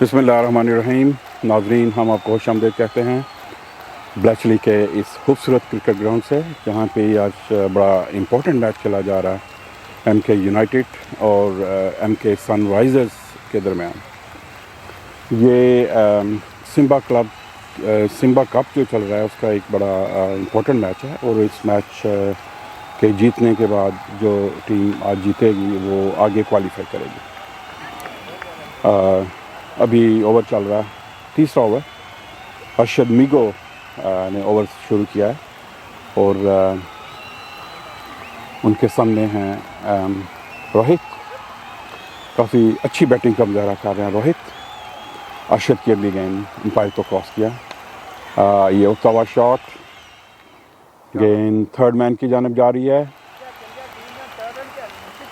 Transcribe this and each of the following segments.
बिस्मिल्लाहिर्रहमानिर्रहीम। नाज़रीन, हम आपको खुशामदीद कहते हैं ब्लैचली के इस खूबसूरत क्रिकेट ग्राउंड से, जहाँ पे आज बड़ा इम्पोर्टेंट मैच खेला जा रहा है MK यूनाइटेड और MK सनराइज़र्स के दरमियान। ये सिम्बा कप जो चल रहा है उसका एक बड़ा इम्पोर्टेंट मैच है, और इस मैच के जीतने के बाद जो टीम आज जीतेगी वो आगे क्वालिफाई करेगी। अभी ओवर चल रहा है, तीसरा ओवर। अरशद मीगो ने ओवर शुरू किया है और उनके सामने हैं रोहित। काफ़ी अच्छी बैटिंग का मुजाहरा कर रहे हैं रोहित। अरशद की अगली गेंद अंपायर को क्रॉस किया। ये उठता हुआ शॉट, गेंद थर्ड मैन की जानब जा रही है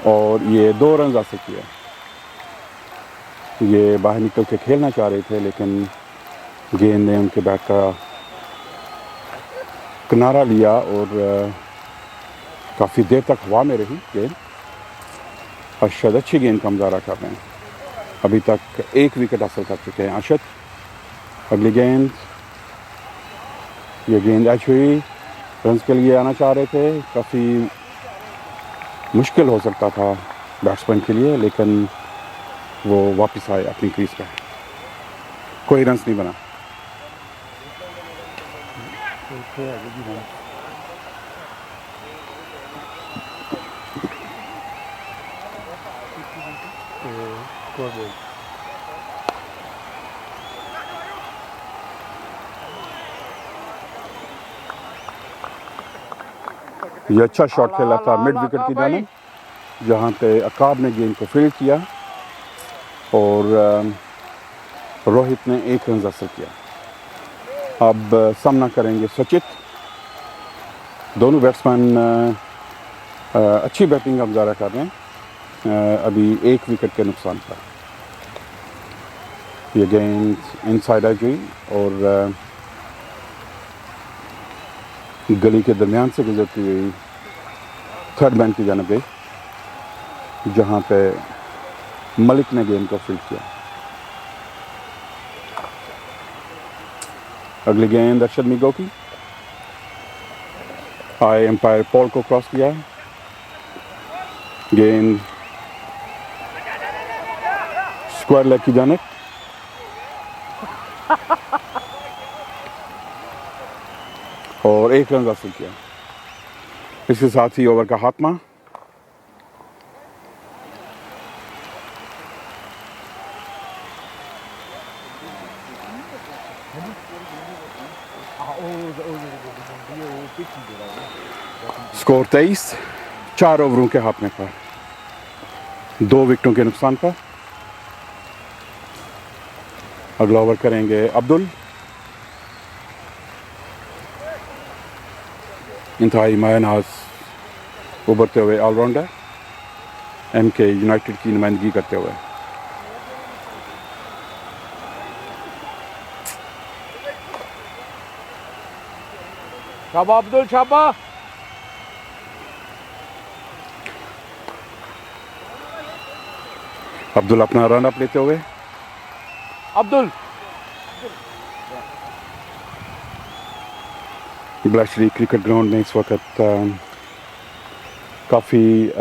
और ये 2 रन हासिल किया। ये बाहर निकल के खेलना चाह रहे थे, लेकिन गेंद ने उनके बैट का किनारा लिया और काफ़ी देर तक हवा में रही गेंद। अरशद अच्छी गेंद का मुजाहरा कर रहे हैं, अभी तक 1 विकेट हासिल कर चुके हैं अरशद। अगली गेंद, ये गेंद एच हुई, रन के लिए आना चाह रहे थे। काफ़ी मुश्किल हो सकता था बैट्समैन के लिए, लेकिन वो वापस आए अपनी क्रीज पर। कोई रन नहीं बना। ये अच्छा शॉट खेला था मिड विकेट की जानिब, जहाँ पे अकाब ने गेंद को फील्ड किया और रोहित ने 1 रन हासिल किया। अब सामना करेंगे सचित। दोनों बैट्समैन अच्छी बैटिंग का मुजाहरा कर रहे हैं, अभी 1 विकेट के नुकसान पर। ये गेंद इनसाइड एज हुई और गली के दरमियान से गुजरती हुई थर्ड मैन की जानब गई, जहाँ पे मलिक ने गेंद को फील्ड किया। अगली गेंद अरशद मीगो की, आए एम्पायर पॉल को क्रॉस किया। गेंद स्क्वायर लेग की जानिब, और 1 रन हासिल किया। इसके साथ ही ओवर का खात्मा। स्कोर 23, 4 ओवरों के हाथमे पर, 2 विकेटों के नुकसान पर। अगला ओवर करेंगे अब्दुल। इंतहाई मायनाज उभरते हुए ऑलराउंडर, MK यूनाइटेड की नुमाइंदगी करते हुए। शाबा अब्दुल, शाबा। अब्दुल अपना रन अप लेते हुए। अब्दुल ब्लैचली क्रिकेट ग्राउंड में इस वक्त काफ़ी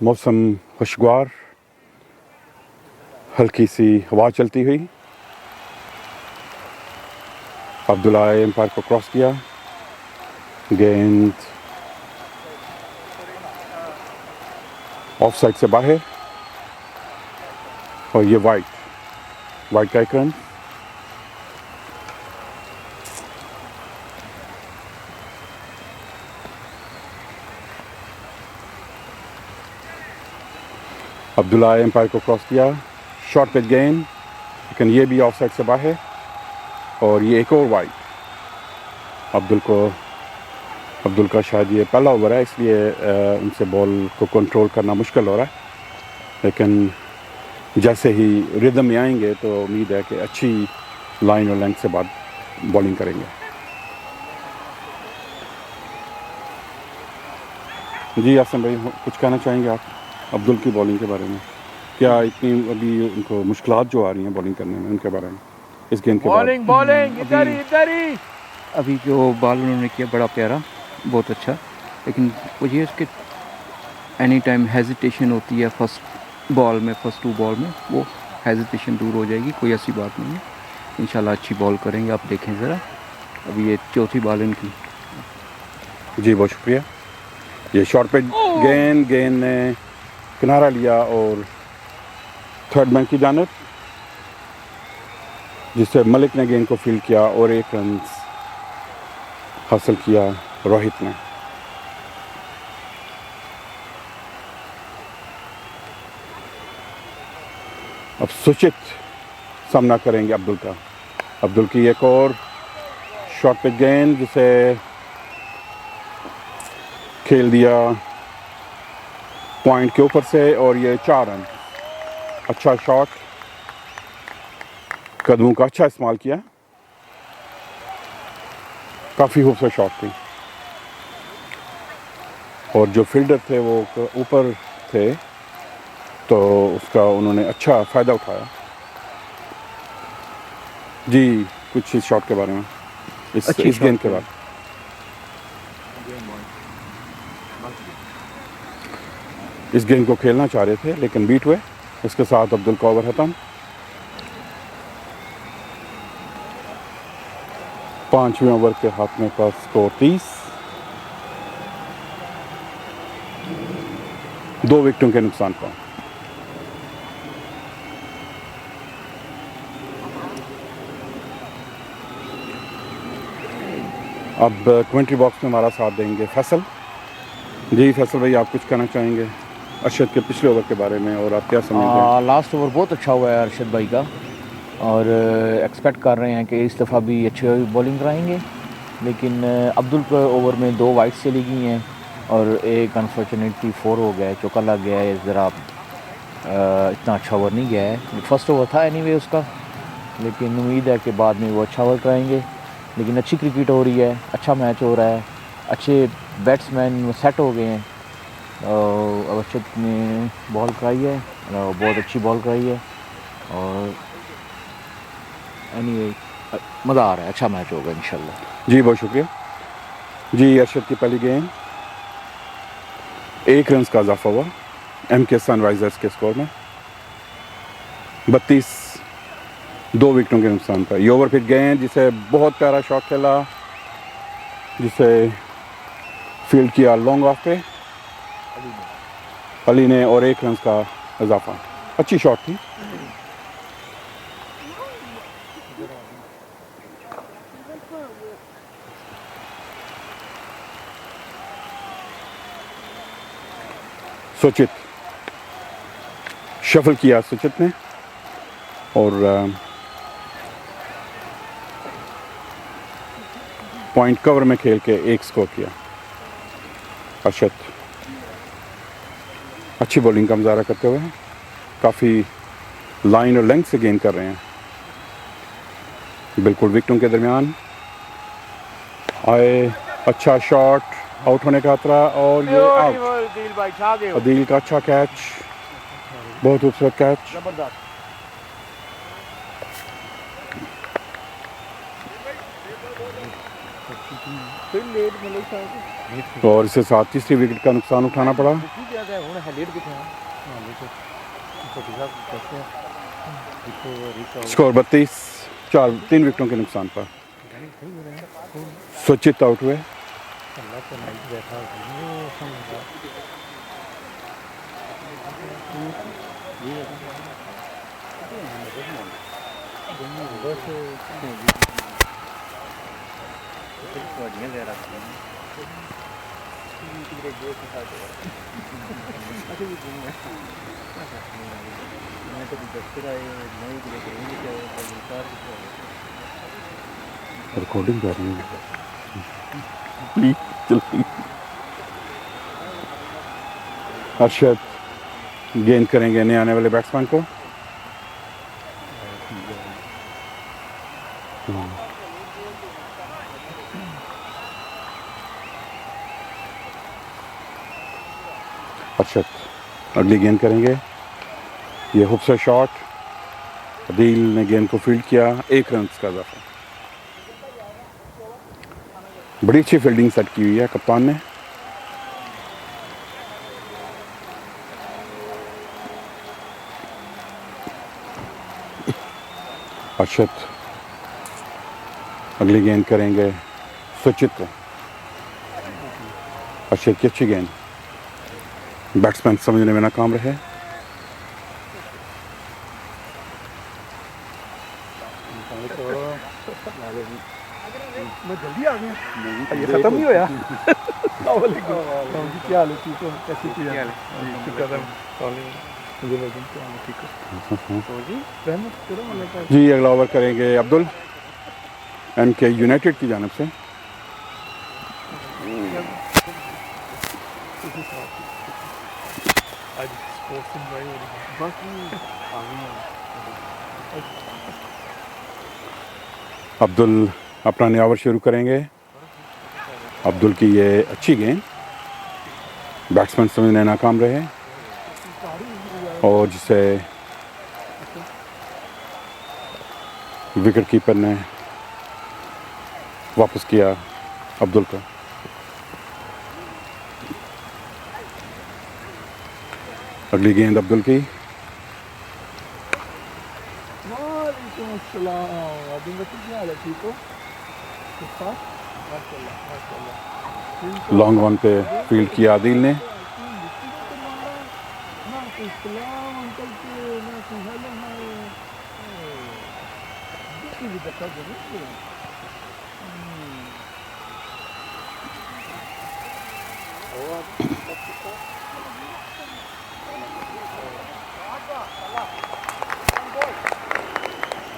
मौसम खुशगवार, हल्की सी हवा चलती हुई। अब्दुल्ला एम्पायर को क्रॉस किया, गेंद ऑफ साइड से बाहर और ये वाइड का 1 रन। अब्दुल्ला एम्पायर को क्रॉस किया, शॉर्ट पिच गेंद, लेकिन ये भी ऑफ साइड से बाहर और ये एक और वाइड। अब्दुल का शायद ये पहला ओवर है, इसलिए उनसे बॉल को कंट्रोल करना मुश्किल हो रहा है, लेकिन जैसे ही रिदम में आएंगे तो उम्मीद है कि अच्छी लाइन और लेंथ से बाद बॉलिंग करेंगे। जी आसम भाई, कुछ कहना चाहेंगे आप? अब्दुल की बॉलिंग के बारे में, क्या इतनी अभी उनको मुश्किलात जो आ रही हैं बॉलिंग करने में, उनके बारे में इस गेंद के बाद? बॉलिंग बॉलिंग इधर ही अभी जो बॉल उन्होंने किया बड़ा प्यारा, बहुत अच्छा, लेकिन वो ये उसके एनी टाइम हेजिटेशन होती है फर्स्ट बॉल में, फर्स्ट 2 बॉल में वो हेजिटेशन दूर हो जाएगी, कोई ऐसी बात नहीं है। इंशाल्लाह अच्छी बॉल करेंगे, आप देखें ज़रा। अभी ये चौथी बॉल इनकी। जी बहुत शुक्रिया। ये शॉर्ट पे गेंद ने किनारा लिया और थर्ड मैन की जानिब, जिससे मलिक ने गेंद को फील्ड किया और 1 रन हासिल किया रोहित ने। अब सुचित सामना करेंगे अब्दुल का। अब्दुल की एक और शॉर्ट पे गेंद, जिसे खेल दिया पॉइंट के ऊपर से और ये 4 रन। अच्छा शॉट, कदमों का अच्छा इस्तेमाल किया, काफ़ी खूबसूरत शॉट थी और जो फील्डर थे वो ऊपर थे तो उसका उन्होंने अच्छा फ़ायदा उठाया। जी कुछ इस शॉट के बारे में, इस गेंद के बाद। इस गेंद को खेलना चाह रहे थे लेकिन बीट हुए। इसके साथ अब्दुल का ओवर खत्म। 5वें ओवर के हाथ में का स्कोर 30। 2 विकेटों के नुकसान पर। अब कमेंट्री बॉक्स में हमारा साथ देंगे फैसल जी। फैसल भाई, आप कुछ कहना चाहेंगे अरशद के पिछले ओवर के बारे में और आप क्या समझते हैं? लास्ट ओवर बहुत अच्छा हुआ है अरशद भाई का और एक्सपेक्ट कर रहे हैं कि इस दफ़ा भी अच्छी बॉलिंग कराएंगे, लेकिन अब्दुल के ओवर में 2 वाइड्स चली गई हैं और एक अनफॉर्चुनेटली 4 हो गया है, चौका लग गया है। ज़रा इतना अच्छा ओवर नहीं गया है, फर्स्ट ओवर था एनीवे उसका, लेकिन उम्मीद है कि बाद में वो अच्छा ओवर कराएंगे। लेकिन अच्छी क्रिकेट हो रही है, अच्छा मैच हो रहा है, अच्छे बैट्समैन सेट हो गए हैं। अरशद ने बॉल कराई है, बहुत अच्छी बॉल कराई है और एनीवे मज़ा आ रहा है, अच्छा मैच होगा इंशाल्लाह। जी बहुत शुक्रिया जी। अरशद की पहली गेंद 1 रन का इजाफा हुआ MK सनराइजर्स के स्कोर में। 32, 2 विकेटों के नुकसान पर। ये ओवर पिच गेंद, जिसे बहुत प्यारा शॉट खेला, जिसे फील्ड किया लॉन्ग ऑफ पे अली ने और 1 रन का इजाफा। अच्छी शॉट थी। सुचित शफल किया सुचित ने और पॉइंट कवर में खेल के 1 स्कोर किया। अरशद अच्छी बॉलिंग का मुजाहरा करते हुए काफ़ी लाइन और लेंथ से गेंद कर रहे हैं, बिल्कुल विकेटों के दरमियान आए। अच्छा शॉट, आउट होने का खतरा और ये आउट। अदील का अच्छा कैच, बहुत खूबसूरत कैच। जबरदस्त। और इसके साथ तीसरी विकेट का नुकसान उठाना पड़ा। स्कोर 32, 3 विकेटों के नुकसान पर। सुचित आउट हुए। रिकॉर्डिंग कर रही है प्लीज जल्दी। अरशद गेंद करेंगे नए आने वाले बैट्समैन को। अरशद अगली गेंद करेंगे, ये खूबसूरत शॉट, अदील ने गेंद को फील्ड किया, 1 रन का इजाफा। बड़ी अच्छी फील्डिंग सेट की हुई है कप्तान ने। अर्शद अगली गेंद करेंगे सुचित को। अर्शद की अच्छी गेंद, बैट्समैन समझने में नाकाम रहे। मैं जल्दी आ गया, ये खत्म नहीं होया। क्या हाल है? ठीक हो? कैसी थी? जी अगला ओवर करेंगे अब्दुल MK यूनाइटेड की जानिब से। अब्दुल अपना नया ओवर शुरू करेंगे। अब्दुल की ये अच्छी गेंद, बैट्समैन समझने नाकाम रहे और जिसे विकेट कीपर ने वापस किया अब्दुल को। अगली गेंद अब्दुल की, लॉन्ग वन पे फील्ड किया आदिल ने।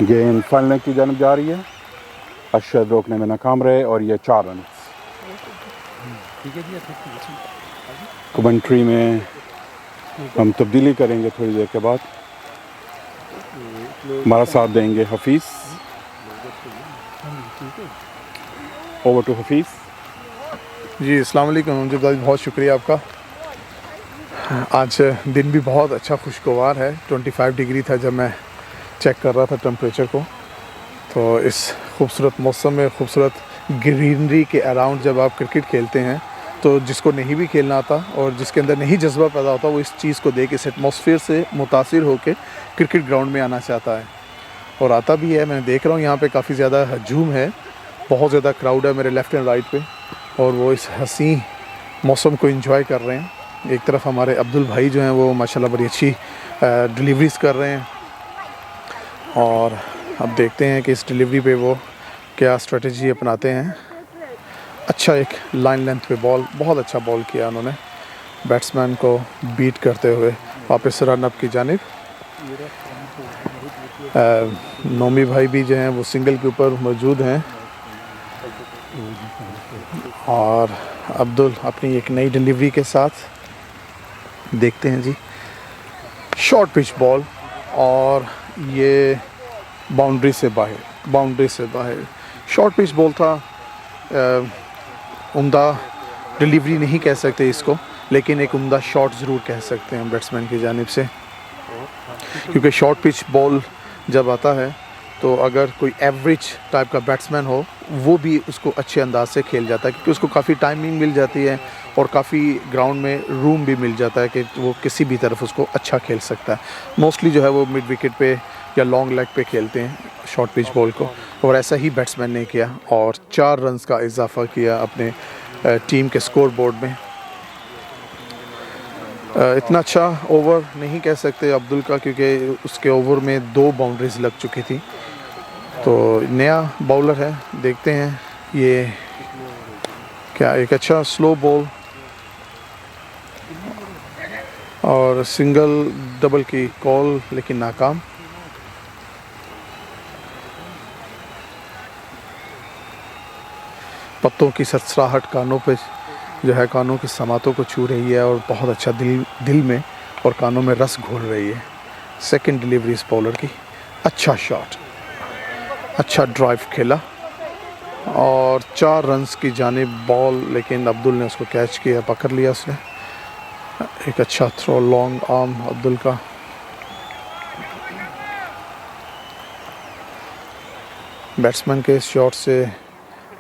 गेंद फाइनल की जानब जा रही है, अर्शद रोकने में नाकाम रहे और ये 4 रन। कमेंट्री में हम तब्दीली करेंगे थोड़ी देर के बाद। हमारा साथ देंगे हफीज़। Over to Hafeez. जी अस्सलाम वालेकुम मुंजिब भाई, बहुत शुक्रिया आपका। आज दिन भी बहुत अच्छा खुशगवार है। 25 डिग्री था जब मैं चेक कर रहा था टेम्परेचर को। तो इस खूबसूरत मौसम में, खूबसूरत ग्रीनरी के अराउंड जब आप क्रिकेट खेलते हैं तो जिसको नहीं भी खेलना आता और जिसके अंदर नहीं जज्बा पैदा होता, वो इस चीज़ को देख, इस एटमॉस्फेयर से मुतासिर होकर क्रिकेट ग्राउंड में आना चाहता है और आता भी है। मैं देख रहा हूँ यहाँ पे काफ़ी ज़्यादा हजूम है, बहुत ज़्यादा क्राउड है मेरे लेफ़्ट एंड राइट पे और वो इस हसी मौसम को एंजॉय कर रहे हैं। एक तरफ हमारे अब्दुल भाई जो हैं वो माशाल्लाह बड़ी अच्छी डिलीवरीज कर रहे हैं और अब देखते हैं कि इस डिलीवरी पे वो क्या स्ट्रेटजी अपनाते हैं। अच्छा एक लाइन लेंथ पे बॉल, बहुत अच्छा बॉल किया उन्होंने, बैट्समैन को बीट करते हुए वापस रन अप की जानिब। नोमी भाई भी जो हैं वो सिंगल के ऊपर मौजूद हैं और अब्दुल अपनी एक नई डिलीवरी के साथ। देखते हैं जी, शॉर्ट पिच बॉल और ये बाउंड्री से बाहर शॉर्ट पिच बॉल था। उम्दा डिलीवरी नहीं कह सकते इसको, लेकिन एक उम्दा शॉट ज़रूर कह सकते हैं बैट्समैन की जानिब से, क्योंकि शॉर्ट पिच बॉल जब आता है तो अगर कोई एवरेज टाइप का बैट्समैन हो वो भी उसको अच्छे अंदाज से खेल जाता है, क्योंकि उसको काफ़ी टाइमिंग मिल जाती है और काफ़ी ग्राउंड में रूम भी मिल जाता है कि वो किसी भी तरफ उसको अच्छा खेल सकता है। मोस्टली जो है वो मिड विकेट पे या लॉन्ग लेग पे खेलते हैं शॉर्ट पिच बॉल को, और ऐसा ही बैट्समैन ने किया और 4 रन्स का इजाफा किया अपने टीम के स्कोर बोर्ड में। इतना अच्छा ओवर नहीं कह सकते अब्दुल का, क्योंकि उसके ओवर में 2 बाउंड्रीज लग चुकी थी। तो नया बॉलर है, देखते हैं ये क्या, एक अच्छा स्लो बॉल और सिंगल डबल की कॉल लेकिन नाकाम। पत्तों की सरसराहट कानों पे जो है, कानों की समातों को छू रही है और बहुत अच्छा दिल में और कानों में रस घोल रही है। सेकंड डिलीवरी इस बॉलर की, अच्छा शॉट, अच्छा ड्राइव खेला और 4 रन्स की जानिब बॉल, लेकिन अब्दुल ने उसको कैच किया, पकड़ लिया उसने। एक अच्छा थ्रो लॉन्ग आर्म अब्दुल का। बैट्समैन के इस शॉट से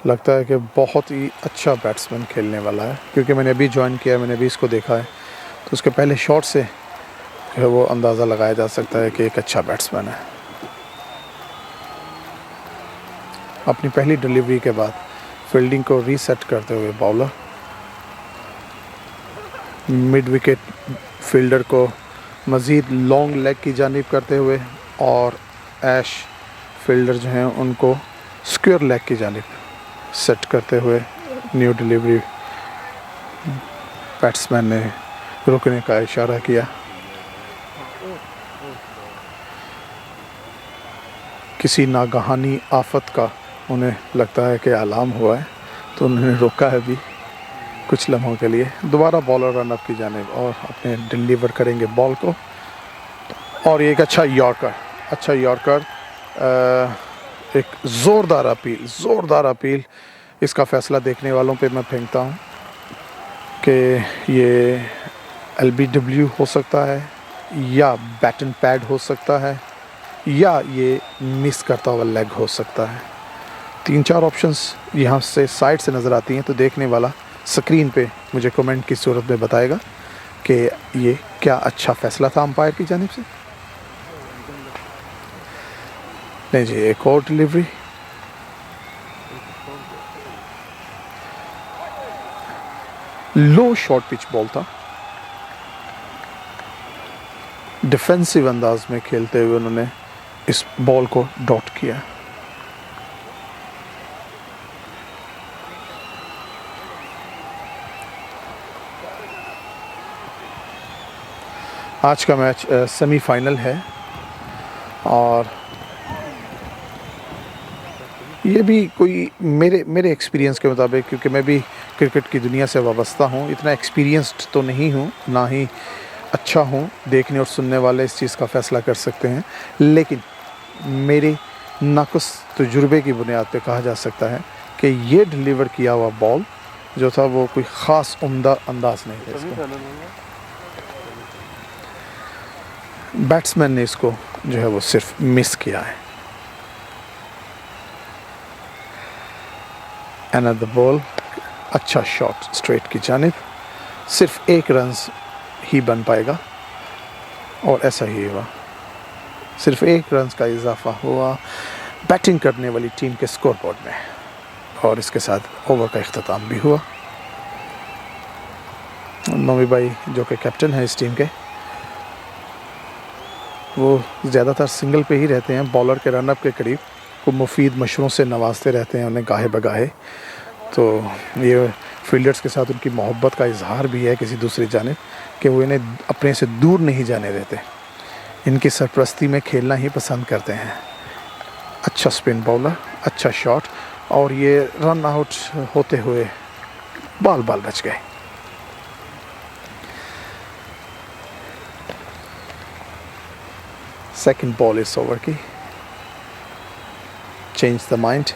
लगता है कि बहुत ही अच्छा बैट्समैन खेलने वाला है, क्योंकि मैंने अभी ज्वाइन किया, मैंने अभी इसको देखा है, तो उसके पहले शॉट से जो है वो अंदाज़ा लगाया जा सकता है कि एक अच्छा बैट्समैन है। अपनी पहली डिलीवरी के बाद फील्डिंग को रीसेट करते हुए बॉलर मिड विकेट फील्डर को मज़ीद लॉन्ग लेग की जानिब करते हुए, और ऐश फील्डर जो हैं उनको स्क्वायर लेग की जानिब सेट करते हुए न्यू डिलीवरी बैट्समैन ने रुकने का इशारा किया। किसी नागहानी आफत का उन्हें लगता है कि अलार्म हुआ है, तो उन्होंने रोका है अभी कुछ लम्हों के लिए। दोबारा बॉलर रन अप की जानिब और अपने डिलीवर करेंगे बॉल को, और ये एक अच्छा यॉर्कर, एक ज़ोरदार अपील। इसका फ़ैसला देखने वालों पे मैं फेंकता हूँ कि ये LBW हो सकता है, या बैट एंड पैड हो सकता है, या ये मिस करता हुआ लेग हो सकता है। 3-4 ऑप्शंस यहाँ से साइड से नज़र आती हैं, तो देखने वाला स्क्रीन पे मुझे कमेंट की सूरत में बताएगा कि ये क्या अच्छा फ़ैसला था अंपायर की जानिब से। नहीं जी, एक और डिलीवरी। लो शॉर्ट पिच बॉल था, डिफेंसिव अंदाज में खेलते हुए उन्होंने इस बॉल को डॉट किया। आज का मैच सेमीफाइनल है, और ये भी कोई मेरे एक्सपीरियंस के मुताबिक, क्योंकि मैं भी क्रिकेट की दुनिया से वाबस्ता हूँ, इतना एक्सपीरियंस्ड तो नहीं हूँ, ना ही अच्छा हूँ। देखने और सुनने वाले इस चीज़ का फ़ैसला कर सकते हैं, लेकिन मेरे नाक़ुस तजुर्बे की बुनियाद पे कहा जा सकता है कि ये डिलीवर किया हुआ बॉल जो था वो कोई ख़ास उम्दा अंदाज नहीं था इसका। बैट्समैन ने इसको जो है वो सिर्फ मिस किया है। अनदर बॉल, अच्छा शॉट स्ट्रेट की जानिब, सिर्फ 1 रन ही बन पाएगा, और ऐसा ही हुआ। सिर्फ 1 रन का इजाफा हुआ बैटिंग करने वाली टीम के स्कोर बोर्ड में, और इसके साथ ओवर का इख्तिताम भी हुआ। नोमी भाई जो कि कैप्टन है इस टीम के, वो ज़्यादातर सिंगल पे ही रहते हैं, बॉलर के रनअप के करीब को मुफीद मशवरों से नवाजते रहते हैं उन्हें गाहे बगाहे। तो ये फील्डर्स के साथ उनकी मोहब्बत का इजहार भी है किसी दूसरी जानिब, कि वो इन्हें अपने से दूर नहीं जाने देते, इनकी सरपरस्ती में खेलना ही पसंद करते हैं। अच्छा स्पिन बॉलर, अच्छा शॉट, और ये रन आउट होते हुए बाल बच गए। सेकंड बॉल इस ओवर की, चेंज द माइंड,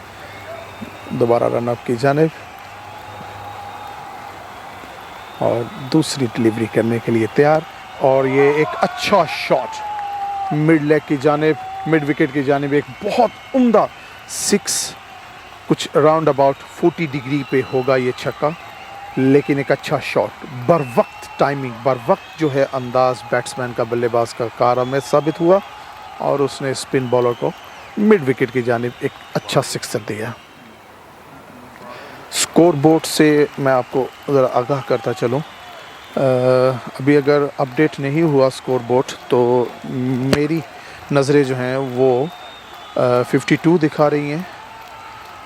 दोबारा रन अप की जानिब, और दूसरी डिलीवरी करने के लिए तैयार, और ये एक अच्छा शॉट मिड लेग की जानिब, मिड विकेट की जानिब, एक बहुत उम्दा 6, कुछ अराउंड अबाउट 40 डिग्री पे होगा ये छक्का, लेकिन एक अच्छा शॉट, बर वक्त टाइमिंग, बर वक्त जो है अंदाज बैट्समैन का, बल्लेबाज का कारआमद साबित हुआ, और उसने स्पिन बॉलर को मिड विकेट की जानिब एक अच्छा सिक्सर दिया। स्कोर बोर्ड से मैं आपको ज़रा आगाह करता चलूँ, अभी अगर अपडेट नहीं हुआ स्कोर बोर्ड, तो मेरी नज़रें जो हैं वो 52 दिखा रही हैं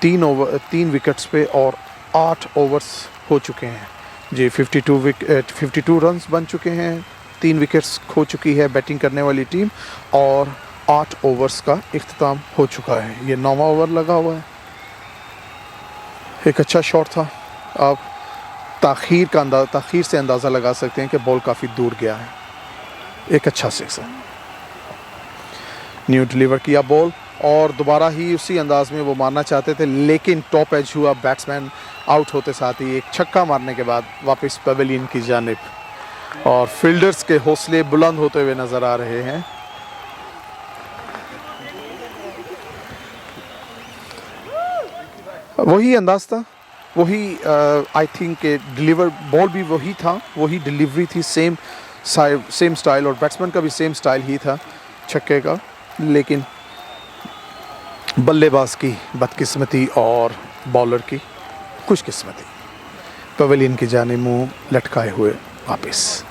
3 विकेट्स पे, और 8 ओवर्स हो चुके हैं जी। 52 रन्स बन चुके हैं, 3 विकेट्स खो चुकी है बैटिंग करने वाली टीम, और 8 ओवर्स का इख्तिताम हो चुका है। ये 9वां ओवर लगा हुआ है। एक अच्छा शॉट था, आप ताख़ीर से अंदाज़ा लगा सकते हैं कि बॉल काफ़ी दूर गया है। एक अच्छा सिक्सर, न्यू डिलीवर किया बॉल, और दोबारा ही उसी अंदाज में वो मारना चाहते थे, लेकिन टॉप एज हुआ, बैट्समैन आउट होते साथ ही एक छक्का मारने के बाद वापस पवेलियन की जानिब, और फील्डर्स के हौसले बुलंद होते हुए नज़र आ रहे हैं। वही अंदाज था, वही आई थिंक के डिलीवर बॉल भी वही था, वही डिलीवरी थी, सेम स्टाइल, और बैट्समैन का भी सेम स्टाइल ही था छक्के का, लेकिन बल्लेबाज की बदकिस्मती और बॉलर की खुशकिस्मती, पवेलियन की जाने मुंह लटकाए हुए वापस।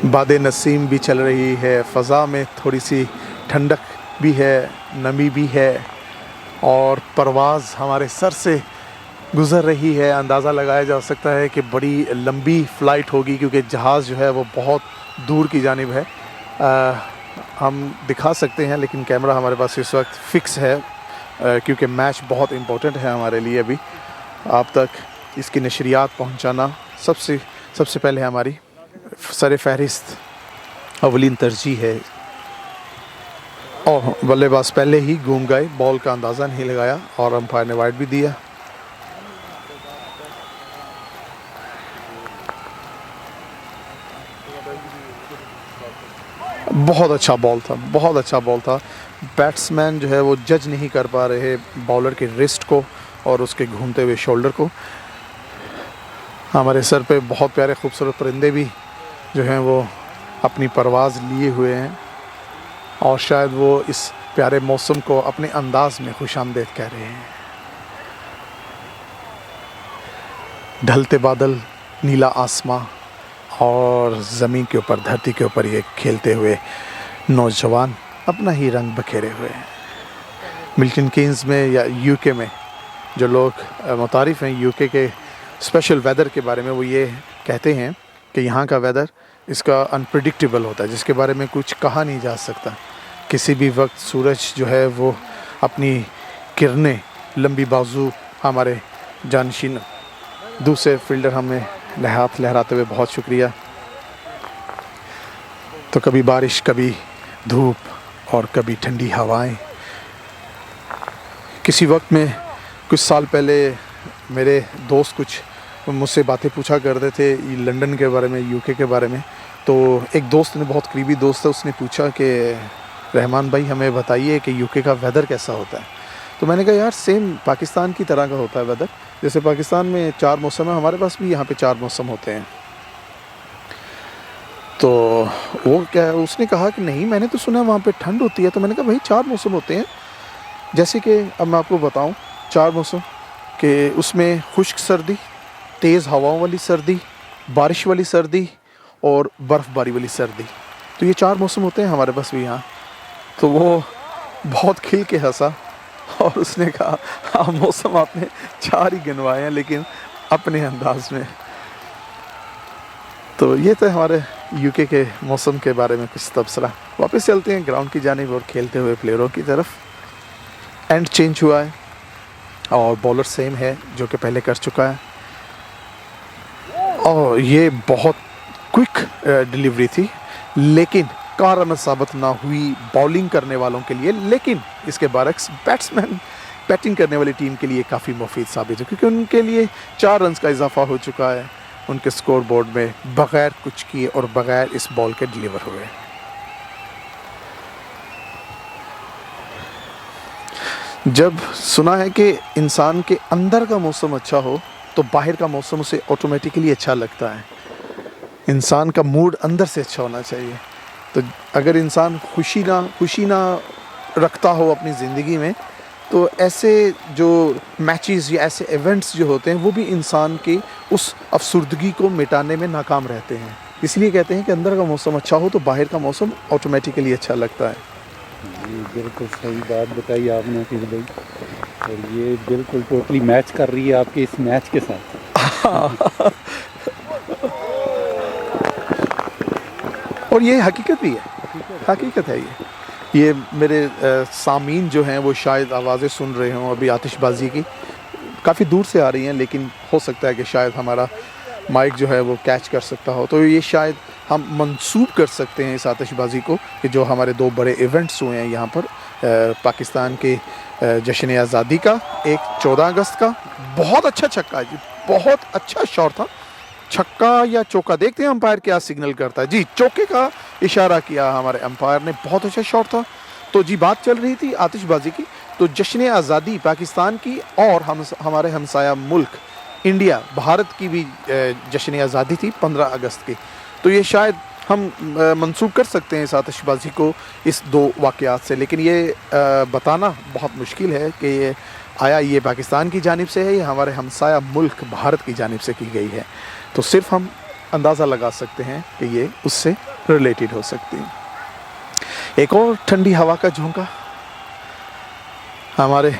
बादे नसीम भी चल रही है, फ़ज़ा में थोड़ी सी ठंडक भी है, नमी भी है, और परवाज़ हमारे सर से गुज़र रही है। अंदाज़ा लगाया जा सकता है कि बड़ी लंबी फ़्लाइट होगी, क्योंकि जहाज़ जो है वो बहुत दूर की जानिब है। हम दिखा सकते हैं, लेकिन कैमरा हमारे पास इस वक्त फ़िक्स है, क्योंकि मैच बहुत इम्पोर्टेंट है हमारे लिए। अभी आप तक इसकी नशरियात पहुंचाना सबसे पहले हमारी सर फहरिस्त अवलीन तरजीह है। और बल्लेबाज पहले ही घूम गए, बॉल का अंदाज़ा नहीं लगाया और अंपायर ने वाइड भी दिया। बहुत अच्छा बॉल था, बहुत अच्छा बॉल था। बैट्समैन जो है वो जज नहीं कर पा रहे बॉलर के रिस्ट को और उसके घूमते हुए शोल्डर को। हमारे सर पे बहुत प्यारे खूबसूरत परिंदे भी जो हैं वो अपनी परवाज़ लिए हुए हैं, और शायद वो इस प्यारे मौसम को अपने अंदाज में खुशामदीद कह रहे हैं। ढलते बादल, नीला आसमां, और ज़मीन के ऊपर, धरती के ऊपर ये खेलते हुए नौजवान अपना ही रंग बखेरे हुए हैं। मिल्टन कीन्स में या यूके में जो लोग मुतारिफ़ हैं यूके के स्पेशल वेदर के बारे में, वो ये कहते हैं कि यहाँ का वेदर इसका अनप्रिडिक्टेबल होता है, जिसके बारे में कुछ कहा नहीं जा सकता। किसी भी वक्त सूरज जो है वो अपनी किरणें लंबी बाजू हमारे जानशीन दूसरे फील्डर हमें हाथ लहराते हुए बहुत शुक्रिया। तो कभी बारिश, कभी धूप और कभी ठंडी हवाएं। किसी वक्त में कुछ साल पहले मेरे दोस्त कुछ मुझसे बातें पूछा करते थे लंदन के बारे में, यूके के बारे में। तो एक दोस्त ने, बहुत करीबी दोस्त है, उसने पूछा कि रहमान भाई हमें बताइए कि यूके का वेदर कैसा होता है। तो मैंने कहा यार सेम पाकिस्तान की तरह का होता है वेदर। जैसे पाकिस्तान में 4 मौसम है, हमारे पास भी यहाँ पे 4 मौसम होते हैं। तो वो क्या, उसने कहा कि नहीं मैंने तो सुना वहाँ पे ठंड होती है। तो मैंने कहा भाई 4 मौसम होते हैं, जैसे कि अब मैं आपको बताऊँ 4 मौसम कि उसमें खुश्क सर्दी, तेज़ हवाओं वाली सर्दी, बारिश वाली सर्दी और बर्फ़बारी वाली सर्दी। तो ये 4 मौसम होते हैं हमारे पास भी यहाँ। तो वो बहुत खिल के हंसा और उसने कहा हाँ मौसम आपने 4 ही गिनवाए हैं, लेकिन अपने अंदाज में। तो ये तो हमारे यूके के मौसम के बारे में कुछ तबसरा। वापस चलते हैं ग्राउंड की जानिब और खेलते हुए प्लेयरों की तरफ। एंड चेंज हुआ है और बॉलर सेम है जो कि पहले कर चुका है, और ये बहुत क्विक डिलीवरी थी, लेकिन कारआमद साबित ना हुई बॉलिंग करने वालों के लिए, लेकिन इसके बरक्स बैट्समैन बैटिंग करने वाली टीम के लिए काफ़ी मुफीद साबित है, क्योंकि उनके लिए 4 रन्स का इजाफा हो चुका है उनके स्कोर बोर्ड में, बग़ैर कुछ किए और बग़ैर इस बॉल के डिलीवर हुए। जब सुना है कि इंसान के अंदर का मौसम अच्छा हो तो बाहर का मौसम उसे ऑटोमेटिकली अच्छा लगता है। इंसान का मूड अंदर से अच्छा होना चाहिए। तो अगर इंसान खुशी ना रखता हो अपनी ज़िंदगी में, तो ऐसे जो मैचेस या ऐसे इवेंट्स जो होते हैं वो भी इंसान की उस अफसुर्दगी को मिटाने में नाकाम रहते हैं। इसलिए कहते हैं कि अंदर का मौसम अच्छा हो तो बाहर का मौसम ऑटोमेटिकली अच्छा लगता है। ये बिल्कुल सही बात बताई आपने हाफिज़ भाई, और ये बिल्कुल टोटली मैच कर रही है आपके इस मैच के साथ। और ये हकीकत भी है, हकीकत है ये मेरे सामीन जो हैं वो शायद आवाज़ें सुन रहे हों अभी आतिशबाज़ी की, काफ़ी दूर से आ रही हैं, लेकिन हो सकता है कि शायद हमारा माइक जो है वो कैच कर सकता हो। तो ये शायद हम मंसूब कर सकते हैं इस आतिशबाज़ी को कि जो हमारे 2 बड़े इवेंट्स हुए हैं यहाँ पर, पाकिस्तान के जश्न आज़ादी का, एक 14 अगस्त का। बहुत अच्छा छक्का जी, बहुत अच्छा शॉट था। छक्का या चौका, देखते हैं अंपायर क्या सिग्नल करता है। जी, चौके का इशारा किया हमारे अंपायर ने, बहुत अच्छा शॉट था। तो जी, बात चल रही थी आतिशबाजी की, तो जश्न आज़ादी पाकिस्तान की और हमारे हमसाया मुल्क इंडिया, भारत की भी जश्न आज़ादी थी 15 अगस्त की। तो ये शायद हम मंसूब कर सकते हैं इस आतिशबाजी को इस दो वाक़यात से, लेकिन ये बताना बहुत मुश्किल है कि ये आया ये पाकिस्तान की जानिब से है या हमारे हमसाया मुल्क भारत की जानिब से की गई है। तो सिर्फ हम अंदाज़ा लगा सकते हैं कि ये उससे रिलेटेड हो सकती है। एक और ठंडी हवा का झोंका हमारे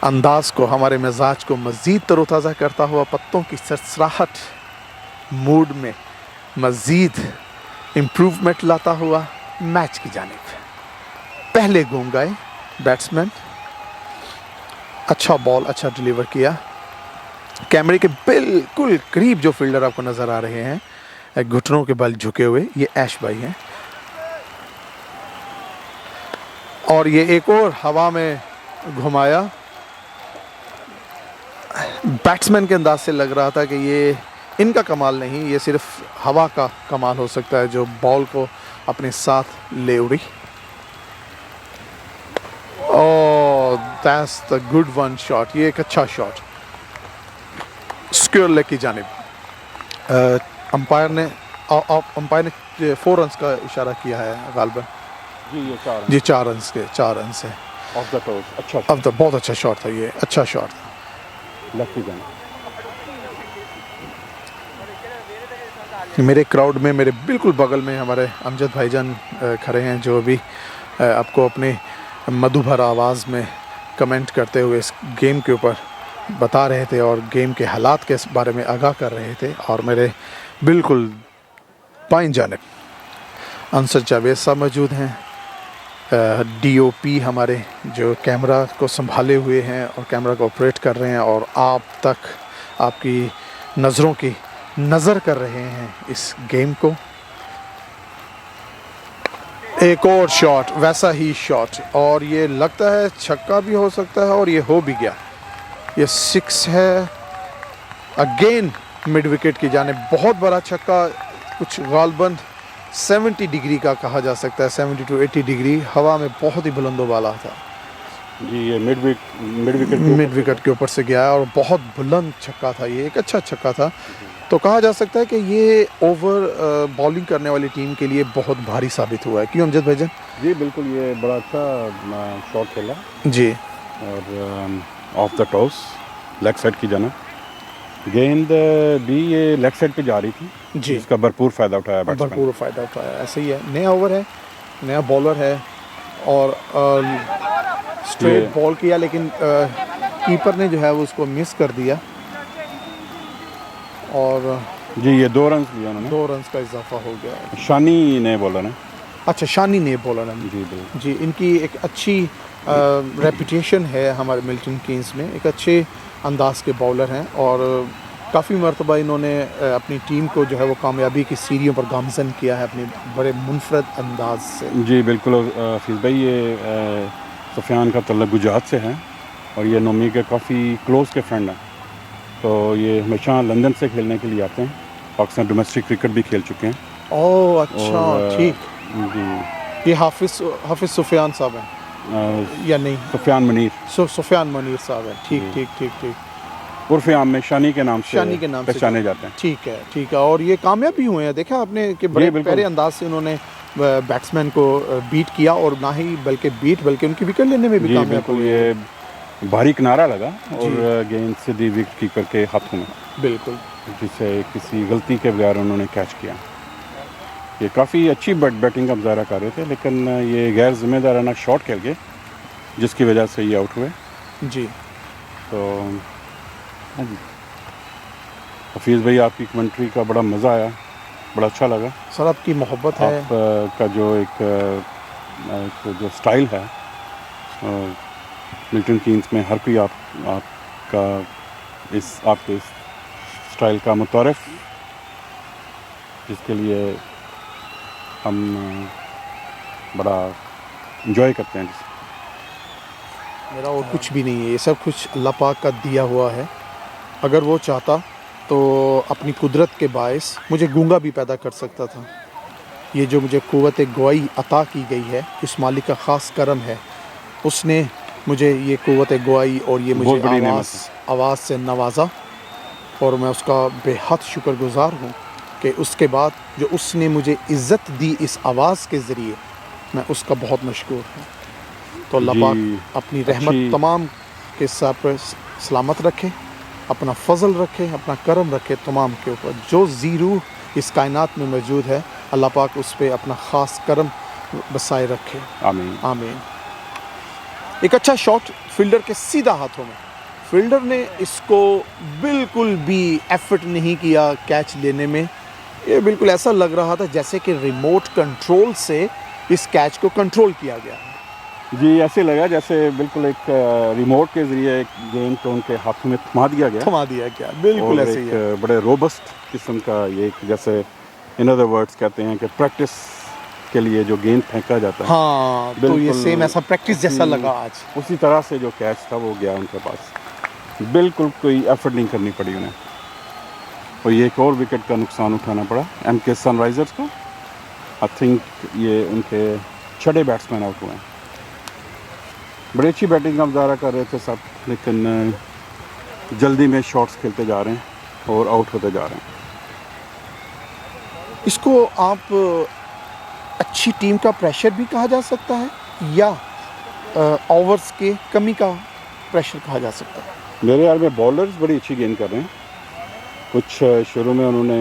अंदाज को, हमारे मिजाज को मज़ीद तरोताज़ा करता हुआ, पत्तों की सरसराहट मूड में मज़ीद इम्प्रूवमेंट लाता हुआ मैच की जानिब। पहले घूम गए बैट्समैन, अच्छा बॉल अच्छा डिलीवर किया। कैमरे के बिल्कुल करीब जो फील्डर आपको नज़र आ रहे हैं, घुटनों के बल झुके हुए, ये ऐश भाई हैं। और ये एक और हवा में घुमाया। बैट्समैन के अंदाज से लग रहा था कि ये इनका कमाल नहीं, ये सिर्फ हवा का कमाल हो सकता है जो बॉल को अपने साथ ले उड़ी। Oh, that's the good one shot, ये एक अच्छा शॉट स्क्वायर लेग की जानिब। अंपायर ने 4 रन्स का इशारा किया है गालिबन। जी, 4 रन से ऑफ द टॉस, अच्छा अब तो बहुत अच्छा शॉट था, ये अच्छा शॉट था। लेफ्ट जाना। मेरे क्राउड में, मेरे बिल्कुल बगल में हमारे अमजद भाईजान खड़े हैं, जो अभी आपको अपने मधुभर आवाज़ में कमेंट करते हुए इस गेम के ऊपर बता रहे थे और गेम के हालात के बारे में आगाह कर रहे थे। और मेरे बिल्कुल बाईं जानिब अंसर जावेद साहब मौजूद हैं, DOP हमारे, जो कैमरा को संभाले हुए हैं और कैमरा को ऑपरेट कर रहे हैं और आप तक आपकी नज़रों की नज़र कर रहे हैं इस गेम को। एक और शॉट, वैसा ही शॉट, और ये लगता है छक्का भी हो सकता है और ये हो भी गया। ये 6 है। अगेन मिड विकेट की जाने बहुत बड़ा छक्का, कुछ गालिबन 70 डिग्री का कहा जा सकता है, 70 to 80 डिग्री, हवा में बहुत ही बुलंदो वाला था जी। ये मिड विकेट के ऊपर से गया है और बहुत बुलंद छक्का था, ये एक अच्छा छक्का था। तो कहा जा सकता है कि ये ओवर बॉलिंग करने वाली टीम के लिए बहुत भारी साबित हुआ है। क्यों अमजद भाईजान? जी बिल्कुल, ये बड़ा अच्छा शॉट खेला जी। और of the toss leg side की जाना, गेंद भी ये लेग साइड पे जा रही थी जी, इसका भरपूर फ़ायदा उठाया बैट्समैन। भरपूर फ़ायदा उठाया, ऐसे ही है। नया ओवर है, नया बॉलर है और स्ट्रेट बॉल किया, लेकिन कीपर ने जो है वो उसको मिस कर दिया और जी ये 2 रन लिया उन्होंने, 2 रन का इजाफा हो गया। शानी ने बोला ना। अच्छा, शानी ने बोला ना। जी बिल्कुल जी, इनकी एक अच्छी रेपुटेशन है हमारे मिल्टन कीन्स में, एक अच्छे अंदाज के बॉलर हैं और काफ़ी मरतबा इन्होंने अपनी टीम को जो है वो कामयाबी की सीढ़ियों पर गामज़न किया है अपने बड़े मुनफरद अंदाज से। जी बिल्कुल हफीज़ भाई, ये सुफियान का तल्लुक गुजरात से है और ये नोमी के काफ़ी क्लोज़ के फ्रेंड हैं। तो ये हमेशा लंदन से खेलने के लिए आते हैं, पाकिस्तान डोमेस्टिक क्रिकेट भी खेल चुके हैं। ओह अच्छा, ठीक। जी, ये हाफिज़ सुफियान साहब हैं या नहीं? सुफियान मनीर, सुफियान मनीर साहब हैं। ठीक। उर्फ़ आम में शानी के नाम से पहचाने जाते हैं। ठीक है। और ये कामयाब भी हुए हैं, देखा आपने कि बड़े प्यारे अंदाज से उन्होंने बैट्समैन को बीट किया और ना ही बल्कि उनकी विकेट लेने में भी कामयाब हुए। ये भारी किनारा लगा और गेंद सीधी विकेट कीपर के हाथों में, बिल्कुल, जिसे किसी गलती के बगैर उन्होंने कैच किया। ये काफ़ी अच्छी बैटिंग का मुजाहरा कर रहे थे, लेकिन ये गैर जिम्मेदाराना शॉट खेल गए जिसकी वजह से ये आउट हुए। जी। तो हफीज़ भाई, आपकी कमेंट्री का बड़ा मज़ा आया, बड़ा अच्छा लगा सर। आपकी मोहब्बत है, आपका जो एक जो स्टाइल है मिल्टन कीन्स में, हर कोई आपके इस स्टाइल का मुतारिफ, जिसके लिए हम बड़ा इंजॉय करते हैं। मेरा और कुछ भी नहीं है, ये सब कुछ अल्लाह पाक का दिया हुआ है। अगर वो चाहता तो अपनी कुदरत के बायस मुझे गूंगा भी पैदा कर सकता था। ये जो मुझे क़ुव्वत गवाई अता की गई है, इस मालिक का ख़ास करम है। उसने मुझे ये क़ुव्वत गवाई और ये मुझे बहुत बड़ी नेमत आवाज़ से नवाजा, और मैं उसका बेहद शुक्रगुज़ार हूँ कि उसके बाद जो उसने मुझे इज़्ज़त दी इस आवाज़ के ज़रिए, मैं उसका बहुत मशकूर हूँ। तो अल्लाह जी, पाक अपनी रहमत अच्छी- तमाम के साथ पर सलामत रखे, अपना फ़ज़ल रखे, अपना करम रखे तमाम के ऊपर। जो ज़ीरू इस कायनात में मौजूद है, अल्लाह पाक उस पर अपना ख़ास करम बसाए रखे। आमीन। आमीन। एक अच्छा शॉट फील्डर के सीधा हाथों में, फील्डर ने इसको बिल्कुल भी एफर्ट नहीं किया कैच लेने में। ये बिल्कुल ऐसा लग रहा था जैसे कि रिमोट कंट्रोल से इस कैच को कंट्रोल किया गया। जी, ऐसे लगा जैसे बिल्कुल एक रिमोट के ज़रिए एक गेंद को उनके हाथों में थमा दिया गया। थमा दिया गया, बिल्कुल और ऐसे ही है। एक बड़े रोबस्ट किस्म का ये एक, जैसे इन अदर वर्ड्स कहते हैं कि प्रैक्टिस के लिए जो गेंद फेंका जाता है, हाँ, तो ये बिल्कुल सेम ऐसा प्रैक्टिस जैसा उसी- लगा आज। उसी तरह से जो कैच था वो गया उनके पास। बिल्कुल कोई एफर्ट नहीं करनी पड़ी उन्हें। और ये एक और विकेट का नुकसान उठाना पड़ा MK सनराइज़र्स को। आई थिंक ये उनके 6 बैट्समैन आउट हुए हैं। बड़ी अच्छी बैटिंग का मुजाहरा कर रहे थे सब, लेकिन जल्दी में शॉट्स खेलते जा रहे हैं और आउट होते जा रहे हैं। इसको आप अच्छी टीम का प्रेशर भी कहा जा सकता है, या ओवर्स के कमी का प्रेशर कहा जा सकता है। मेरे ख्याल में बॉलर्स बड़ी अच्छी गेंद कर रहे हैं। कुछ शुरू में उन्होंने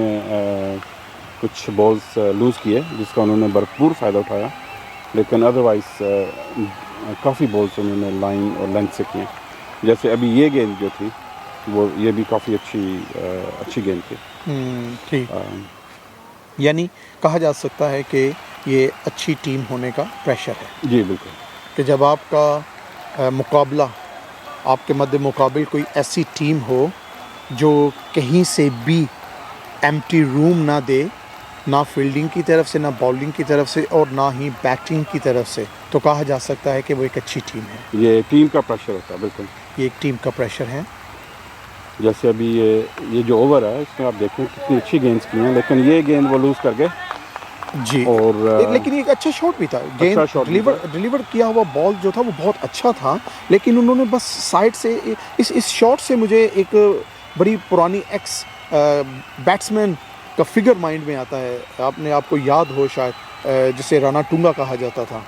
कुछ बॉल्स लूज़ किए जिसका उन्होंने भरपूर फ़ायदा उठाया, लेकिन अदरवाइज़ काफ़ी बॉल्स उन्होंने लाइन और लेंथ से किए। जैसे अभी ये गेंद जो थी वो ये भी काफ़ी अच्छी गेंद थी। ठीक, यानी कहा जा सकता है कि ये अच्छी टीम होने का प्रेशर है जी बिल्कुल। कि जब आपका मुकाबला, आपके मध्य मुकाबिल कोई ऐसी टीम हो जो कहीं से भी एम्प्टी रूम ना दे, ना फील्डिंग की तरफ से, ना बॉलिंग की तरफ से, और ना ही बैटिंग की तरफ से, तो कहा जा सकता है कि वो एक अच्छी टीम है। ये टीम का प्रेशर होता है बिल्कुल। ये एक टीम का प्रेशर है। जैसे अभी ये जो ओवर है इसमें आप देखें कितनी अच्छी गेंद्स की हैं, लेकिन ये गेंद वो लूज़ कर गए। जी, और लेकिन ये एक अच्छा शॉट भी था। गेंद अच्छा शॉट भी डिलीवर किया हुआ बॉल जो था वो बहुत अच्छा था, लेकिन उन्होंने बस साइड से इस शॉट से मुझे एक बड़ी पुरानी एक्स बैट्समैन का फिगर माइंड में आता है। आपको याद हो शायद, जिसे राणा टुंगा कहा जाता था,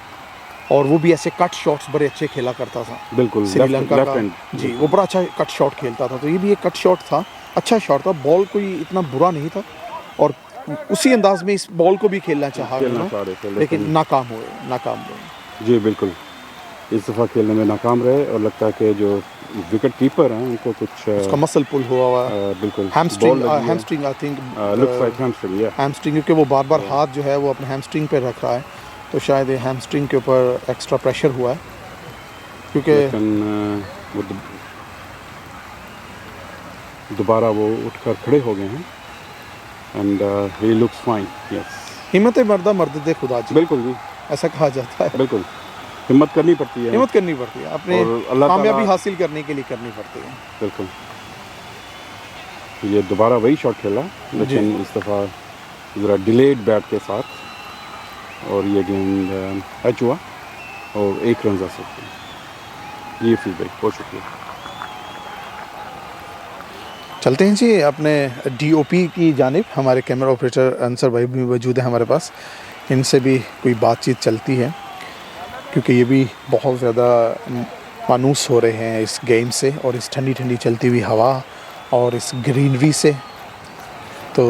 और वो भी ऐसे कट शॉट्स बड़े अच्छे खेला करता था बिल्कुल श्रीलंका लेफ्ट का। हैंड। जी, वो बड़ा अच्छा कट शॉट खेलता था, तो ये भी एक कट शॉट था, अच्छा शॉट था। बॉल कोई इतना बुरा नहीं था, और उसी अंदाज में इस बॉल को भी खेलना चाह रहे थे, लेकिन नाकाम हुए। जी बिल्कुल, इस दफ़ा खेलने में नाकाम रहे। और लगता है कि जो विकेट कीपर हैं उनको कुछ उसका मसल पुल हुआ बिल्कुल हैमस्ट्रिंग बॉल लगी है। Hamstring I think looks like hamstring, या हैमस्ट्रिंग, क्योंकि वो बार हाथ जो है वो अपने हैमस्ट्रिंग पे रख रहा है, तो शायद ये हैमस्ट्रिंग के ऊपर एक्स्ट्रा प्रेशर हुआ है, क्योंकि लेकिन वो दोबारा वो उठकर खड़े हो गए हैं। And he looks fine. Yes, हिम्मत मर्दा मर्द दे खुदा जी, बिल्कुल जी, ऐसा कहा जाता है। बिल्कुल हिम्मत करनी पड़ती है। हिम्मत करनी पड़ती है, अपने और अल्लाह कामयाबी ताला- हासिल करने के लिए करनी पड़ती है। बिल्कुल। ये दोबारा वही शॉट खेला, लेकिन इस दफ़ा ज़रा डिलेड बैट के साथ, और ये गेंद टच हुआ और 1 रन हासिल किया। ये फीडबैक, बहुत शुक्रिया। चलते हैं जी अपने DOP की जानिब। हमारे कैमरा ऑपरेटर अंसर भाई भी मौजूद है हमारे पास, इनसे भी कोई बातचीत चलती है, क्योंकि ये भी बहुत ज़्यादा मानूस हो रहे हैं इस गेम से, और इस ठंडी ठंडी चलती हुई हवा और इस ग्रीनरी से। तो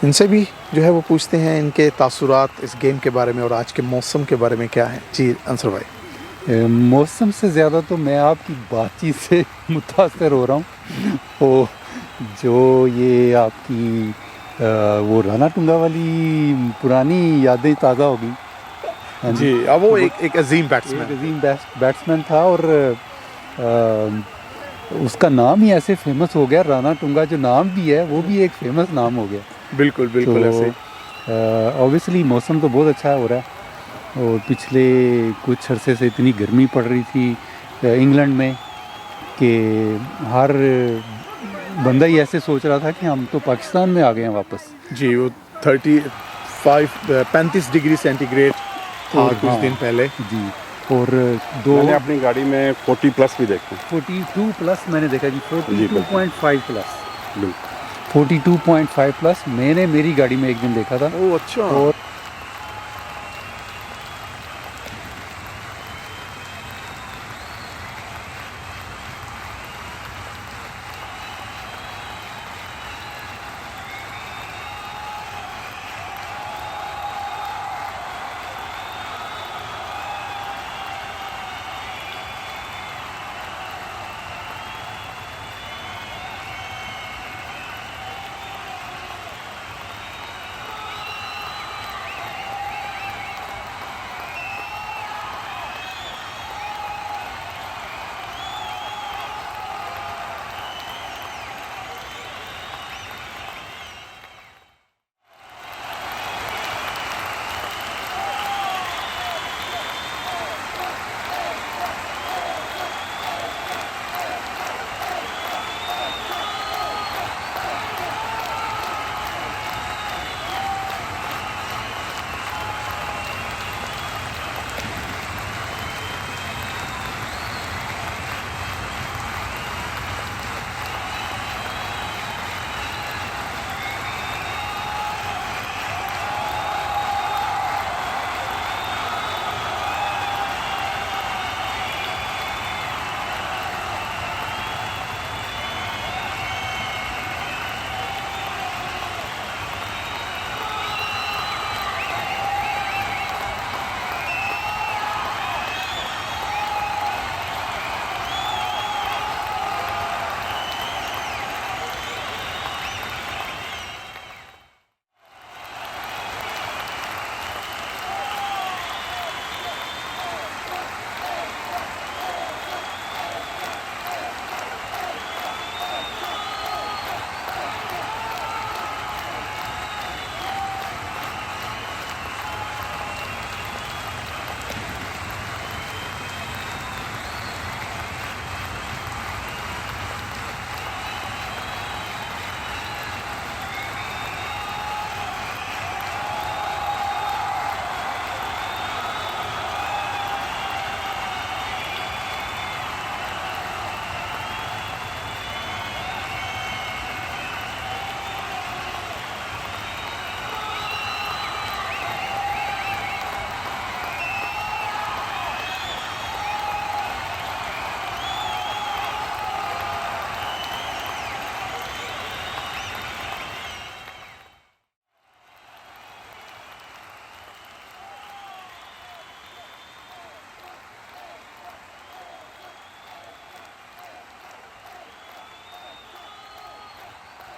इनसे भी जो है वो पूछते हैं इनके तासुरात इस गेम के बारे में, और आज के मौसम के बारे में क्या है। जी अंसर भाई। मौसम से ज़्यादा तो मैं आपकी बातचीत से मुतासर हो रहा हूँ। वो जो ये आपकी वो राणा टुंगा वाली पुरानी यादें ताज़ा हो गई। हाँ जी, अब वो एक अजीम बैट्समैन, एक अजीम बैट्समैन था, और उसका नाम ही ऐसे फेमस हो गया। राणा टुंगा जो नाम भी है वो भी एक फेमस नाम हो गया। बिल्कुल बिल्कुल ऐसे। ऑब्वियसली मौसम तो बहुत अच्छा हो रहा है, और पिछले कुछ अरसे से इतनी गर्मी पड़ रही थी इंग्लैंड में कि हर बंदा ही ऐसे सोच रहा था कि हम तो पाकिस्तान में आ गए हैं वापस। जी, वो 35 डिग्री सेंटीग्रेड था और कुछ हाँ, दिन पहले। जी। और मैंने अपनी गाड़ी में 40 प्लस भी देखा। 42 प्लस मैंने देखा जी, 42.5 प्लस, बिल्कुल 42.5 प्लस मैंने मेरी गाड़ी में एक दिन देखा था। ओह अच्छा। और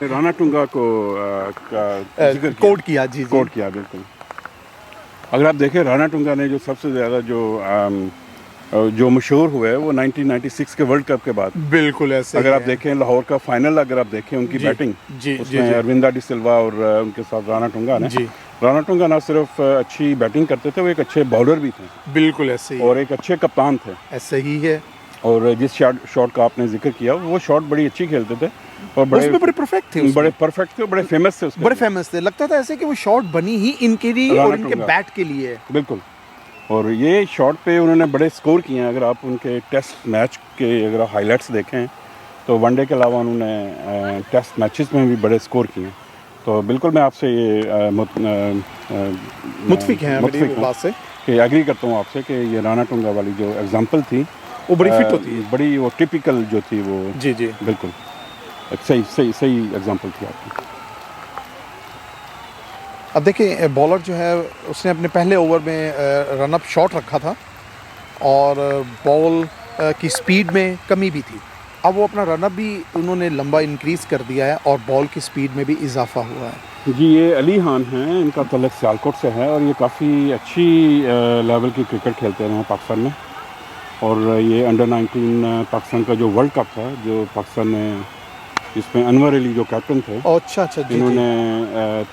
राणा टुंगा को कोट किया। जी कोट किया, बिल्कुल। अगर आप देखें, राणा टुंगा ने जो सबसे ज़्यादा जो मशहूर हुआ है वो 1996 के वर्ल्ड कप के बाद। बिल्कुल ऐसे अगर आप देखें लाहौर का फाइनल, अगर आप देखें उनकी बैटिंग, उसमें अरविंदा डी सिल्वा और उनके साथ राणा टुंगा ने, राणा टुंगा ना सिर्फ अच्छी बैटिंग करते थे, वो एक अच्छे बॉलर भी थे। बिल्कुल ऐसे ही, और एक अच्छे कप्तान थे। ऐसे ही है। और जिस शॉट का आपने जिक्र किया, वो शॉट बड़ी अच्छी खेलते थे और बड़े परफेक्ट थे, बड़े परफेक्ट थे, बड़े फेमस थे, बड़े फेमस थे। लगता था ऐसे कि वो शॉट बनी ही इनके लिए और इनके बैट के लिए। बिल्कुल। और ये शॉट पे उन्होंने बड़े स्कोर किए हैं। अगर आप उनके टेस्ट मैच के अगर हाइलाइट्स देखें तो वनडे के अलावा उन्होंने टेस्ट मैचेस में भी बड़े स्कोर किए हैं। तो बिल्कुल मैं आपसे ये मुत्फिक हैं मेरी बात से, कि एग्री करता हूँ आपसे कि ये राणा टुंगा वाली जो एग्जांपल थी वो बड़ी फिट होती है, बड़ी वो टिपिकल जो थी वो। जी जी बिल्कुल एक सही एग्जांपल थी आपकी। अब देखिए, बॉलर जो है उसने अपने पहले ओवर में रन अप शॉट रखा था और बॉल की स्पीड में कमी भी थी। अब वो अपना रन अप भी उन्होंने लंबा इंक्रीज़ कर दिया है और बॉल की स्पीड में भी इजाफा हुआ है। जी, ये अली खान हैं, इनका तल्लुक सियालकोट से है और ये काफ़ी अच्छी लेवल की क्रिकेट खेलते रहे हैं पाकिस्तान में। और ये अंडर 19 पाकिस्तान का जो वर्ल्ड कप था, जो पाकिस्तान ने, जिसमें अनवर अली जो कैप्टन थे, अच्छा जी, इन्होंने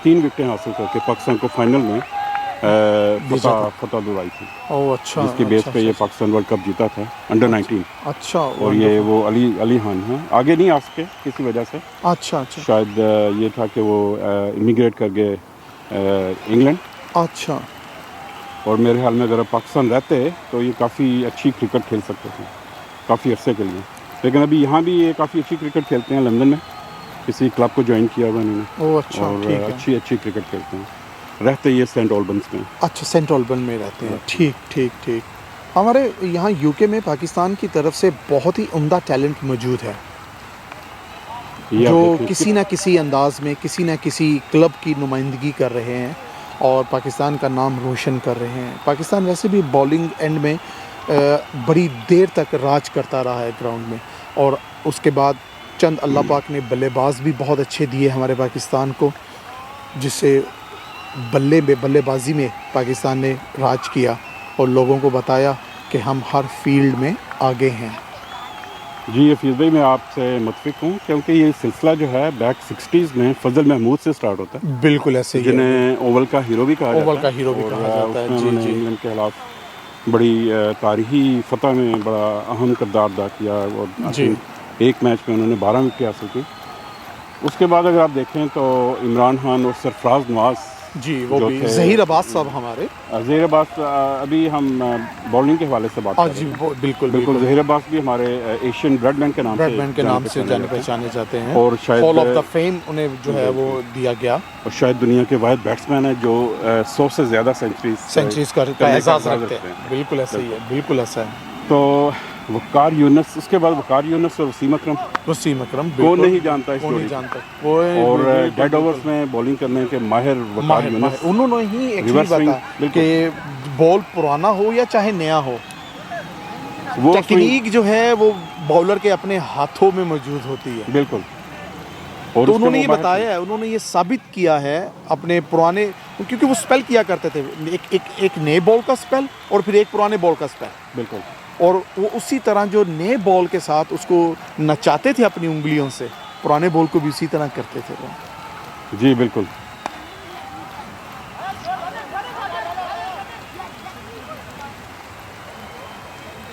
3 विकेटें हासिल करके पाकिस्तान को फाइनल में भेजा था। फतेहदुर आई थी, ओह अच्छा, जिसके बेस अच्छा, पे ये अच्छा, पाकिस्तान वर्ल्ड कप जीता था अंडर 19। अच्छा, और ये wonderful। वो अली खान हैं, आगे नहीं आ सके किसी वजह से, अच्छा अच्छा शायद ये था कि वो इमिग्रेट कर गए इंग्लैंड। अच्छा और मेरे ख्याल में अगर पाकिस्तान रहते तो ये काफ़ी अच्छी क्रिकेट खेल सकते थे काफ़ी अरसे के लिए। लेकिन अभी यहाँ भी ये काफ़ी अच्छी क्रिकेट खेलते हैं, लंदन में किसी क्लब को ज्वाइन किया हुआ इन्होंने, ओह अच्छा, और ठीक है। अच्छी क्रिकेट खेलते हैं। रहते ये सेंट ऑल्बन्स में। अच्छा, सेंट ऑल्बन में रहते हैं, ठीक ठीक ठीक। हमारे यहाँ यूके में पाकिस्तान की तरफ से बहुत ही उम्दा टैलेंट मौजूद है, ये आप जो देखें किसी न किसी अंदाज में किसी न किसी क्लब की नुमाइंदगी कर रहे हैं और पाकिस्तान का नाम रोशन कर रहे हैं। पाकिस्तान वैसे भी बॉलिंग एंड में बड़ी देर तक राज करता रहा है ग्राउंड में, और उसके बाद चंद अल्लाह पाक ने बल्लेबाज भी बहुत अच्छे दिए हमारे पाकिस्तान को, जिससे बल्लेबाजी में पाकिस्तान ने राज किया और लोगों को बताया कि हम हर फील्ड में आगे हैं। जी हफीज़ भाई, मैं आपसे मुतफिक हूँ, क्योंकि ये सिलसिला जो है बैक 60s में फजल महमूद से स्टार्ट होता है, बिल्कुल ऐसे ही है। जिन्हें ओवल का हीरो भी कहा जाता है। ओवल का हीरो भी और, कहा जाता है, उसमें जी उन्होंने जी। इंग्लैंड के खिलाफ बड़ी तारीखी फतह में बड़ा अहम किरदार अदा किया, और I जी। think एक मैच में उन्होंने 12 विकेट हासिल की। उसके बाद अगर आप देखें तो इमरान खान और सरफराज नवाज जी, वो जो भी थे, ज़हीर अब्बास साहब हमारे। ज़हीर अब्बास, अभी हम बॉलिंग के हवाले से बात कर जी, रहे हैं। बिल्कुल बिल्कुल, ज़हीर अब्बास भी हमारे एशियन ब्रेडमैन के नाम ब्रैडमैन के नाम से जाने जाते हैं। पहचाने जाते हैं, और शायद हॉल ऑफ द फेम उन्हें जो है वो दिया गया, और शायद दुनिया के वाहिद बैट्समैन है जो 100 से ज़्यादा सेंचुरीज का एजाज़ रखते हैं। बिल्कुल ऐसा ही है, बिल्कुल ऐसा है। तो वकार यूनुस, उसके बाद वकार यूनुस और वसीम अकरम, वसीम अकरम कौन नहीं जानता इस कौन जोड़ी नहीं को? जानता वो, और बिल्कुल, डेड ओवर्स बिल्कुल। में बॉलिंग करने के माहिर वकार माहिर यूनुस, उन्होंने ही एक चीज़ रिवर्स स्विंग, बताया बिल्कुल। कि बॉल पुराना हो या चाहे नया हो, वो स्विंग, टेक्निक जो है वो बॉलर के अपने हाथों में मौजूद होती है। बिल्कुल। और तो उसके उन्होंने ये वो बाहर बताया है, उन्होंने ये साबित किया है अपने पुराने, क्योंकि वो स्पेल किया करते थे, एक नए बॉल का स्पेल और फिर एक पुराने बॉल का स्पेल, बिल्कुल। और वो उसी तरह जो नए बॉल के साथ उसको नचाते थे अपनी उंगलियों से, पुराने बॉल को भी उसी तरह करते थे वो। जी बिल्कुल।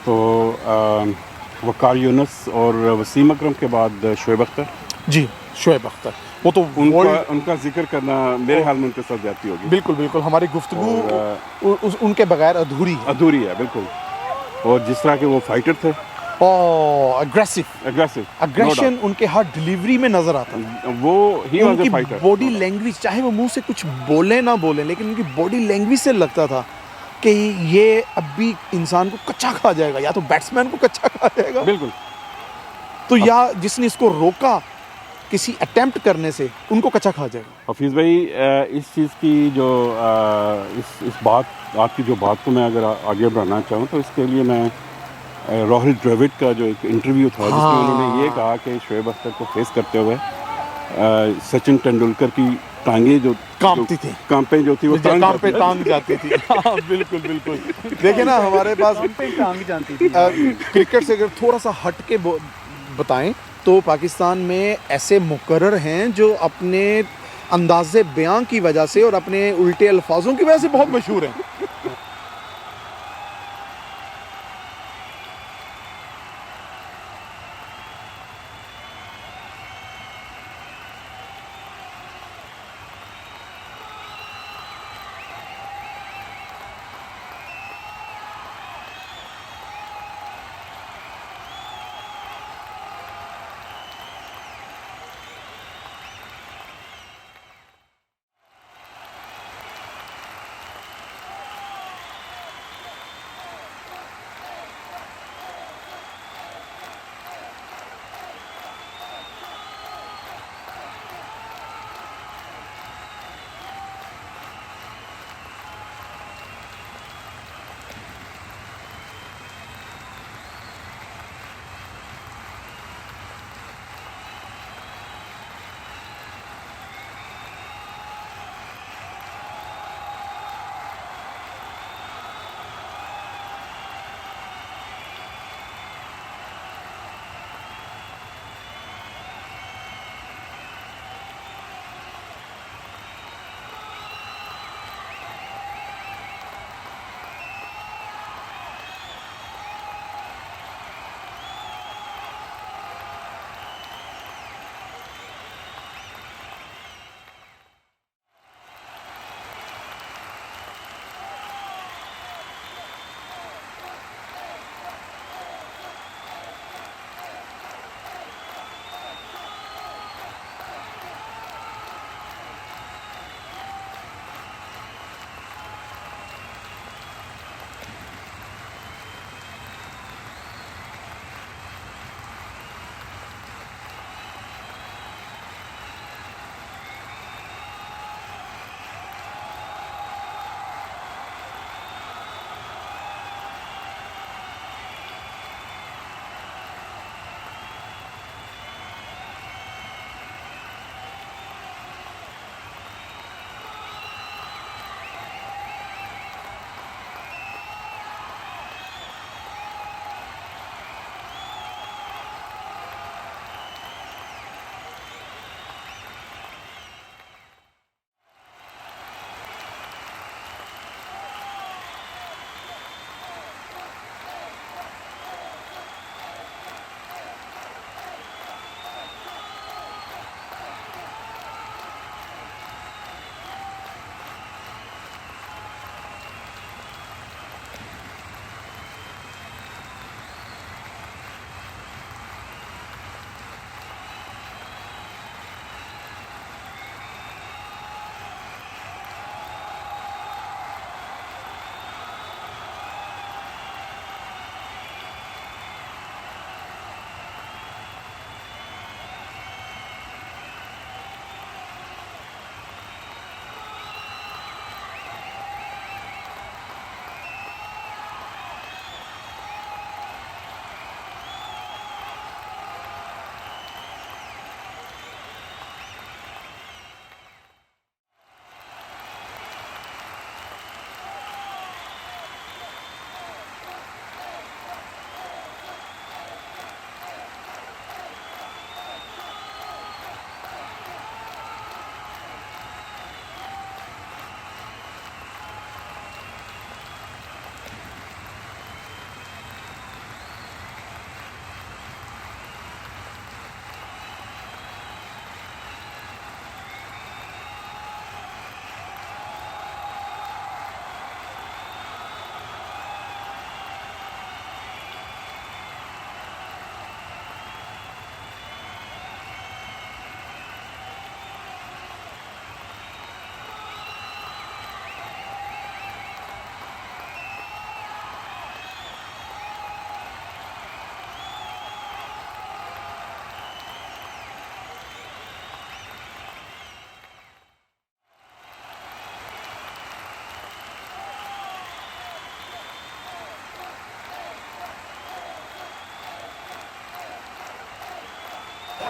तो वकार यूनुस और वसीम अकरम के बाद शोएब अख्तर, जी, शोएब अख्तर, वो तो उनका जिक्र करना मेरे ख्याल में उनके साथ जाती होगी। बिल्कुल बिल्कुल, हमारी गुफ्तगू उनके बगैर अधूरी है। अधूरी है, बिल्कुल। और जिस तरह के वो फाइटर थे, एग्रेसिव अग्रेशन उनके हर डिलीवरी में नजर आता है। वो ही वाज उनकी अ फाइटर। बॉडी लैंग्वेज, चाहे वो मुंह से कुछ बोले ना बोले, लेकिन उनकी बॉडी लैंग्वेज से लगता था कि ये अभी इंसान को कच्चा खा जाएगा, या तो बैट्समैन को कच्चा खा जाएगा, बिल्कुल। तो या जिसने इसको रोका किसी अटेम्प्ट करने से, उनको कच्चा खा जाएगा। हफीज़ भाई, इस चीज़ की जो इस बात, आपकी जो बात को मैं अगर आगे बढ़ाना चाहूँ, तो इसके लिए मैं रोहिल द्रविड़ का जो एक इंटरव्यू था, जिसमें उन्होंने ये कहा कि शोएब अख्तर को फेस करते हुए सचिन तेंदुलकर की टांगे जो कांपती थी, कांपे जो थी वो काम पे टांग जाती थी। हाँ, बिल्कुल बिल्कुल। देखिए ना, हमारे पास टांग जानती थी। क्रिकेट से अगर थोड़ा सा हट के बताएं तो पाकिस्तान में ऐसे मुकर्रर हैं जो अपने अंदाज़े बयां की वजह से और अपने उल्टे अल्फाजों की वजह से बहुत मशहूर हैं।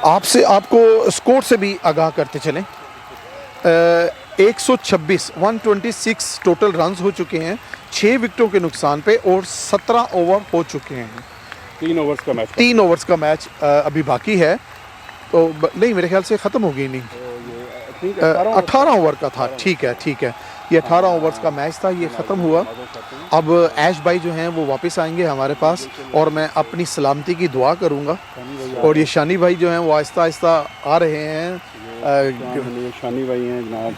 आपसे आपको स्कोर से भी आगाह करते चलें। 126 टोटल रन्स हो चुके हैं 6 विकेटों के नुकसान पे और 17 ओवर हो चुके हैं। 3 ओवर्स का मैच 3 ओवर्स का मैच अभी बाकी है, तो नहीं मेरे ख्याल से ख़त्म हो गई इनिंग। 18 ओवर का था, ठीक है ठीक है, ये 18 ओवर्स का मैच था, ये ख़त्म हुआ। अब ऐश भाई जो हैं वो वापस आएंगे हमारे पास और मैं अपनी सलामती की दुआ करूंगा। और ये शानी भाई जो हैं वो आहिस्ता आहिस्ता आ रहे हैं। शानी भाई हैं जनाब।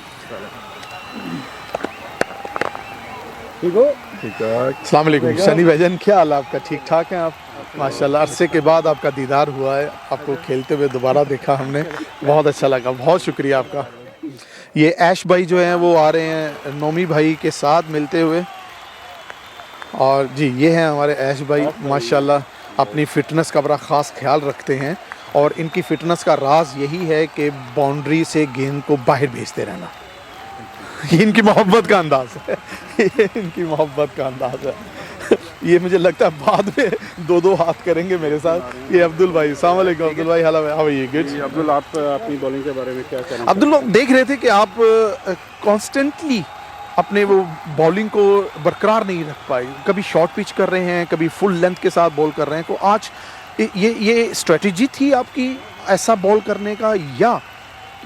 अस्सलाम वालेकुम शानी भाईजान, क्या हाल है आपका? ठीक ठाक हैं आप? माशाल्लाह, अरसे के बाद आपका दीदार हुआ है, आपको खेलते हुए दोबारा देखा हमने, बहुत अच्छा लगा, बहुत शुक्रिया आपका। ये ऐश भाई जो हैं वो आ रहे हैं नोमी भाई के साथ मिलते हुए। और जी ये हैं हमारे ऐश भाई, माशाल्लाह अपनी फ़िटनेस का बड़ा ख़ास ख्याल रखते हैं और इनकी फ़िटनेस का राज यही है कि बाउंड्री से गेंद को बाहर भेजते रहना। ये इनकी मोहब्बत का अंदाज़ है, ये इनकी मोहब्बत का अंदाज़ है। ये मुझे लगता है बाद में 2-2 हाथ करेंगे मेरे साथ। ये अब्दुल भाई, अस्सलाम वालेकुम अब्दुल भाई, how are you? Good. Abdul, आप अपनी बॉलिंग के बारे में क्या कहना? अब्दुल, देख रहे थे कि आप कॉन्स्टेंटली अपने वो बॉलिंग को बरकरार नहीं रख पाए, कभी शॉर्ट पिच कर रहे हैं, कभी फुल लेंथ के साथ बॉल कर रहे हैं, तो आज ये स्ट्रेटजी थी आपकी ऐसा बॉल करने का, या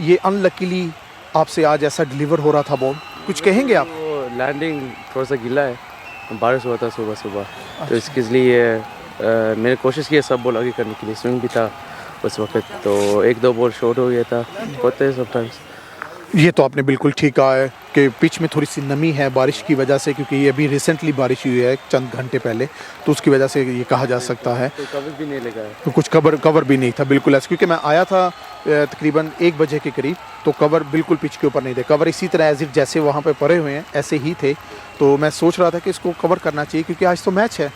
ये अनलकीली आपसे आज ऐसा डिलीवर हो रहा था बॉल? कुछ कहेंगे आप? लैंडिंग थोड़ा सा गीला है, बारिश हुआ था सुबह सुबह, तो इसके लिए मैंने कोशिश की है सब बॉल आगे करने के लिए, स्विंग भी था उस वक्त, तो 1-2 बॉल शॉर्ट हो गया था, होते हैं समटाइम्स। ये तो आपने बिल्कुल ठीक कहा है कि पिच में थोड़ी सी नमी है बारिश की वजह से, क्योंकि ये अभी रिसेंटली बारिश हुई है चंद घंटे पहले, तो उसकी वजह से ये कहा जा सकता है। तो कवर भी नहीं लगा है, तो कुछ कवर भी नहीं था बिल्कुल ऐसा, क्योंकि मैं आया था तकरीबन 1 बजे के करीब, तो कवर बिल्कुल पिच के ऊपर नहीं थे, कवर इसी तरह एज इफ जैसे वहाँ पे पड़े हुए हैं ऐसे ही थे। तो मैं सोच रहा था कि इसको कवर करना चाहिए क्योंकि आज तो मैच है,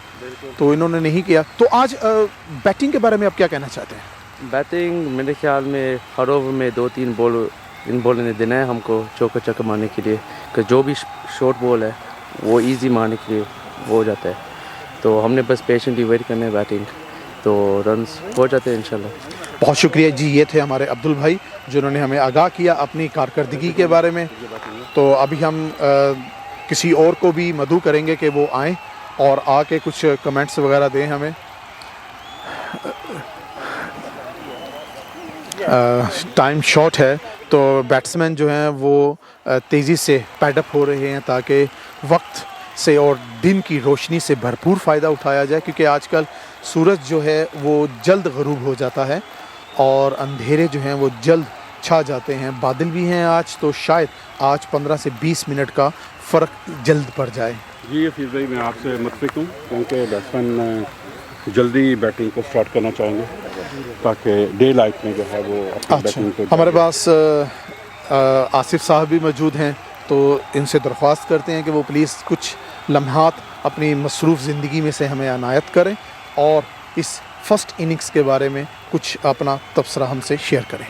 तो इन्होंने नहीं किया। तो आज बैटिंग के बारे में आप क्या कहना चाहते हैं? बैटिंग मेरे ख्याल में हर ओवर में 2-3 बॉल इन बॉल ने देना है हमको चौका चक्का मारने के लिए, कि जो भी शॉर्ट बॉल है वो इजी मारने के लिए वो हो जाता है, तो हमने बस पेशेंटली वेट करना है बैटिंग, तो रन्स हो जाते हैं इंशाल्लाह। बहुत शुक्रिया जी, ये थे हमारे अब्दुल भाई जिन्होंने हमें आगाह किया अपनी कारकर्दगी के बारे में। तो अभी हम किसी और को भी मदऊ करेंगे कि वो आएँ और आके कुछ कमेंट्स वगैरह दें हमें। टाइम शॉर्ट है, तो बैट्समैन जो हैं वो तेज़ी से पैडअप हो रहे हैं ताकि वक्त से और दिन की रोशनी से भरपूर फ़ायदा उठाया जाए, क्योंकि आजकल सूरज जो है वो जल्द ग़रूब हो जाता है और अंधेरे जो हैं वो जल्द छा जाते हैं। बादल भी हैं आज, तो शायद आज 15 से 20 मिनट का फ़र्क जल्द पड़ जाए। जी हफीज़ भाई, मैं आपसे मुत्फिक हूँ क्योंकि बैट्समैन जल्दी बैटिंग को स्टार्ट करना चाहेंगे ताकि डे लाइट में जो है वो अपनी बैटिंग को। हमारे पास आसिफ साहब भी मौजूद हैं, तो इनसे दरख्वास्त करते हैं कि वो प्लीज़ कुछ लम्हात अपनी मसरूफ़ ज़िंदगी में से हमें अनायत करें और इस फर्स्ट इनिंग्स के बारे में कुछ अपना तबसरा हमसे शेयर करें।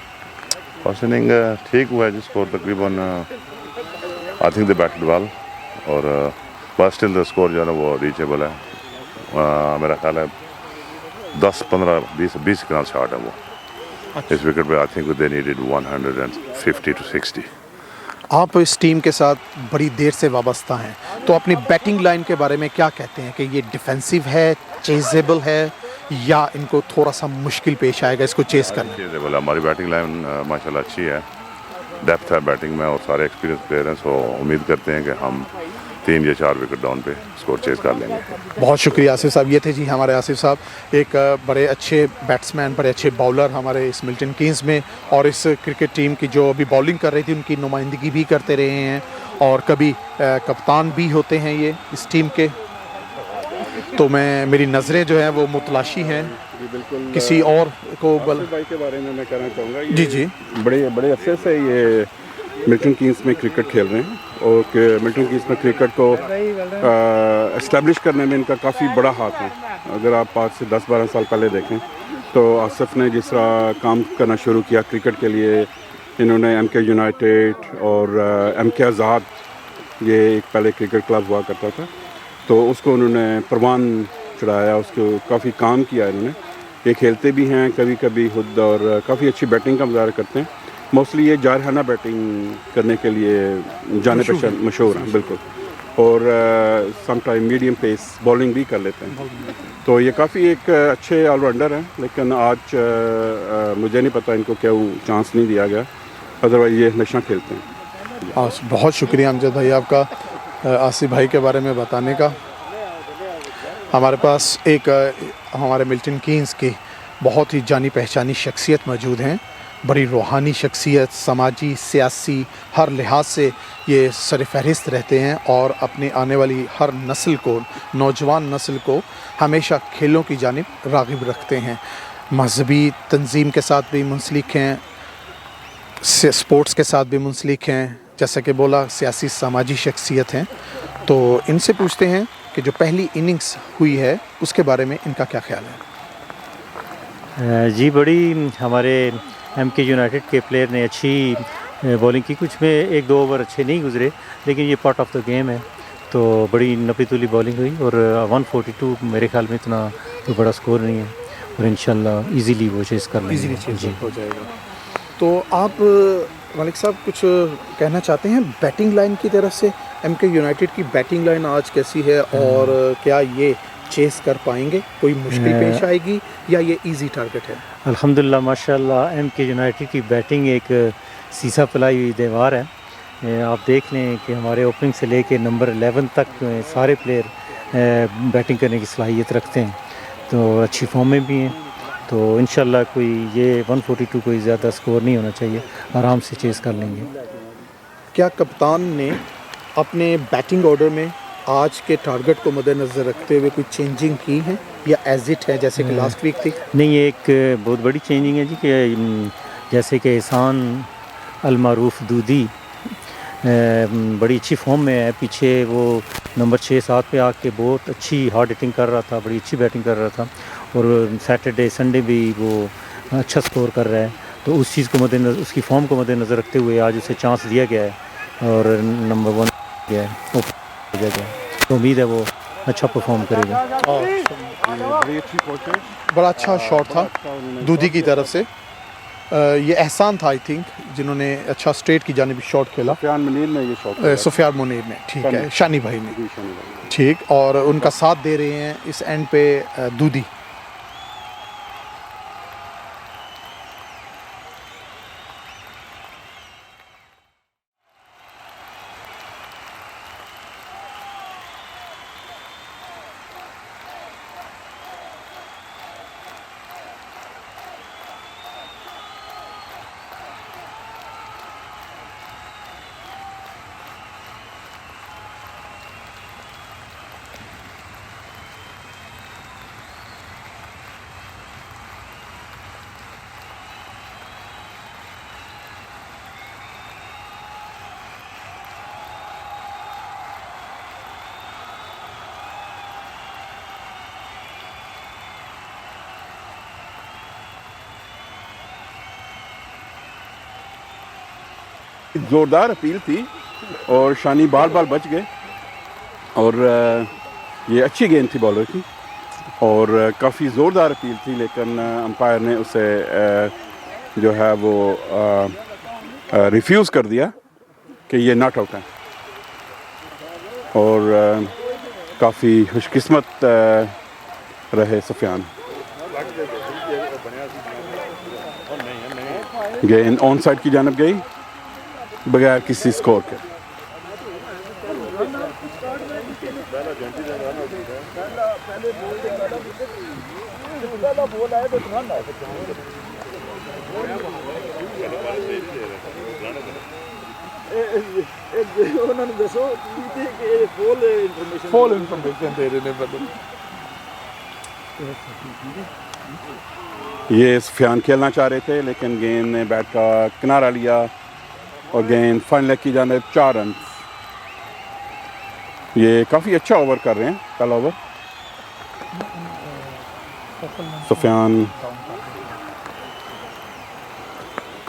फर्स्ट इनिंग ठीक हुआ है जी, स्कोर तकरीबन I think the batted well, और बट स्टिल द स्कोर जो है ना वो रीचेबल है। मेरा ख्याल है 10-15-20 के नाल शॉट है वो। इस विकेट पे I think they needed 150 to 60। आप इस टीम के साथ बड़ी देर से वाबस्ता हैं, तो अपनी बैटिंग लाइन के बारे में क्या कहते हैं कि ये डिफेंसिव है, चेजेबल है, या इनको थोड़ा सा मुश्किल पेश आएगा इसको चेस करना? चेजेबल है, हमारी बैटिंग लाइन माशाल्लाह अच्छी है, डेप्थ है बैटिंग में और सारे एक्सपीरियंस प्लेयर हैं, सो उम्मीद करते हैं कि हम 3 या 4 विकेट डाउन पे स्कोर चेस कर लेंगे। बहुत शुक्रिया आसिफ साहब। ये थे जी हमारे आसिफ साहब, एक बड़े अच्छे बैट्समैन, बड़े अच्छे बॉलर हमारे इस मिल्टन कीन्स में, और इस क्रिकेट टीम की जो अभी बॉलिंग कर रही थी उनकी नुमाइंदगी भी करते रहे हैं और कभी कप्तान भी होते हैं ये इस टीम के। तो मेरी नज़रें जो हैं वो मुतलाशी हैं किसी और को भाई के बारे में मैं कहना चाहूँगा, जी बड़े अरसे से ये मिल्टन कीन्स में क्रिकेट खेल रहे हैं और मिल्टन कीन्स में क्रिकेट को इस्टेब्लिश करने में इनका काफ़ी बड़ा हाथ है। अगर आप आज से 10-12 साल पहले देखें तो आसिफ ने जिस तरह काम करना शुरू किया क्रिकेट के लिए, इन्होंने MK यूनाइटेड और MK आज़ाद, ये एक पहले क्रिकेट क्लब हुआ करता था, तो उसको उन्होंने परवान चढ़ाया, उसको काफ़ी काम किया इन्होंने ये खेलते भी हैं कभी कभी खुद और काफ़ी अच्छी बैटिंग का मुजाहरा करते हैं। मोस्टली ये जारहाना बैटिंग करने के लिए जाने पहचान मशहूर हैं बिल्कुल, और some time medium pace bowling भी कर लेते हैं। तो ये काफ़ी एक अच्छे ऑलराउंडर हैं, लेकिन आज मुझे नहीं पता इनको क्यों चांस नहीं दिया गया, अदरवाइज़ ये हमेशा खेलते हैं। बहुत शुक्रिया अमजद भाई आपका आसिफ भाई के बारे में बताने का। हमारे पास एक हमारे मिल्टन कीन्स की बहुत ही जानी पहचानी शख्सियत मौजूद हैं, बड़ी रूहानी शख्सियत, समाजी सियासी हर लिहाज से ये सरफहरिस्त रहते हैं और अपनी आने वाली हर नस्ल को, नौजवान नस्ल को हमेशा खेलों की जानिब राग़िब रखते हैं। मजहबी तंजीम के साथ भी मुंसलिक हैं, स्पोर्ट्स के साथ भी मुंसलिक हैं, जैसा कि बोला सियासी समाजी शख्सियत हैं। तो इनसे पूछते हैं कि जो पहली इनिंग्स हुई है उसके बारे में इनका क्या ख्याल है। जी बड़ी हमारे एमके यूनाइटेड के प्लेयर ने अच्छी बॉलिंग की, कुछ में 1-2 ओवर अच्छे नहीं गुजरे, लेकिन ये पार्ट ऑफ द गेम है। तो बड़ी नपी-तुली बॉलिंग हुई और 142 मेरे ख्याल में इतना तो बड़ा स्कोर नहीं है और इंशाल्लाह इजीली वो चेस कर लेंगे। इजीली चेस हो जाएगा। तो आप मलिक साहब कुछ कहना चाहते हैं बैटिंग लाइन की तरफ से? एमके यूनाइटेड की बैटिंग लाइन आज कैसी है और क्या ये चेस कर पाएंगे? कोई मुश्किल पेश आएगी या ये इजी टारगेट है? अल्हम्दुलिल्लाह माशाल्लाह एमके यूनाइटेड की बैटिंग एक सीसा फैलाई हुई दीवार है। आप देख लें कि हमारे ओपनिंग से लेके नंबर 11 तक सारे प्लेयर बैटिंग करने की सलाहियत रखते हैं, तो अच्छी फॉर्म में भी हैं। तो इंशाल्लाह कोई ये 142 कोई ज़्यादा स्कोर नहीं होना चाहिए, आराम से चेस कर लेंगे। क्या कप्तान ने अपने बैटिंग ऑर्डर में आज के टारगेट को मद्देनज़र रखते हुए कोई चेंजिंग की है या एज इट है जैसे कि लास्ट वीक थी? नहीं, ये एक बहुत बड़ी चेंजिंग है जी, कि जैसे कि एहसान अलमारूफ दूधी बड़ी अच्छी फॉर्म में है। पीछे वो नंबर 6-7 पे आके बहुत अच्छी हार्ड हिटिंग कर रहा था, बड़ी अच्छी बैटिंग कर रहा था और सैटरडे संडे भी वो अच्छा स्कोर कर रहा है। तो उस चीज़ को मद्देनज़र, उसकी फॉर्म को मद्देनज़र रखते हुए आज उसे चांस दिया गया है और नंबर 1 गया है, गया है। तो उम्मीद है वो अच्छा परफॉर्म करेगा। बड़ा अच्छा शॉट था दूधी की तरफ से। ये एहसान था आई थिंक जिन्होंने अच्छा स्ट्रेट की जानिब शॉट खेला। सुफियान मुनीर ने ये शॉट, सुफियान मुनीर ने, ठीक है, शानी भाई ने, ठीक, और उनका साथ दे रहे हैं इस एंड पे दूधी। ज़ोरदार अपील थी और शानी बार बार बच गए और ये अच्छी गेंद थी बॉलर की और काफ़ी ज़ोरदार अपील थी, लेकिन अंपायर ने उसे जो है वो रिफ्यूज़ कर दिया कि ये नॉट आउट है। और काफ़ी खुशकिस्मत रहे सुफियान। गेंद ऑन साइड की जानब गई बगैर किसी स्कोर के। फुल इंफॉर्मेशन दे रहे हैं बदल। ये सुफियान खेलना चाह रहे थे, लेकिन गेंद ने बैट का किनारा लिया और गेंद फाइनल की जानिब 4 रन। ये काफ़ी अच्छा ओवर कर रहे हैं, पहला ओवर। सुफियान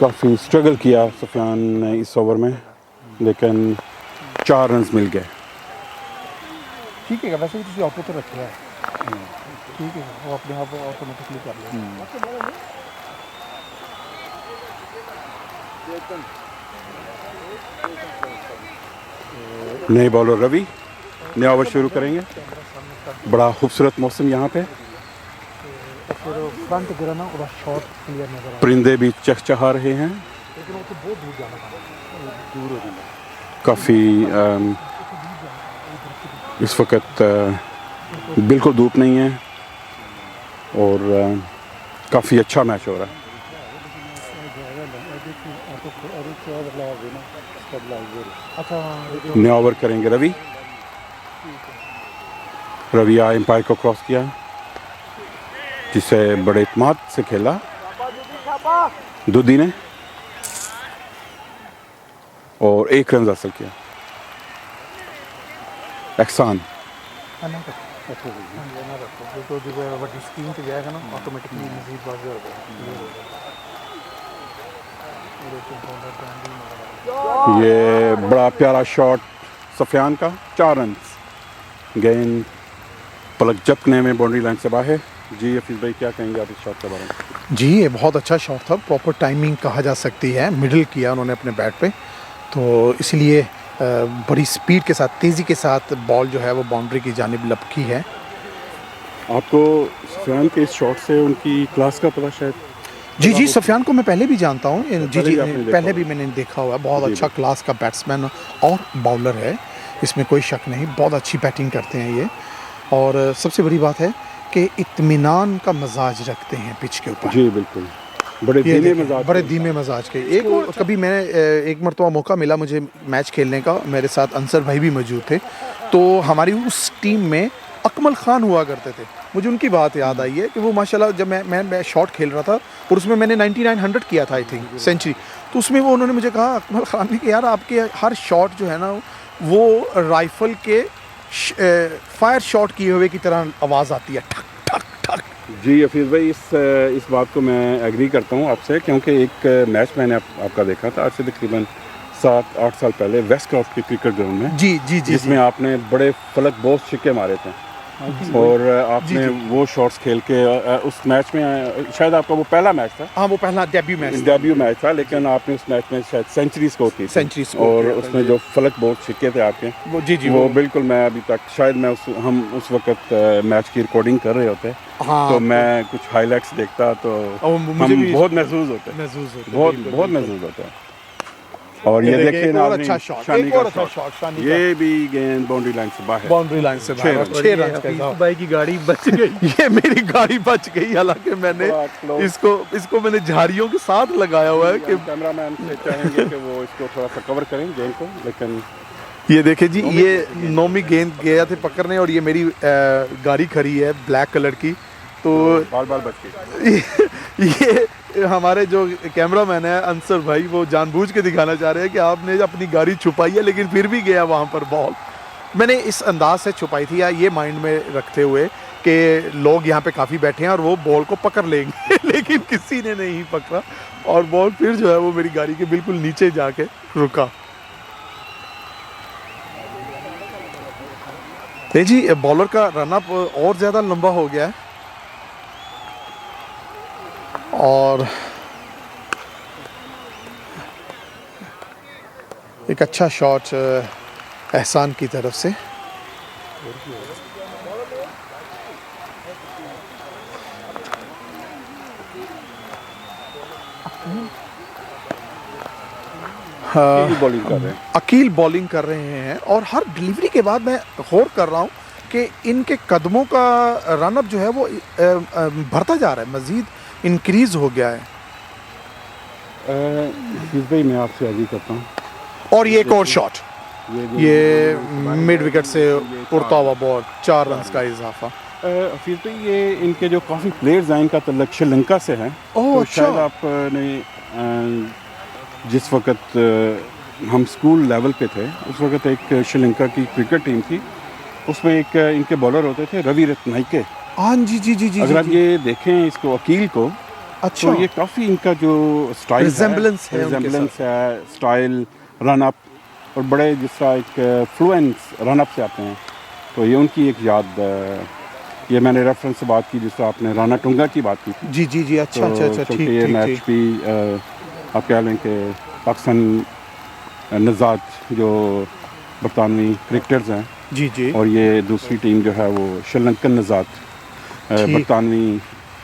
काफ़ी स्ट्रगल किया सुफियान ने इस ओवर में, लेकिन 4 रन मिल गए। ठीक है, वैसे भी तुझे ऑपरेटर रखे हैं। ठीक है, वो अपने आप ऑटोमेटिकली कर लेगा। नए बॉलर रवि नया ओवर शुरू करेंगे। बड़ा खूबसूरत मौसम यहाँ पे, फिर फ्रंट गिरा ना और शॉट क्लियर नजर आ परिंदे भी चहचहा रहे हैं। लेकिन वो तो बहुत दूर जाना था, दूर हो जाना। काफ़ी इस वक्त बिल्कुल धूप नहीं है और काफ़ी अच्छा मैच हो रहा है। अच्छा, नया ओवर करेंगे रवि। रवि एम्पायर को क्रॉस किया, जिसे बड़े इत्मीनान से खेला दुदी ने और 1 रन हासिल किया। एहसान तो बड़ी स्क्रीन पे जाएगा ना ऑटोमेटिकली मजीद बाजी हो जाएगा। ये बड़ा प्यारा शॉट सफियान का, 4 रन। गेंद पलक झपकने में बाउंड्री लाइन से बाहर। जी हफीज़ भाई क्या कहेंगे आप इस शॉट के बारे में? जी, ये बहुत अच्छा शॉट था, प्रॉपर टाइमिंग कहा जा सकती है। मिडिल किया उन्होंने अपने बैट पे, तो इसलिए बड़ी स्पीड के साथ, तेज़ी के साथ बॉल जो है वो बाउंड्री की जानिब लपकी है। आपको सफियान के इस शॉट से उनकी क्लास का पता शायद? जी, सफियान को मैं पहले भी जानता हूँ। जी, पहले भी आपने देखा पहले भी होगा। मैंने देखा हुआ है। बहुत जी, अच्छा क्लास का बैट्समैन और बॉलर है, इसमें कोई शक नहीं। बहुत अच्छी बैटिंग करते हैं ये, और सबसे बड़ी बात है कि इत्मीनान का मजाज रखते हैं पिच के ऊपर। जी बिल्कुल, बड़े ये धीमे देखिए, मजाज बड़े के। धीमे मजाज के। एक और कभी मैंने एक मरतबा मौका मिला मुझे मैच खेलने का, मेरे साथ अंसर भाई भी मौजूद थे, तो हमारी उस टीम में अकमल खान हुआ करते थे। मुझे उनकी बात याद आई है कि वो माशाल्लाह जब मैं शॉट खेल रहा था और उसमें मैंने 99 किया था आई थिंक सेंचुरी, तो उसमें वो उन्होंने मुझे कहा, अकमल खान ने, कि यार आपके हर शॉट जो है ना वो राइफल के फायर शॉट किए हुए की तरह आवाज़ आती है, ठक ठक ठक। जी हफीज़ भाई, इस बात को मैं एग्री करता हूँ आपसे, क्योंकि एक मैच मैंने आपका देखा था आज से तकरीबन 7-8 साल पहले वेस्ट क्रॉफ्ट के क्रिकेट ग्राउंड में, जी, जिसमें आपने बड़े फलक बहुत छिक्के मारे थे और आपने वो शॉट्स खेल के उस मैच में, शायद आपका वो पहला मैच था। हाँ, वो पहला डेब्यू मैच था, लेकिन आपने उस मैच में शायद सेंचुरी स्कोर की थी। सेंचुरी स्कोर और किया था, उसमें जो फलक बहुत छिक्के थे आपके, वो जी वो बिल्कुल, मैं अभी तक शायद हम उस वक्त मैच की रिकॉर्डिंग कर रहे होते, हाँ, तो मैं कुछ हाइलाइट्स देखता तो मुझे हम भी बहुत महसूस होते, बहुत महसूस होता है। और ये देखिए एक ना, और अच्छा शॉट, एक और अच्छा शॉट शानी का, ये भी गेंद बाउंड्री लाइन से बाहर, बाउंड्री लाइन से बाहर, 6 रन का था। भाई की गाड़ी बच गई। ये मेरी गाड़ी बच गई, हालांकि मैंने इसको मैंने झाड़ियों के साथ लगाया हुआ है कि कैमरामैन से चाहेंगे कि वो इसको थोड़ा सा कवर करें गेंद को, लेकिन ये देखे जी, ये नौमी गेंद गया थे पकड़ने, और ये मेरी गाड़ी खड़ी है ब्लैक कलर की, तो बाल बच गई। ये हमारे जो कैमरामैन है अंसर भाई, वो जानबूझ के दिखाना चाह रहे हैं कि आपने अपनी गाड़ी छुपाई है, लेकिन फिर भी गया वहाँ पर बॉल। मैंने इस अंदाज से छुपाई थी, या ये माइंड में रखते हुए कि लोग यहाँ पे काफ़ी बैठे हैं और वो बॉल को पकड़ लेंगे लेकिन किसी ने नहीं पकड़ा, और बॉल फिर जो है वो मेरी गाड़ी के बिल्कुल नीचे जाके रुका। जी, बॉलर का रनअप और ज़्यादा लंबा हो गया है, और एक अच्छा शॉट एहसान की तरफ से। बॉलिंग कर रहे हैं, अकील बॉलिंग कर रहे हैं, और हर डिलीवरी के बाद मैं गौर कर रहा हूँ कि इनके कदमों का रनअप जो है वो बढ़ता जा रहा है, मज़ीद इंक्रीज़ हो गया है। भाई मैं आपसे एग्री करता हूँ। और ये एक और शॉट, ये मिड विकेट से उड़ता हुआ बॉल, 4 रन का इजाफा। हफीज़ भाई, ये इनके जो काफ़ी प्लेयर्स हैं, इनका तल्लुक श्रीलंका से है। तो अच्छा। शायद आपने जिस वक्त हम स्कूल लेवल पे थे, उस वक्त एक श्रीलंका की क्रिकेट टीम थी, उसमें एक इनके बॉलर होते थे रवि रत्नाइके। हाँ जी। अगर आप ये देखें इसको, अकील को, अच्छा, तो ये काफ़ी इनका जो स्टाइल रिजेम्बलेंस है उनके है, स्टाइल, रन अप, और बड़े जिस तरह एक फ्लुएंस रन अप से आते हैं, तो ये उनकी एक याद ये मैंने रेफरेंस से बात की जिससे आपने राना टुंगा की बात की थी। जी जी जी, अच्छा अच्छा अच्छा, क्योंकि ठीक ये ठीक मैच ठीक। भी आप कह लें कि पाकिस्तान नज़ात जो बरतानवी क्रिकेटर्स हैं, जी जी और ये दूसरी टीम जो है वो श्रीलंकन नज़ात ठीक। बरतानवी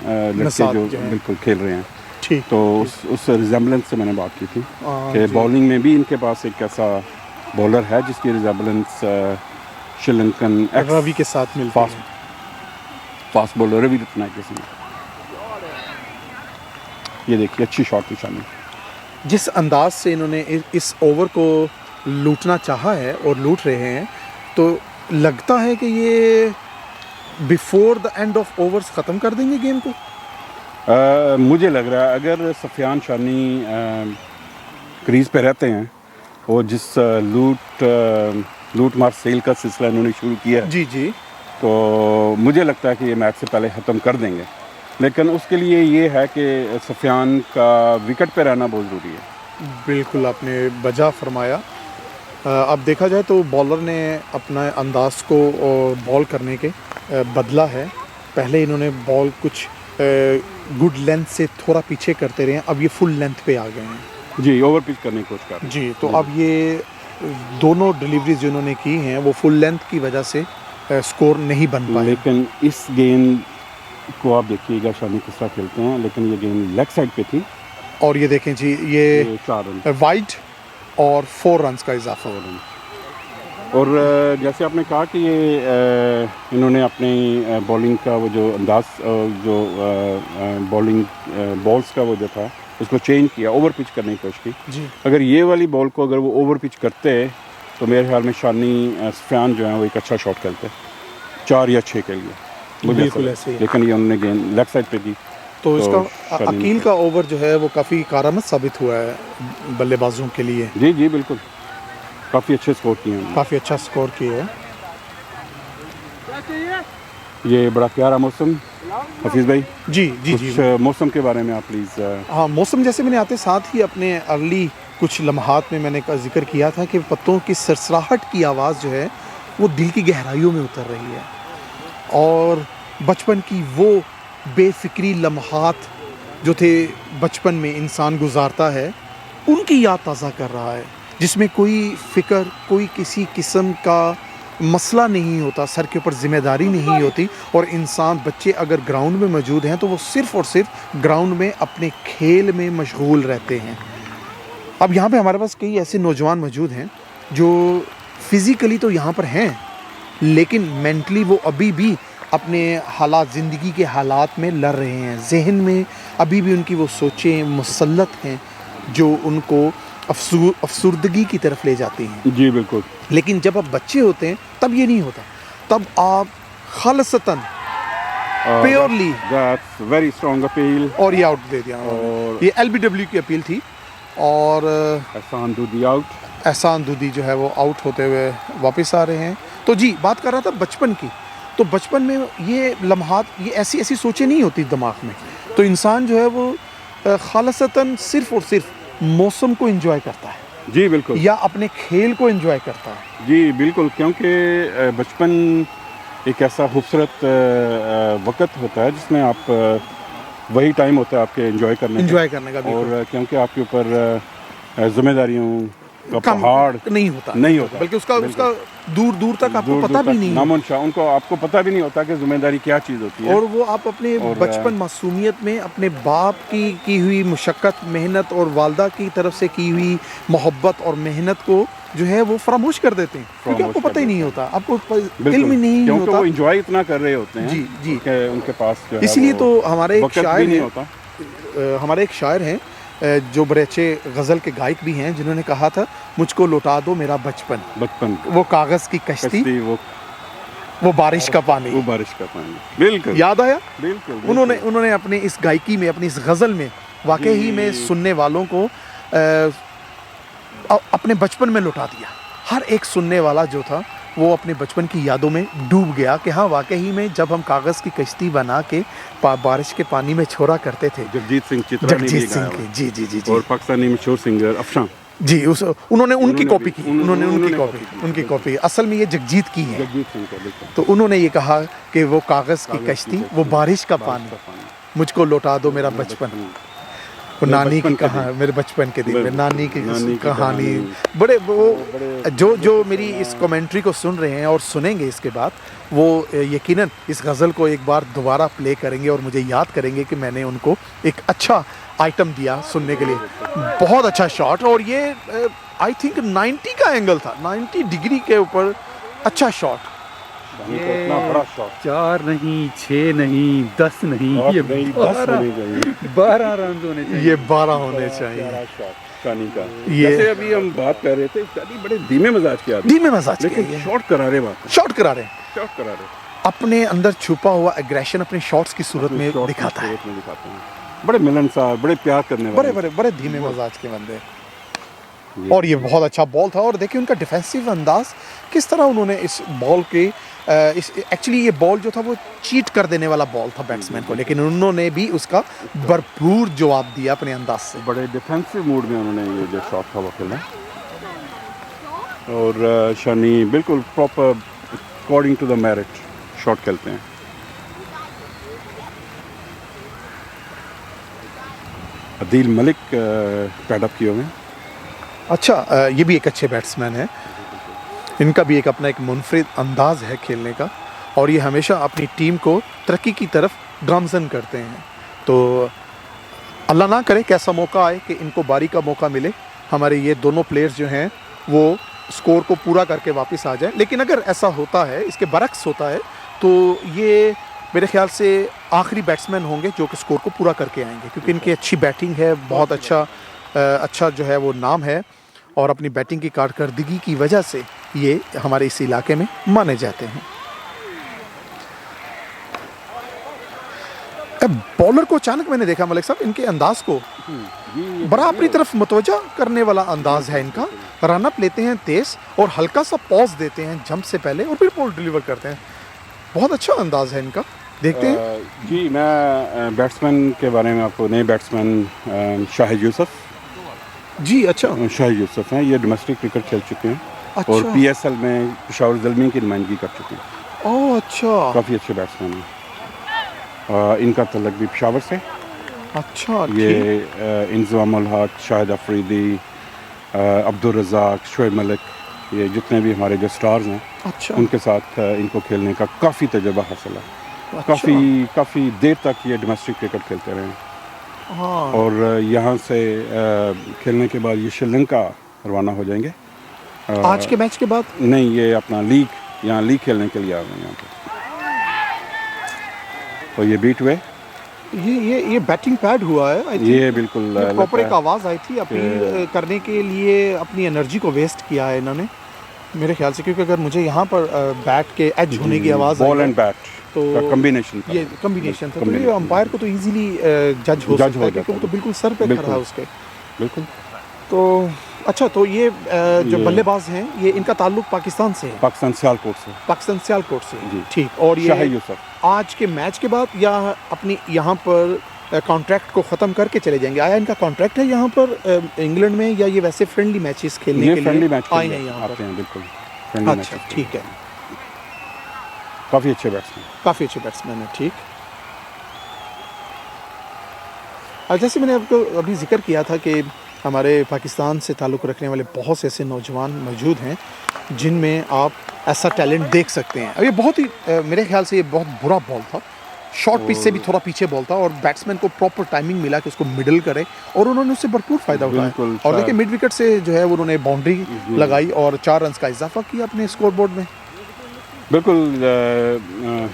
लड़के नज़ात जो जो हैं। बिल्कुल खेल रहे हैं। ठीक। तो उस रिजेम्बलेंस से मैंने बात की थी हाँ, कि जी। बॉलिंग में भी इनके पास एक ऐसा बॉलर है जिसकी रिजेम्बलेंस श्रीलंकन रवि के साथ मिलती फास्ट है। Fast bowler Ravi Ratnayake Singh. ये देखिए अच्छी शॉट निशानी। जिस अंदाज से इन्होंने इस ओवर को लूटना चाहा है और लूट रहे हैं, तो लगता है कि ये before the end of overs ख़त्म कर देंगे गेम को। मुझे लग रहा है अगर सफियान शानी क्रीज पे रहते हैं और जिस लूट मार सेल का सिलसिला इन्होंने शुरू किया है, जी जी, तो मुझे लगता है कि ये मैच से पहले ख़त्म कर देंगे। लेकिन उसके लिए ये है कि सफियान का विकेट पे रहना बहुत ज़रूरी है। बिल्कुल आपने बजा फरमाया। अब देखा जाए तो बॉलर ने अपना अंदाज को बॉल करने के बदला है। पहले इन्होंने बॉल कुछ गुड लेंथ से थोड़ा पीछे करते रहे हैं, अब ये फुल लेंथ पे आ गए हैं। जी, ओवर पिच करने की कोशिश कर रहे हैं। जी, तो अब ये दोनों डिलीवरीज जो इन्होंने की हैं वो फुल लेंथ की वजह से स्कोर नहीं बन पाए। लेकिन इस गेंद को आप देखिएगा शानी किस तरह खेलते हैं, लेकिन ये गेंद लेग साइड पे थी और ये देखें जी, ये 4 रन वाइड और 4 रन्स का इजाफा। और जैसे आपने कहा कि ये इन्होंने अपनी बॉलिंग का वो जो अंदाज जो बॉलिंग बॉल्स का वो जो था उसको चेंज किया, ओवर पिच करने की कोशिश की। जी, अगर ये वाली बॉल को अगर वो ओवर पिच करते तो मेरे ख्याल में शानी सफियान जो है वो एक अच्छा शॉट खेलते 4 या 6 के लिए, मुझे बिल्कुल ऐसा ऐसे ही। लेकिन ये उन्होंने गेंद लेग साइड पे दी। तो इसका शानी अकील का ओवर जो है वो काफ़ी कारआमद साबित हुआ है बल्लेबाजों के लिए। जी जी बिल्कुल, काफ़ी अच्छे स्कोर किए हैं। काफ़ी अच्छा स्कोर किया है। ये बड़ा प्यारा मौसम, हफीज़ भाई जी जी जी, कुछ मौसम के बारे में आप प्लीज़। हाँ, मौसम जैसे मैंने आते साथ ही अपने अर्ली कुछ लम्हात में मैंने का जिक्र किया था कि पत्तों की सरसराहट की आवाज़ जो है वो दिल की गहराइयों में उतर रही है, और बचपन की वो बेफिक्री लम्हात जो थे बचपन में इंसान गुजारता है उनकी याद ताज़ा कर रहा है, जिसमें कोई फ़िक्र, कोई किसी किस्म का मसला नहीं होता, सर के ऊपर ज़िम्मेदारी नहीं होती, और इंसान बच्चे अगर ग्राउंड में मौजूद हैं तो वो सिर्फ़ और सिर्फ ग्राउंड में अपने खेल में मशगूल रहते हैं। अब यहाँ पे हमारे पास कई ऐसे नौजवान मौजूद हैं जो फ़िज़िकली तो यहाँ पर हैं, लेकिन मेंटली वो अभी भी अपने हालात, ज़िंदगी के हालात में लड़ रहे हैं। जहन में अभी भी उनकी वो सोचें मुसल्लत हैं जो उनको अफसुर्दगी की तरफ ले जाती हैं। जी बिल्कुल। लेकिन जब आप बच्चे होते हैं तब ये नहीं होता, तब आप खालसतन purely that's very strong appeal. और ये आउट दे दिया, और ये LBW की अपील थी, और एहसान दूधी आउट। एहसान दूधी जो है वो आउट होते हुए वापस आ रहे हैं। तो जी, बात कर रहा था बचपन की, तो बचपन में ये लम्हात, ये ऐसी ऐसी सोचें नहीं होती दिमाग में, तो इंसान जो है वो खालसतन सिर्फ़ और सिर्फ मौसम को एंजॉय करता है, जी बिल्कुल, या अपने खेल को एंजॉय करता है। जी बिल्कुल, क्योंकि बचपन एक ऐसा खूबसूरत वक्त होता है जिसमें आप वही टाइम होता है आपके एंजॉय करने का, बिल्कुल। और क्योंकि आपके ऊपर जिम्मेदारियों का कम पहाड़ नहीं होता, बल्कि उसका दूर दूर तक आपको पता भी नहीं, नामोनशा, उनको आपको पता भी नहीं होता कि जिम्मेदारी क्या चीज़ होती है। और वो आप अपने बचपन मासूमियत में अपने बाप की हुई मुशक्क़त, मेहनत और वालदा की तरफ से की हुई मोहब्बत और मेहनत को जो है वो फरामोश कर देते हैं, क्योंकि आपको पता ही नहीं होता, आपको इल्म ही नहीं क्योंकि होता, वो एंजॉय इतना कर रहे होते हैं। जी जी, उनके पास जो है इसलिए तो हमारे एक शायर नहीं हैं, होता। हमारे एक शायर हैं जो बड़े अच्छे गज़ल के गायक भी हैं, जिन्होंने कहा था, मुझको लौटा दो मेरा बचपन, वो कागज़ की कश्ती, वो बारिश का पानी, बिल्कुल याद आया। बिल्कुल, उन्होंने अपने इस गायकी में, अपनी इस गज़ल में वाकई ही में सुनने वालों को अपने बचपन में लौटा दिया। हर एक सुनने वाला जो था वो अपने बचपन की यादों में डूब गया कि हाँ, वाकई में जब हम कागज़ की कश्ती बना के बारिश के पानी में छोड़ा करते थे। जगजीत सिंह चित्रा ने भी गाया। जी जी जी जी, और पाकिस्तानी मशहूर सिंगर अफशान जी उस उन्होंने उनकी कॉपी की, उन्होंने उनकी कॉपी असल में ये जगजीत की है। जगजीत सिंह का बिल्कुल। तो उन्होंने ये कहा कि वो कागज़ की कश्ती, वो बारिश का पानी, मुझको लौटा दो मेरा बचपन, वो नानी की कहानी, मेरे बचपन के दिन में नानी की कहानी। बड़े वो जो मेरी इस कमेंट्री को सुन रहे हैं और सुनेंगे इसके बाद, वो यकीनन इस गज़ल को एक बार दोबारा प्ले करेंगे और मुझे याद करेंगे कि मैंने उनको एक अच्छा आइटम दिया सुनने के लिए। बहुत अच्छा शॉट, और ये आई थिंक 90 का एंगल था, 90 डिग्री के ऊपर अच्छा शॉट। इतना बड़ा शॉट, 4 नहीं, 6 नहीं, 10 नहीं, ये 12 रन होने चाहिए। ये 12 होने चाहिए शानी का। ये जैसे अभी हम बात कर रहे थे, शानी बड़े धीमे मजाज के आदमी, धीमे मजाज के, लेकिन शॉट करारे बात, शॉट करा रहे हैं, शॉट करा रहे, अपने अंदर छुपा हुआ एग्रेशन अपने शॉट्स की सूरत में दिखाता है। बड़े मिलनसार, बड़े प्यार करने वाले, बड़े धीमे मजाज के बंदे। और ये बहुत अच्छा बॉल था, और देखिए उनका डिफेंसिव अंदाज किस तरह उन्होंने इस बॉल के एक्चुअली ये बॉल जो था वो चीट कर देने वाला बॉल था बैट्समैन को, लेकिन उन्होंने भी उसका भरपूर जवाब दिया अपने अंदाज से। बड़े डिफेंसिव मूड में उन्होंने ये जो शॉट था वो खेला, और शानी बिल्कुल proper according to the merit shot खेलते हैं। अदील मलिक पैड अप किए हुए हैं। अच्छा, ये भी एक अच्छे बैट्समैन है, इनका भी एक अपना एक मुनफरिद अंदाज है खेलने का, और ये हमेशा अपनी टीम को तरक्की की तरफ गामजन करते हैं। तो अल्लाह ना करे कैसा मौका आए कि इनको बारी का मौका मिले, हमारे ये दोनों प्लेयर्स जो हैं वो स्कोर को पूरा करके वापस आ जाए। लेकिन अगर ऐसा होता है, इसके बरक्स होता है, तो ये मेरे ख्याल से आखिरी बैट्समैन होंगे जो कि स्कोर को पूरा करके आएंगे, क्योंकि इनकी अच्छी बैटिंग है, बहुत अच्छा जो है वो नाम है, और अपनी बैटिंग की कारकर्दगी की वजह से ये हमारे इस इलाके में माने जाते हैं। अब बॉलर को अचानक मैंने देखा मलिक साहब, इनके अंदाज को बड़ा अपनी तरफ मुतवज्जा करने वाला अंदाज है इनका। रन अप लेते हैं तेज, और हल्का सा पॉज देते हैं जंप से पहले, और फिर बॉल डिलीवर करते हैं। बहुत अच्छा अंदाज है इनका, देखते हैं। जी, मैं बैट्समैन के बारे में आपको, नए बैट्समैन शाहिद यूसुफ। जी अच्छा, शाहिद यूसुफ हैं, ये डोमेस्टिक क्रिकेट खेल चुके हैं, अच्छा। और PSL में पेशावर ज़ल्मी की नुमाइंदगी कर चुके हैं। ओह अच्छा, काफ़ी अच्छे बैट्समैन हैं। इनका तल्लुक भी पेशावर से। अच्छा, ये इंज़ामुल हक, शाहिद अफरीदी, अब्दुल रज़ाक, शोएब मलिक, ये जितने भी हमारे जो स्टार्स हैं, अच्छा, उनके साथ इनको खेलने का काफ़ी तजुर्बा हासिल है। अच्छा। काफ़ी देर तक ये डोमेस्टिक क्रिकेट खेलते रहे, हाँ। और यहाँ से खेलने के बाद ये श्रीलंका रवाना हो जाएंगे। आज के मैच के बाद नहीं, ये अपना यहाँ लीग खेलने के लिए आ गए यहाँ पे। तो ये बीट हुए, ये बैटिंग पैड हुआ है, I think। ये बिल्कुल प्रॉपर एक आवाज़ आई थी, अपील करने के लिए अपनी एनर्जी को वेस्ट किया है इन्होंने मेरे ख्याल से, क्योंकि अगर मुझे यहाँ पर बैट के एज होने की आवाज़, बॉल एंड बैट तो कॉम्बिनेशन, ये कॉम्बिनेशन था, तो ये अंपायर को तो इजीली जज हो सकता है, क्योंकि वो तो बिल्कुल सर पे खड़ा है उसके। बिल्कुल। तो अच्छा, तो ये जो बल्लेबाज हैं, ये इनका ताल्लुक पाकिस्तान से है? पाकिस्तान सियालकोट से। पाकिस्तान सियालकोट से, जी। ठीक। और ये शाहिद यूसुफ आज के मैच के बाद या अपनी यहाँ पर कॉन्ट्रैक्ट को ख़त्म करके चले जाएंगे? आया इनका कॉन्ट्रैक्ट है यहाँ पर इंग्लैंड में, या ये वैसे फ्रेंडली मैचेस खेलने के लिए आए हैं यहाँ पर? बिल्कुल। अच्छा, ठीक है। काफ़ी अच्छे बैट्समैन, काफ़ी अच्छे बैट्समैन है, ठीक। जैसे मैंने आपको अभी जिक्र किया था कि हमारे पाकिस्तान से ताल्लुक़ रखने वाले बहुत से ऐसे नौजवान मौजूद हैं जिनमें आप ऐसा टैलेंट देख सकते हैं। अब ये बहुत ही मेरे ख्याल से ये बहुत बुरा बॉल था, शॉर्ट पिच से भी थोड़ा पीछे बॉल था, और बैट्समैन को प्रॉपर टाइमिंग मिला कि उसको मिडल करे, और उन्होंने उससे भरपूर फ़ायदा उठाया। और देखिए मिड विकेट से जो है उन्होंने बाउंड्री लगाई और 4 रन का इजाफा किया अपने स्कोर बोर्ड में। बिल्कुल।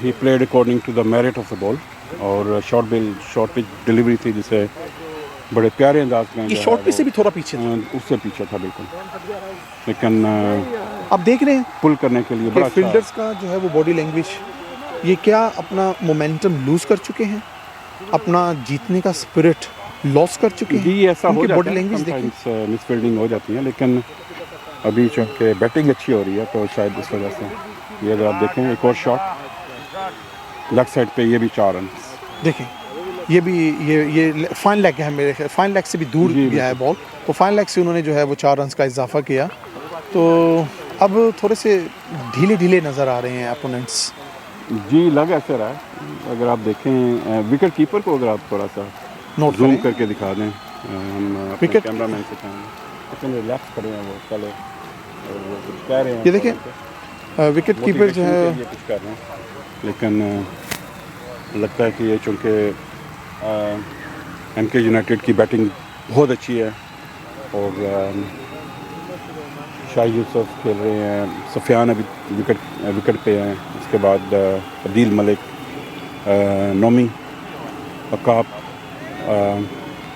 He played according to the merit of the ball, और शॉर्ट पिच डिलीवरी थी जिसे बड़े प्यारे अंदाज में। ये शॉर्ट पिच से भी थोड़ा पीछे था, उससे पीछे था बिल्कुल, लेकिन अब देख रहे हैं पुल करने के लिए बड़ा फील्डर्स का जो है वो बॉडी लैंग्वेज, ये क्या अपना मोमेंटम लूज कर चुके हैं, अपना जीतने का स्पिरिट लॉस कर चुके हैं? जी, ऐसा हो जाता बॉडी है, लैंग्वेज समटाइम्स मिसफील्डिंग हो जाती है, लेकिन अभी चूँकि बैटिंग अच्छी हो रही है तो शायद इस वजह से। ये अगर आप देखें, एक और शॉट लेग साइड पे, ये भी 4 रन। देखें, ये भी ये फाइन लेग है मेरे, फाइन लेग से भी दूर गया है बॉल, तो फाइन लेग से उन्होंने जो है वो 4 रन का इजाफा किया। तो अब थोड़े से ढीले ढीले नज़र आ रहे हैं अपोनेंट्स। जी लग ऐसा रहा है, अगर आप देखें विकेट कीपर को अगर आप थोड़ा सा नोट जूम करें। करके दिखा दें, हम अपने विकेट- कैमरा मैन से कहेंगे कितने रिलैक्स खड़े हैं वो पहले, और वो कुछ कह रहे हैं। ये देखें, विकेट कीपर जो है ये कुछ कर रहे हैं, लेकिन लगता है कि ये चूँकि एमके यूनाइटेड की बैटिंग बहुत अच्छी है और शाहिद यूसुफ खेल रहे हैं, सफियान अभी विकेट पे हैं, उसके बाद अदील मलिक, नोमी, अकाब,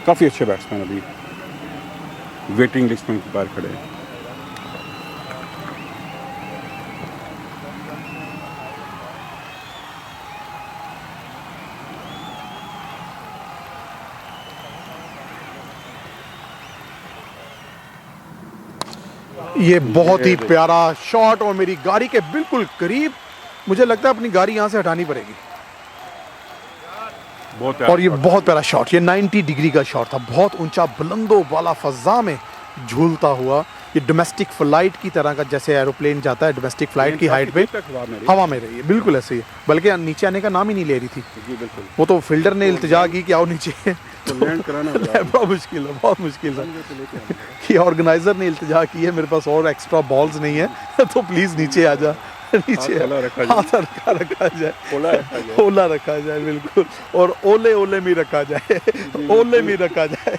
काफ़ी अच्छे बैट्समैन अभी वेटिंग लिस्ट में बाहर खड़े हैं। ये बहुत ही प्यारा शॉट और मेरी गाड़ी के बिल्कुल करीब, मुझे लगता है अपनी गाड़ी यहाँ से हटानी पड़ेगी। बहुत और ये बहुत प्यारा शॉट, ये 90 डिग्री का शॉट था, बहुत ऊंचा बुलंदो वाला फजा में झूलता हुआ। ये डोमेस्टिक फ्लाइट की तरह का, जैसे एरोप्लेन जाता है डोमेस्टिक फ्लाइट की हाइट पे हवा में रही है, बिल्कुल ऐसे ही है, बल्कि नीचे आने का नाम ही नहीं ले रही थी। जी बिल्कुल, वो तो फील्डर ने इल्तिजा की कि आओ नीचे, तो लैंड कराना बहुत मुश्किल है, बहुत मुश्किल है कि ऑर्गेनाइजर ने इल्तिजा की है मेरे पास और एक्स्ट्रा बॉल्स नहीं है तो प्लीज़ नीचे आ जा, नीचे हाथ रखा जाए, ओला रखा जाए बिल्कुल, और ओले ओले में रखा जाए, ओले में रखा जाए,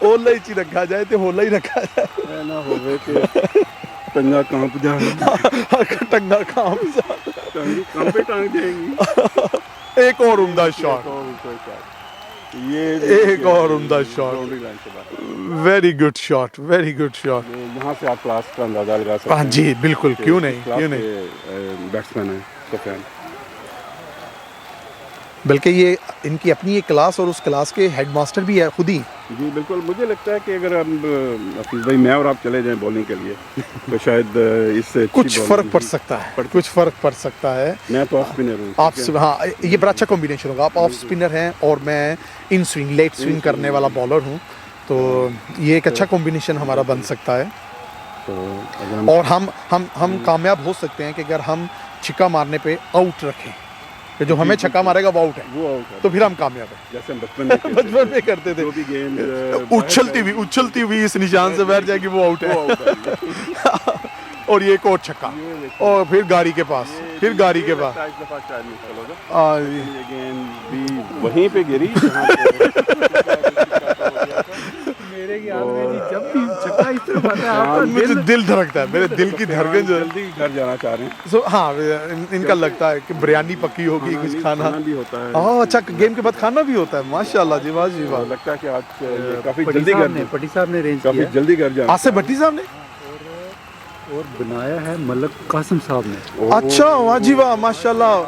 ओले ही रखा जाए तो होला ही रखा जाए ना होवे कि टंगा कहाँ पे जा टंगा काम कहाँ पे टांग जाएंगी। एक और उम्दा शॉट, ये एक और उम्दा shot, very good shot, very good shot. यहाँ से आप क्लास का अंदाजा लगा सकते हैं। हाँ जी बिल्कुल, कि क्यों नहीं, क्लास क्यों नहीं। के बैट्समैन है सफियान। बल्कि ये इनकी अपनी एक क्लास और उस क्लास के हेडमास्टर भी है खुद ही। जी बिल्कुल, मुझे लगता है कि अगर हम हफीज़ भाई मैं और आप चले जाएं बॉलिंग के लिए तो शायद इससे कुछ फर्क पड़ सकता है, कुछ फर्क पड़ सकता है। मैं तो ऑफ स्पिनर हूँ, आप हाँ, ये बड़ा अच्छा कॉम्बिनेशन होगा। आप ऑफ स्पिनर हैं और मैं इन स्विंग, लेट स्विंग करने वाला बॉलर हूँ, तो ये एक अच्छा कॉम्बिनेशन हमारा बन सकता है। तो अगर और हम कामयाब हो सकते हैं कि अगर हम छिक्का मारने पे आउट रखें, कि जो हमें छक्का मारेगा वो आउट है, वो आउट है, तो फिर हम कामयाब हैं। जैसे हम बचपन में बचपन में करते थे, जो भी गेंद उछलती हुई इस निशान से बैठ जाएगी, वो आउट है। और ये एक और छक्का, और फिर गाड़ी के पास, फिर गाड़ी के पास ये गेंद भी वहीं पे गिरी मेरे ख्याल में जी जब भी छक्का इस तरफ आता है आपका मुझे दिल धड़कता है, मेरे दिल की धड़कन जो है। जल्दी घर जाना चाह रहे हैं। हाँ, इनका लगता है कि बिरयानी पकी होगी, कुछ खाना भी होता है। हाँ, अच्छा गेम के बाद खाना भी होता है, माशाल्लाह जी, वाह जी वाह। लगता है कि आज काफी जल्दी घर पटी साहब ने अरेंज काफी किया जल्दी घर जाना। आसिफ भट्टी साहब ने, और बनाया है मलक कासिम साहब ने। अच्छा वाह जी वाह, माशाल्लाह।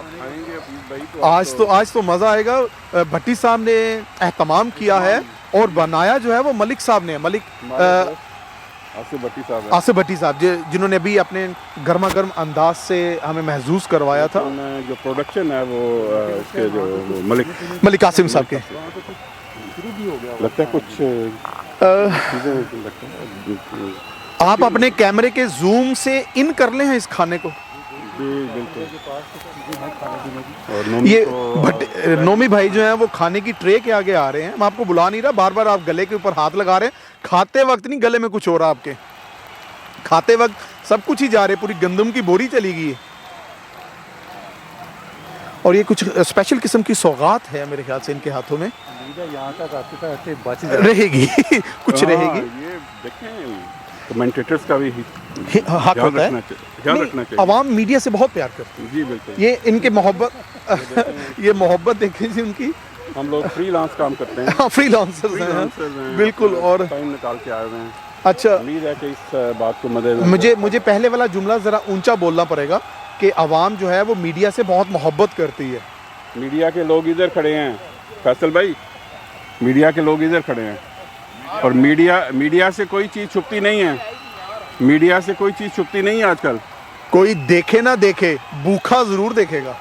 आज तो मज़ा आएगा। भट्टी साहब ने एहतमाम किया है और बनाया जो है वो मलिक साहब ने, आसिफ भट्टी साहब हैं। आसिफ भट्टी साहब जिन्होंने अभी अपने गर्मा गर्म अंदाज से हमें महसूस करवाया था। जो प्रोडक्शन है वो उसके जो वो मलिक कासिम साहब के लगता है कुछ चीज़ें लगता है। आप अपने कैमरे के जूम से इन कर ले हैं इस खाने को। जी बिल्कुल। और नोमी ये को नोमी भाई जो हैं वो खाने की ट्रे के आगे आ रहे हैं, मैं आपको बुला नहीं रहा, बार बार आप गले के ऊपर हाथ लगा रहे हैं। खाते वक्त नहीं, गले में कुछ हो रहा आपके, खाते वक्त सब कुछ ही जा रहे, पूरी गंदम की बोरी चली गई है। और ये कुछ स्पेशल किस्म की सौगात है मेरे ख्याल से इनके हाथों में, यहाँ तक आते आते बच रहेगी कुछ रहेगी। ये देखें कमेंटेटर्स का भी हक होता है, ख्याल रखना चाहिए। आवाम मीडिया से बहुत प्यार करती है। जी बिल्कुल। ये इनके मोहब्बत ये मोहब्बत देखें जी उनकी। हम लोग फ्रीलांस काम करते हैं। हाँ, फ्रीलांसर्स हैं बिल्कुल। और टाइम निकाल के आए हुए हैं। अच्छा, उम्मीद है कि इस बात को मद्देनजर मुझे पहले वाला जुमला ज़रा ऊंचा बोलना पड़ेगा कि आवाम जो है वो मीडिया से बहुत मोहब्बत करती है। मीडिया के लोग इधर खड़े हैं फैसल भाई, मीडिया के लोग इधर खड़े हैं, और मीडिया से कोई चीज़ छुपती नहीं है, मीडिया से कोई चीज़ छुपती नहीं है आजकल। कोई देखे ना देखे, भूखा ज़रूर देखेगा।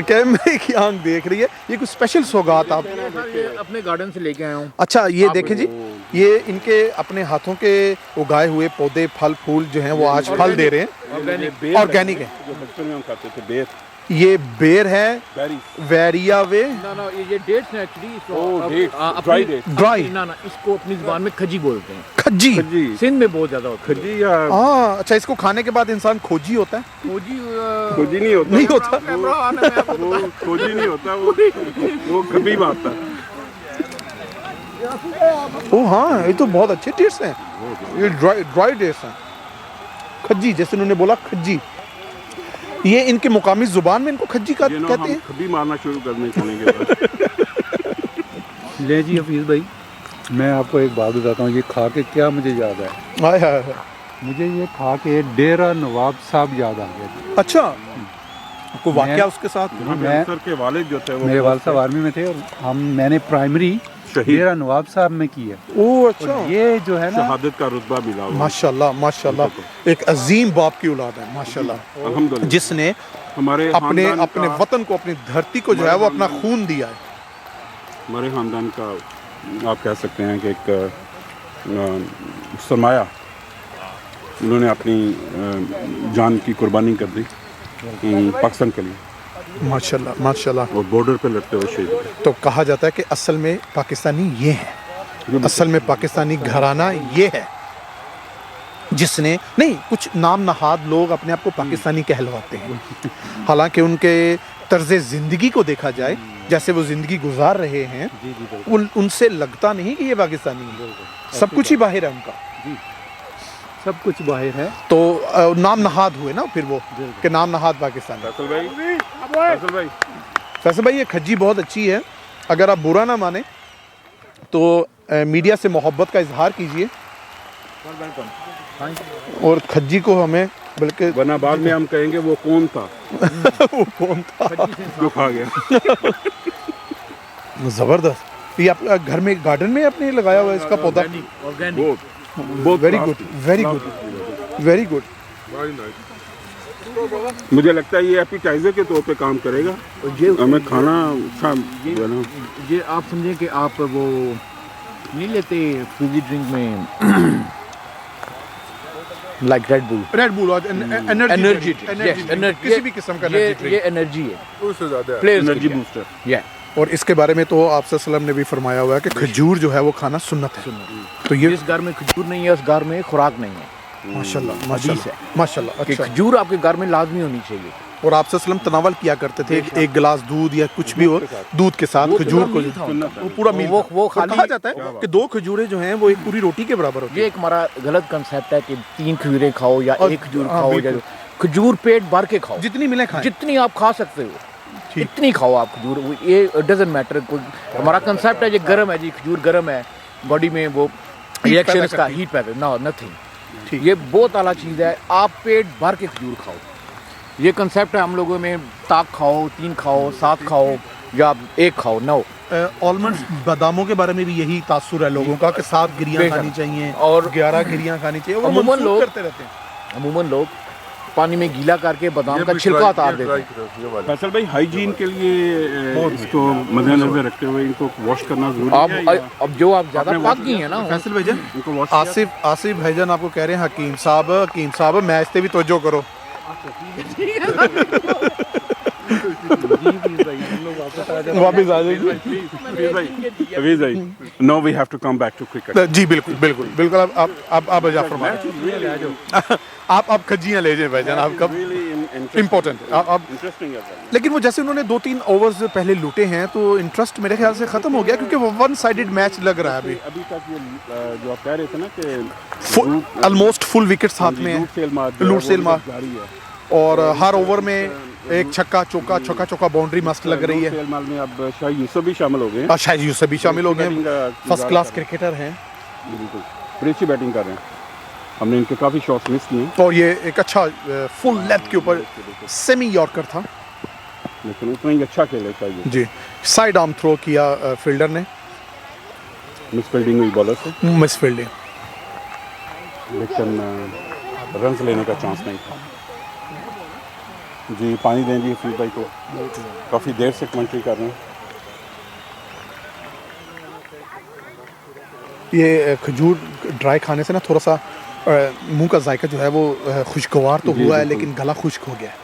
कैमरे की आंख देख रही है। ये कुछ स्पेशल सौगात आप अपने गार्डन से लेके आया हूँ। अच्छा ये देखें जी, ये इनके अपने हाथों के उगाए हुए पौधे फल फूल जो हैं वो आज फल दे रहे हैं, ऑर्गेनिक है। जो बचपन में हम खाते थे बेर, ये बेर है, वेरिया वे, ना ये डेट्स हैं एक्चुअली। ड्राई डेट, ड्राई, ना इसको अपनी जुबान में खजी बोलते हैं। खज्जी, सिंध में बहुत ज्यादा होता है खजी या हाँ। अच्छा, इसको खाने के बाद इंसान खोजी होता है? खोजी नहीं होता, नहीं होता, वो खोजी नहीं होता, वो खबीब आता है। ओ हाँ, ये तो बहुत अच्छे डेट्स हैं, ये ड्राई डेट्स हैं, खज्जी, जैसे उन्होंने बोला खज्जी। ये इनके मुकामी जुबान में इनको खज्जी कहते हैं। खबी मारना शुरू करने के बाद ले जी हफीज़ भाई, मैं आपको एक बात बताता हूँ, ये खा के क्या मुझे याद है। हाय हाय हाय। मुझे ये खा के डेरा नवाब साहब याद आ गया। अच्छा, कोई वाकया उसके साथ? मैं सर के वालिद जो थे वो मेरे वालिद साहब आर्मी में थे और मैंने प्राइमरी डेरा नवाब साहब में की है। ओह अच्छा, ये जो है ना, शहादत का रुतबा मिला हुआ। माशाल्लाह माशाल्लाह, एक अजीम बाप की औलाद है माशाल्लाह, अल्हम्दुलिल्लाह, जिसने हमारे अपने वतन को, अपनी धरती को जो है वो अपना खून दिया है। हमारे ख़ानदान का आप कह सकते हैं कि एक सरमाया, उन्होंने अपनी जान की कुर्बानी कर दी पाकिस्तान के लिए, माशाल्लाह माशाल्लाह, और बॉर्डर पे लड़ते हुए शहीद हुए। तो कहा जाता है कि असल में पाकिस्तानी ये है, असल में पाकिस्तानी घराना ये है, जिसने नहीं, कुछ नाम नहाद लोग अपने आप को पाकिस्तानी कहलवाते हैं, हालांकि उनके तर्ज़े ज़िंदगी को देखा जाए, जैसे वो ज़िंदगी गुजार रहे हैं, उनसे लगता नहीं कि ये पाकिस्तानी है। सब कुछ ही बाहर है उनका, सब कुछ बाहर है। तो नाम नहाद हुए ना फिर वो, कि नाम नहाद पाकिस्तानी। फैसल भाई ये खज्जी बहुत अच्छी है, अगर आप बुरा ना माने तो मीडिया से मोहब्बत का इजहार कीजिए, और खज्जी को हमें, बल्कि वरना बाद में हम कहेंगे वो कौन था वो कौन था जो खा गया। जबरदस्त। ये आप घर में गार्डन में आपने लगाया हुआ है इसका पौधा? बहुत very good, very good, very good. मुझे लगता है ये एपिटाइजर के तौर पे काम करेगा, हमें खाना ये आप समझे कि आप वो नहीं लेते फ्रूटी ड्रिंक में लाइक रेड बुल और एनर्जी, किसी भी किस्म का एनर्जी ड्रिंक, ये एनर्जी है, उससे ज्यादा एनर्जी बूस्टर। और इसके बारे में तो आप सल्लल्लाहु अलैहि वसल्लम ने भी फरमाया हुआ है कि खजूर जो है वो खाना सुन्नत है। तो ये जिस घर में खजूर नहीं है उस घर में खुराक नहीं है। माशाल्लाह माशाल्लाह माशाल्लाह, कि अच्छा। खजूर आपके घर में लाजमी होनी चाहिए। और आप सल्लल्लाहु अलैहि वसल्लम तनावल किया करते थे, एक गिलास दूध या कुछ भी हो, दूध के साथ खजूर को, वो पूरा मील, वो खाली, कहा जाता है कि 2 खजूरें जो हैं वो एक पूरी रोटी के बराबर होती है। ये एक हमारा गलत कंसेप्ट है कि 3 खजूरें खाओ या 1 खजूर खाओ, या खजूर पेट भर के खाओ, जितनी मिले खाएं, जितनी आप खा सकते हो इतनी खाओ आप खजूर। ये डजंट मैटर, हमारा कंसेप्ट है ये गर्म है जी, खजूर गर्म है, बॉडी में वो रिएक्शन का हीट पैदा, ना नथिंग। ये बहुत आला चीज़ है, आप पेट भर के खजूर खाओ। ये कंसेप्ट है हम लोगों में, ताक खाओ, 3 खाओ, 7 खाओ, या 1 खाओ, 9। ऑलमंड्स बादामों के बारे में भी यही तासुर है लोगों का कि 7 गिरियां खानी चाहिए और 11 गिरियां खानी चाहिए। वो अमूमन मंसूब लोग करते रहते हैं, अमूमन लोग पानी में गीला करके बादाम का छिलका उतार देते हैं। फैसल भाई, हाइजीन के लिए इसको मद्देनजर रखते हुए इनको वॉश करना जरूरी है। अब जो आप ज़्यादा पाक गई हैं ना, फैसल भाईजान, इनको वॉश आसिफ भाईजान आपको कह रहे हैं हकीम साहब मैच पे भी तवज्जो करो। वापस आ जाइए। No we have to come back to cricket. जी बिल्कुल बिल्कुल बिल्कुल। आप जाफर आप खजियां ले जाए भाईजान, आप कब इम्पोर्टेंट आप इंटरेस्टिंग है। लेकिन वो जैसे उन्होंने 2-3 ओवर्स पहले लूटे हैं तो इंटरेस्ट मेरे ख्याल से खत्म हो गया, क्योंकि वो 1 साइडेड मैच लग रहा है अभी तक। ये जो आप कह रहे थे ना कि ऑलमोस्ट फुल विकेट्स हाथ में, लूट सेल मार, और हर ओवर में एक छक्का चौका बाउंड्री मस्त लग रही है। में अब शायद यूसुफ भी शामिल हो गए, शायद यूसुफ भी शामिल हो गए, फर्स्ट क्लास क्रिकेटर हैं, बिल्कुल बड़ी अच्छी बैटिंग कर रहे हैं। हमने इनके काफ़ी शॉट्स मिस किए, और ये एक अच्छा फुल लेंथ के ऊपर सेमी यॉर्कर था, लेकिन उतना ही अच्छा खेले चाहिए जी। साइड आर्म थ्रो किया फील्डर ने, मिस फील्डिंग हुई बॉलर से, मिस फील्डिंग, लेकिन रन्स लेने का चांस नहीं था। जी पानी दें जी हफीज़ भाई को, काफ़ी देर से कमेंट्री कर रहे हैं। ये खजूर ड्राई खाने से ना थोड़ा सा मुंह का जायका जो है वो खुशगवार तो जी, हुआ है, बिल्कुल। लेकिन गला खुश्क हो गया है।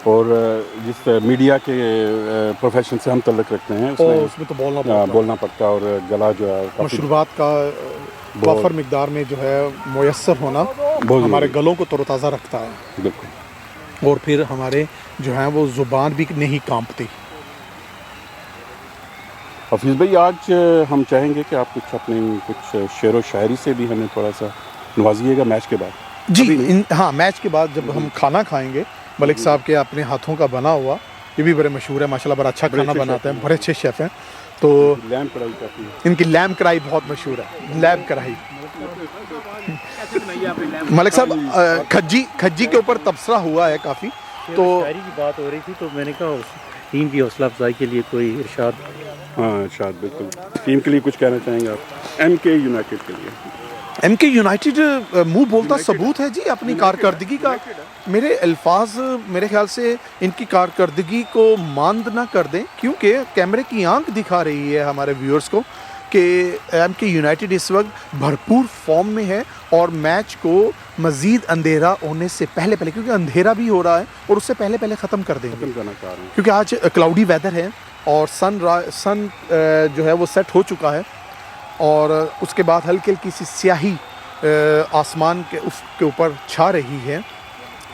और जिस मीडिया के प्रोफेशन से हम तल्लुक़ रखते हैं और उसमें उसमें तो बोलना पड़ता है। बोलना पड़ता है, और गला जो है काफ़ी मशरूबात का वाफर मिकदार में जो है मुयस्सर होना बहुत हमारे ज़रूरी गलों को तरोताज़ा रखता है, है। बिल्कुल। और फिर हमारे जो है वो ज़ुबान भी नहीं कांपती। हफीज़ भाई आज हम चाहेंगे कि आप कुछ शेर व शायरी से भी हमें थोड़ा सा नवाजिएगा मैच के बाद। जी हाँ, मैच के बाद जब हम खाना खाएंगे, मलिक साहब के अपने हाथों का बना हुआ, ये भी बड़े मशहूर है माशाल्लाह, बड़ा अच्छा बड़े खाना अच्छे बनाते शेफ़ हैं, बड़े अच्छे शेफ़ हैं। तो लैम्प कढ़ाई काफ़ी है। इनकी लैम्प कढ़ाई बहुत मशहूर है, लैम्प कढ़ाई। मलिक साहब खज्जी के ऊपर तबसरा हुआ है काफ़ी, तो शायरी की बात हो रही थी तो मैंने कहा टीम की हौसला अफजाई के लिए कोई इरशाद। हाँ शायद बिल्कुल। टीम के लिए कुछ कहना चाहेंगे आप, MK यूनाइटेड के लिए? MK यूनाइटेड मुंह बोलता सबूत है जी अपनी कारकर्दगी का। मेरे अल्फाज मेरे ख्याल से इनकी कारकर्दगी को मांद ना कर दें, क्योंकि कैमरे की आंख दिखा रही है हमारे व्यूअर्स को कि MK यूनाइटेड इस वक्त भरपूर फॉर्म में है, और मैच को मज़ीद अंधेरा होने से पहले क्योंकि अंधेरा भी हो रहा है, और उससे पहले ख़त्म कर देंगे, खत्म करना चाह रहे हैं। क्योंकि आज क्लाउडी वेदर है और सन जो है वो सेट हो चुका है, और उसके बाद हल्की हल्की सी स्याही आसमान के ऊपर छा रही है।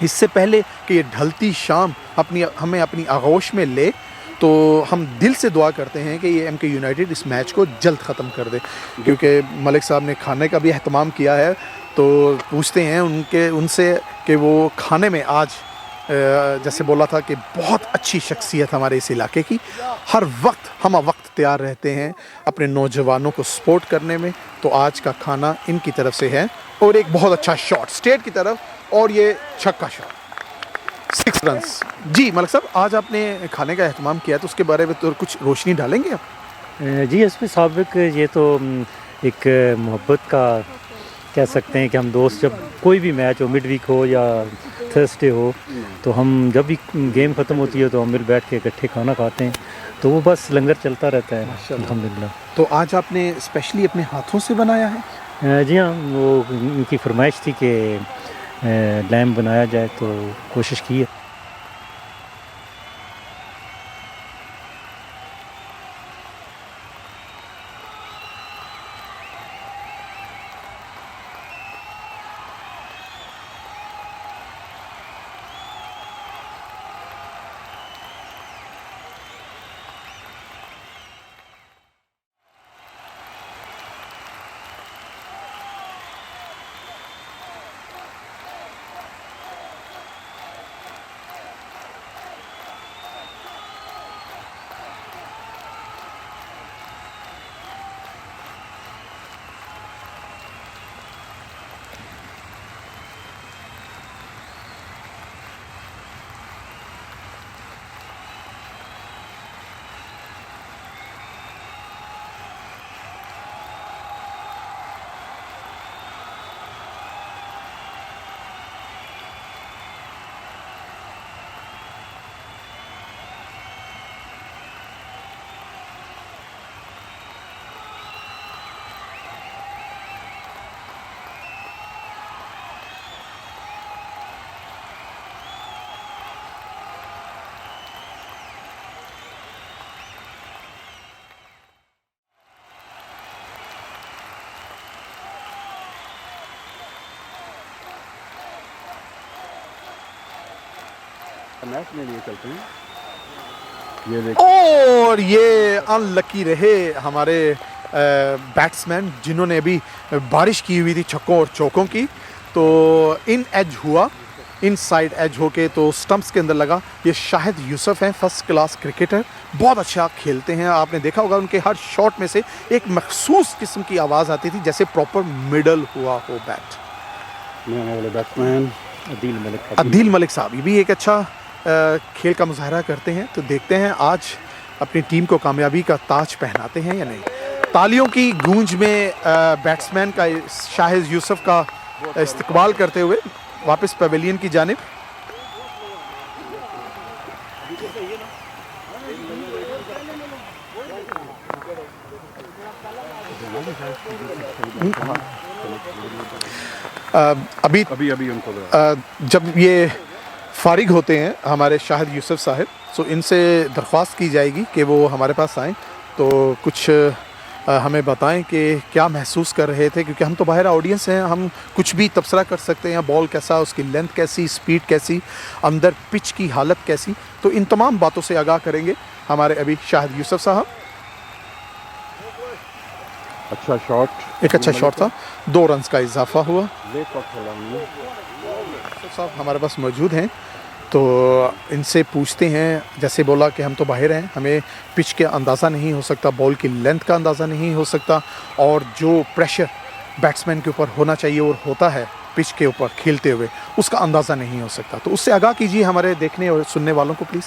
इससे पहले कि ये ढलती शाम हमें अपनी आगोश में ले, तो हम दिल से दुआ करते हैं कि ये MK यूनाइटेड इस मैच को जल्द ख़त्म कर दे, क्योंकि मलिक साहब ने खाने का भी एहतमाम किया है। तो पूछते हैं उनसे कि वो खाने में आज जैसे बोला था कि बहुत अच्छी शख्सियत हमारे इस इलाके की, हर वक्त हम वक्त तैयार रहते हैं अपने नौजवानों को सपोर्ट करने में, तो आज का खाना इनकी तरफ से है। और एक बहुत अच्छा शॉट स्टेट की तरफ, और ये छक्का शॉट, 6 रन्स। जी मलिक साहब, आज आपने खाने का एहतमाम किया, तो उसके बारे में तो कुछ रोशनी डालेंगे आप? जी इसमें साबिक ये तो एक मोहब्बत का कह सकते हैं कि हम दोस्त जब कोई भी मैच हो, मिड वीक हो या थर्सडे हो, तो हम जब भी गेम ख़त्म होती है तो हम मिल बैठ के इकट्ठे खाना खाते हैं, तो वो बस लंगर चलता रहता है अल्हम्दुलिल्लाह। तो आज आपने स्पेशली अपने हाथों से बनाया है? जी हाँ, वो उनकी फरमाइश थी कि लैम्प बनाया जाए, तो कोशिश की है। मैच में लिए चलते हैं। ये और ये अनलकी रहे हमारे बैट्समैन, जिन्होंने अभी बारिश की हुई थी छक्कों और चौकों की, तो इन एज हुआ, इन साइड एज होके तो स्टंप्स के अंदर लगा। ये शाहिद यूसुफ हैं, फर्स्ट क्लास क्रिकेटर, बहुत अच्छा खेलते हैं। आपने देखा होगा उनके हर शॉट में से एक मखसूस किस्म की आवाज़ आती थी, जैसे प्रॉपर मिडल हुआ हो बैट। वाले बैट्समैन अदील मलिक साहब, ये भी एक अच्छा खेल का मुजाहरा करते हैं। तो देखते हैं आज अपनी टीम को कामयाबी का ताज पहनाते हैं या नहीं। तालियों की गूंज में बैट्समैन का शाहिद यूसुफ का इस्तकबाल करते हुए वापस पवेलियन की जानिब। अभी अभी उनको जब ये फारिग होते हैं हमारे शाहिद यूसुफ साहब, तो इनसे दरख्वास्त की जाएगी कि वो हमारे पास आएँ, तो कुछ हमें बताएं कि क्या महसूस कर रहे थे, क्योंकि हम तो बाहर ऑडियंस हैं, हम कुछ भी तबसरा कर सकते हैं, बॉल कैसा, उसकी लेंथ कैसी, स्पीड कैसी, अंदर पिच की हालत कैसी, तो इन तमाम बातों से आगाह करेंगे हमारे अभी शाहिद यूसुफ साहब। अच्छा शॉट, एक अच्छा शॉट था, 2 रन्स का इजाफा हुआ। साहब हमारे पास मौजूद हैं, तो इनसे पूछते हैं, जैसे बोला कि हम तो बाहर हैं, हमें पिच के अंदाज़ा नहीं हो सकता, बॉल की लेंथ का अंदाज़ा नहीं हो सकता, और जो प्रेशर बैट्समैन के ऊपर होना चाहिए और होता है पिच के ऊपर खेलते हुए, उसका अंदाज़ा नहीं हो सकता। तो उससे आगाह कीजिए हमारे देखने और सुनने वालों को प्लीज़।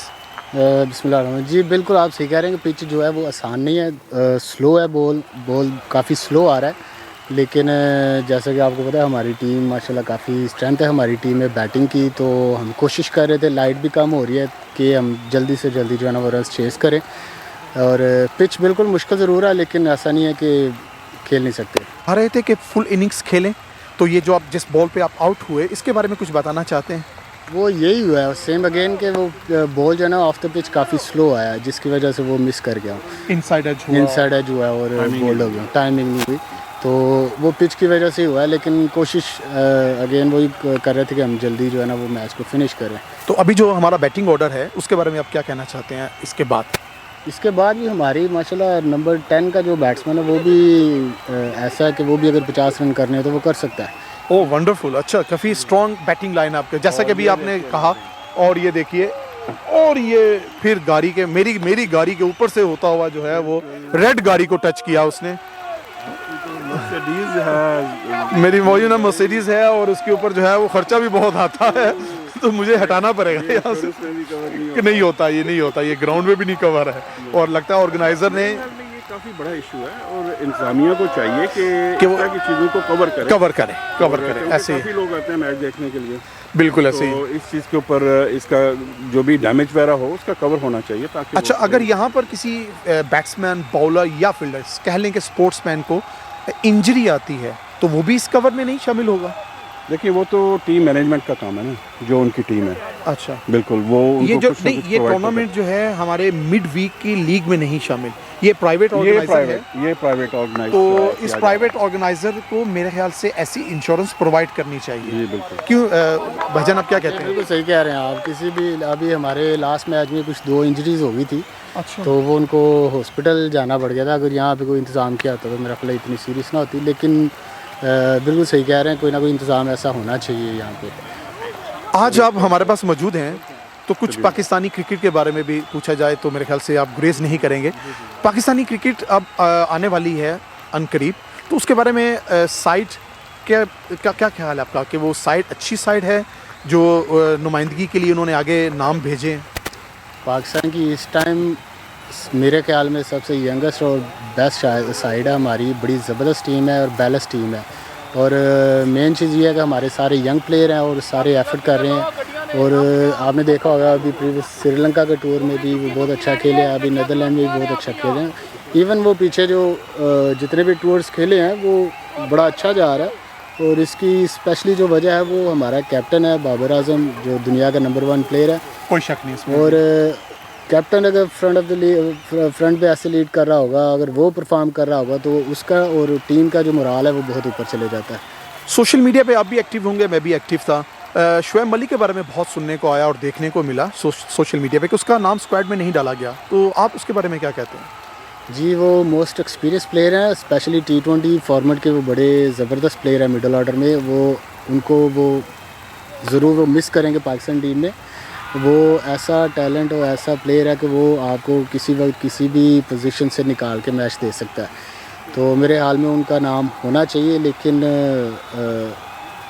बिस्मिल्लाह जी, बिल्कुल आप सही कह रहे हैं कि पिच जो है वो आसान नहीं है, स्लो है, बॉल काफ़ी स्लो आ रहा है, लेकिन जैसा कि आपको पता है हमारी टीम माशाल्लाह काफ़ी स्ट्रेंथ है हमारी टीम में बैटिंग की, तो हम कोशिश कर रहे थे, लाइट भी कम हो रही है, कि हम जल्दी से जल्दी जो है ना वो रन्स चेस करें, और पिच बिल्कुल मुश्किल ज़रूर है, लेकिन ऐसा नहीं है कि खेल नहीं सकते। आ रहे थे कि फुल इनिंग्स खेलें, तो ये जो आप जिस बॉल पे आप आउट हुए, इसके बारे में कुछ बताना चाहते हैं? वो यही हुआ है सेम अगेन के वो बॉल जो है ना ऑफ द पिच काफ़ी स्लो आया, जिसकी वजह से वो मिस कर गया, इनसाइड एज हुआ और बोल्ड हो गया, टाइमिंग नहीं हुई, तो वो पिच की वजह से हुआ है, लेकिन कोशिश अगेन वही कर रहे थे कि हम जल्दी जो है ना वो मैच को फिनिश करें। तो अभी जो हमारा बैटिंग ऑर्डर है उसके बारे में आप क्या कहना चाहते हैं इसके बाद? इसके बाद भी हमारी माशाल्लाह नंबर 10 का जो बैट्समैन है वो भी ऐसा है कि वो भी अगर 50 रन करने हैं तो वो कर सकता है। ओह वंडरफुल, अच्छा काफ़ी स्ट्रॉन्ग बैटिंग लाइन आपके, जैसा कि अभी आपने कहा, और ये देखिए, और ये फिर गाड़ी के मेरी गाड़ी के ऊपर से होता हुआ जो है वो रेड गाड़ी को टच किया उसने। मेरी मौजूदा मर्सिडीज़ है और उसके ऊपर जो है वो खर्चा भी बहुत आता है, तो मुझे हटाना पड़ेगा यहाँ से कि नहीं होता, ये नहीं होता, ये ग्राउंड में भी नहीं कवर है, और लगता है ऑर्गेनाइजर ने काफ़ी बड़ा इशू है, और इंतजामिया को चाहिए कि वो की चीज़ों को कवर करें। ऐसे ही काफ़ी लोग आते हैं मैच देखने के लिए, बिल्कुल ऐसे ही। तो इस चीज़ के ऊपर इसका जो भी डैमेज वगैरह हो उसका कवर होना चाहिए, ताकि अच्छा अगर यहाँ पर किसी बैट्समैन, बॉलर या फील्डर कह लें कि स्पोर्ट्समैन को इंजरी आती है, तो वो भी इस कवर में नहीं शामिल होगा? देखिए वो तो टीम मैनेजमेंट का काम है ना, जो उनकी टीम है। अच्छा बिल्कुल, वो ये जो नहीं, ये टूर्नामेंट जो है हमारे मिड वीक की लीग में नहीं शामिल, ये प्राइवेट ऑर्गेनाइजर है, ये प्राइवेट ऑर्गेनाइजर, तो इस प्राइवेट ऑर्गेनाइजर को मेरे ख्याल से ऐसी इंश्योरेंस प्रोवाइड करनी चाहिए। जी बिल्कुल। क्यों भाईजान आप क्या कहते हैं? बिल्कुल सही कह रहे हैं आप, किसी भी अभी हमारे लास्ट मैच में कुछ 2 इंजरीज हो गई थी, अच्छा, तो वो उनको हॉस्पिटल जाना पड़ गया था, अगर यहाँ पे कोई इंतज़ाम किया होता तो मेरा ख्याल इतनी सीरियस ना होती, लेकिन बिल्कुल सही कह रहे हैं, कोई ना कोई इंतज़ाम ऐसा होना चाहिए यहाँ पे। आज आप हमारे पास मौजूद हैं, तो कुछ पाकिस्तानी क्रिकेट के बारे में भी पूछा जाए तो मेरे ख्याल से आप गुरेज नहीं करेंगे। पाकिस्तानी क्रिकेट अब आने वाली है अनकरीब, तो उसके बारे में साइड क्या ख्याल है आपका, कि वो साइड अच्छी साइड है जो नुमाइंदगी के लिए उन्होंने आगे नाम भेजे? पाकिस्तान की इस टाइम मेरे ख्याल में सबसे यंगेस्ट और बेस्ट साइड है हमारी, बड़ी ज़बरदस्त टीम है और बैलेंस टीम है, और मेन चीज़ ये है कि हमारे सारे यंग प्लेयर हैं और सारे एफर्ट कर रहे हैं, और आपने देखा होगा अभी प्रीवियस श्रीलंका के टूर में भी वो बहुत अच्छा खेले हैं, अभी नीदरलैंड में भी बहुत अच्छा खेले हैं, इवन वो पीछे जो जितने भी टूर्स खेले हैं वो बड़ा अच्छा जा रहा है, और इसकी स्पेशली जो वजह है वो हमारा कैप्टन है बाबर आजम, जो दुनिया का नंबर 1 प्लेयर है, कोई शक नहीं इसमें। और कैप्टन अगर फ्रंट पे ऐसे लीड कर रहा होगा, अगर वो परफॉर्म कर रहा होगा, तो उसका और टीम का जो मोराल है वो बहुत ऊपर चले जाता है। सोशल मीडिया पे आप भी एक्टिव होंगे, मैं भी एक्टिव था। शुएब मलिक के बारे में बहुत सुनने को आया और देखने को मिला सोशल मीडिया पे कि उसका नाम स्क्वाड में नहीं डाला गया, तो आप उसके बारे में क्या कहते हैं? जी वो मोस्ट एक्सपीरियंस प्लेयर हैं, स्पेशली T20 फॉर्मेट के वो बड़े ज़बरदस्त प्लेयर हैं मिडल ऑर्डर में, वो ज़रूर वो मिस करेंगे पाकिस्तान टीम में। वो ऐसा टैलेंट और ऐसा प्लेयर है कि वो आपको किसी वक्त किसी भी पोजीशन से निकाल के मैच दे सकता है, तो मेरे हाल में उनका नाम होना चाहिए, लेकिन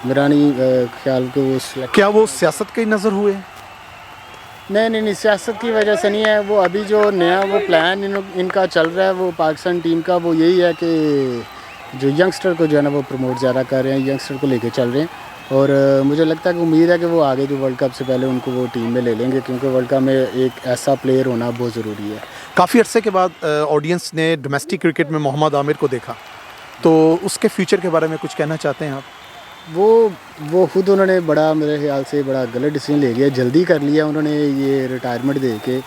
मेरा नहीं ख्याल कि वो क्या वो सियासत के नज़र हुए? नहीं, सियासत की वजह से नहीं है, वो अभी जो नया वो प्लान इनका चल रहा है वो पाकिस्तान टीम का, वो यही है कि जो यंगस्टर को जो है ना वो प्रमोट ज़्यादा कर रहे हैं, यंगस्टर को लेके चल रहे हैं, और मुझे लगता है कि उम्मीद है कि वो आगे जो वर्ल्ड कप से पहले उनको वो टीम में ले लेंगे, क्योंकि वर्ल्ड कप में एक ऐसा प्लेयर होना बहुत ज़रूरी है। काफ़ी अरसे के बाद ऑडियंस ने डोमेस्टिक क्रिकेट में मोहम्मद आमिर को देखा, तो उसके फ्यूचर के बारे में कुछ कहना चाहते हैं आप? वो खुद उन्होंने बड़ा मेरे ख्याल से बड़ा गलत डिसीजन ले लिया, जल्दी कर लिया उन्होंने ये रिटायरमेंट दे के।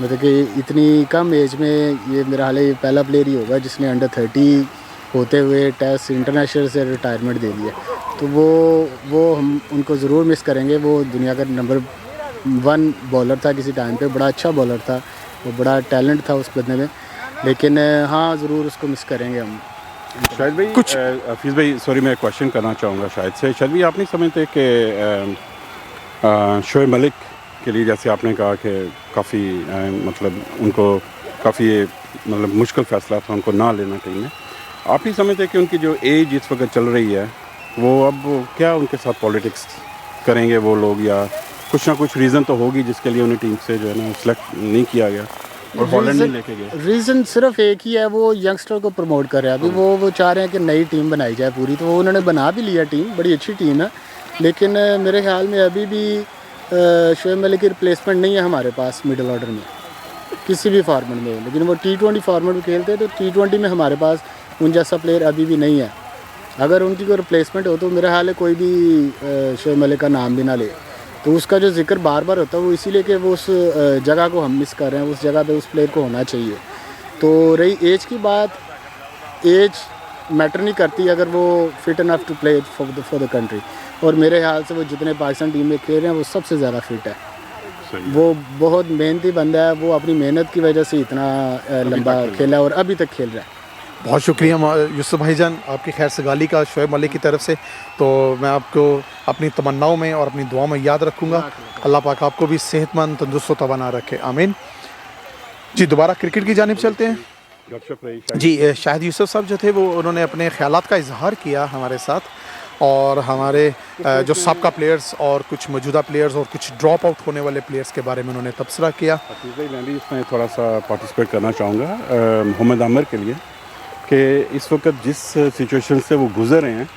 मतलब कि इतनी कम एज में ये मेरा हाल ये पहला प्लेयर ही होगा जिसने अंडर 30 होते हुए टेस्ट इंटरनेशनल से रिटायरमेंट दे दिया। तो वो हम उनको ज़रूर मिस करेंगे। वो दुनिया का नंबर 1 बॉलर था किसी टाइम पे, बड़ा अच्छा बॉलर था, वो बड़ा टैलेंट था उस बंदे में, लेकिन हाँ ज़रूर उसको मिस करेंगे हम। शायद भाई कुछ हफीज़ भाई सॉरी मैं क्वेश्चन करना चाहूँगा शायद भाई आप नहीं समझते कि शोएब मलिक के लिए जैसे आपने कहा कि काफ़ी मतलब उनको काफ़ी मतलब मुश्किल फ़ैसला था उनको ना लेना टीम में, आप ही समझते कि उनकी जो एज इस वक्त चल रही है वो अब क्या उनके साथ पॉलिटिक्स करेंगे वो लोग, या कुछ ना कुछ रीज़न तो होगी जिसके लिए उन्हें टीम से जो है ना सिलेक्ट नहीं किया गया और हॉलैंड नहीं लेके गए? रीज़न सिर्फ एक ही है, वो यंगस्टर को प्रमोट कर रहे हैं। अभी वो चाह रहे हैं कि नई टीम बनाई जाए पूरी, तो वो उन्होंने बना भी लिया टीम, बड़ी अच्छी टीम है, लेकिन मेरे ख्याल में अभी भी शोएब मलिक की रिप्लेसमेंट नहीं है हमारे पास मिडिल ऑर्डर में किसी भी फॉर्मेट में। लेकिन वो T20 फॉर्मेट में खेलते हैं, तो T20 में हमारे पास उन जैसा प्लेयर अभी भी नहीं है। अगर उनकी कोई रिप्लेसमेंट हो तो मेरा हाल है कोई भी शोएब मलिक का नाम भी ना ले, तो उसका जो जिक्र बार बार होता है वो इसीलिए कि वो उस जगह को हम मिस कर रहे हैं, उस जगह पे उस प्लेयर को होना चाहिए। तो रही एज की बात, एज मैटर नहीं करती अगर वो fit enough to play for the country, और मेरे ख्याल से वो जितने पाकिस्तान टीम में खेल रहे हैं वो सबसे ज़्यादा फिट है। वो बहुत मेहनती बंदा है, वो अपनी मेहनत की वजह से इतना लंबा खेला और अभी तक खेल रहा है। बहुत शुक्रिया यूसुफ भाईजान आपकी खैर सगाली का शोएब मलिक की तरफ से। तो मैं आपको अपनी तमन्नाओं में और अपनी दुआ में याद रखूँगा। अल्लाह पाक आपको भी सेहतमंद तंदुरुस्त तवाना रखे, आमीन। जी दोबारा क्रिकेट की जानिब चलते हैं। जी शाहिद यूसुफ साहब जो थे वो उन्होंने अपने ख्यालात का इजहार किया हमारे साथ, और हमारे जो साबका प्लेयर्स और कुछ मौजूदा प्लेयर्स और कुछ ड्रॉप आउट होने वाले प्लेयर्स के बारे में उन्होंने तबसरा किया। मैं भी इसमें थोड़ा सा पार्टिसिपेट करना चाहूँगा मोहम्मद आमिर के लिए कि इस वक्त जिस सिचुएशन से वो गुज़र रहे हैं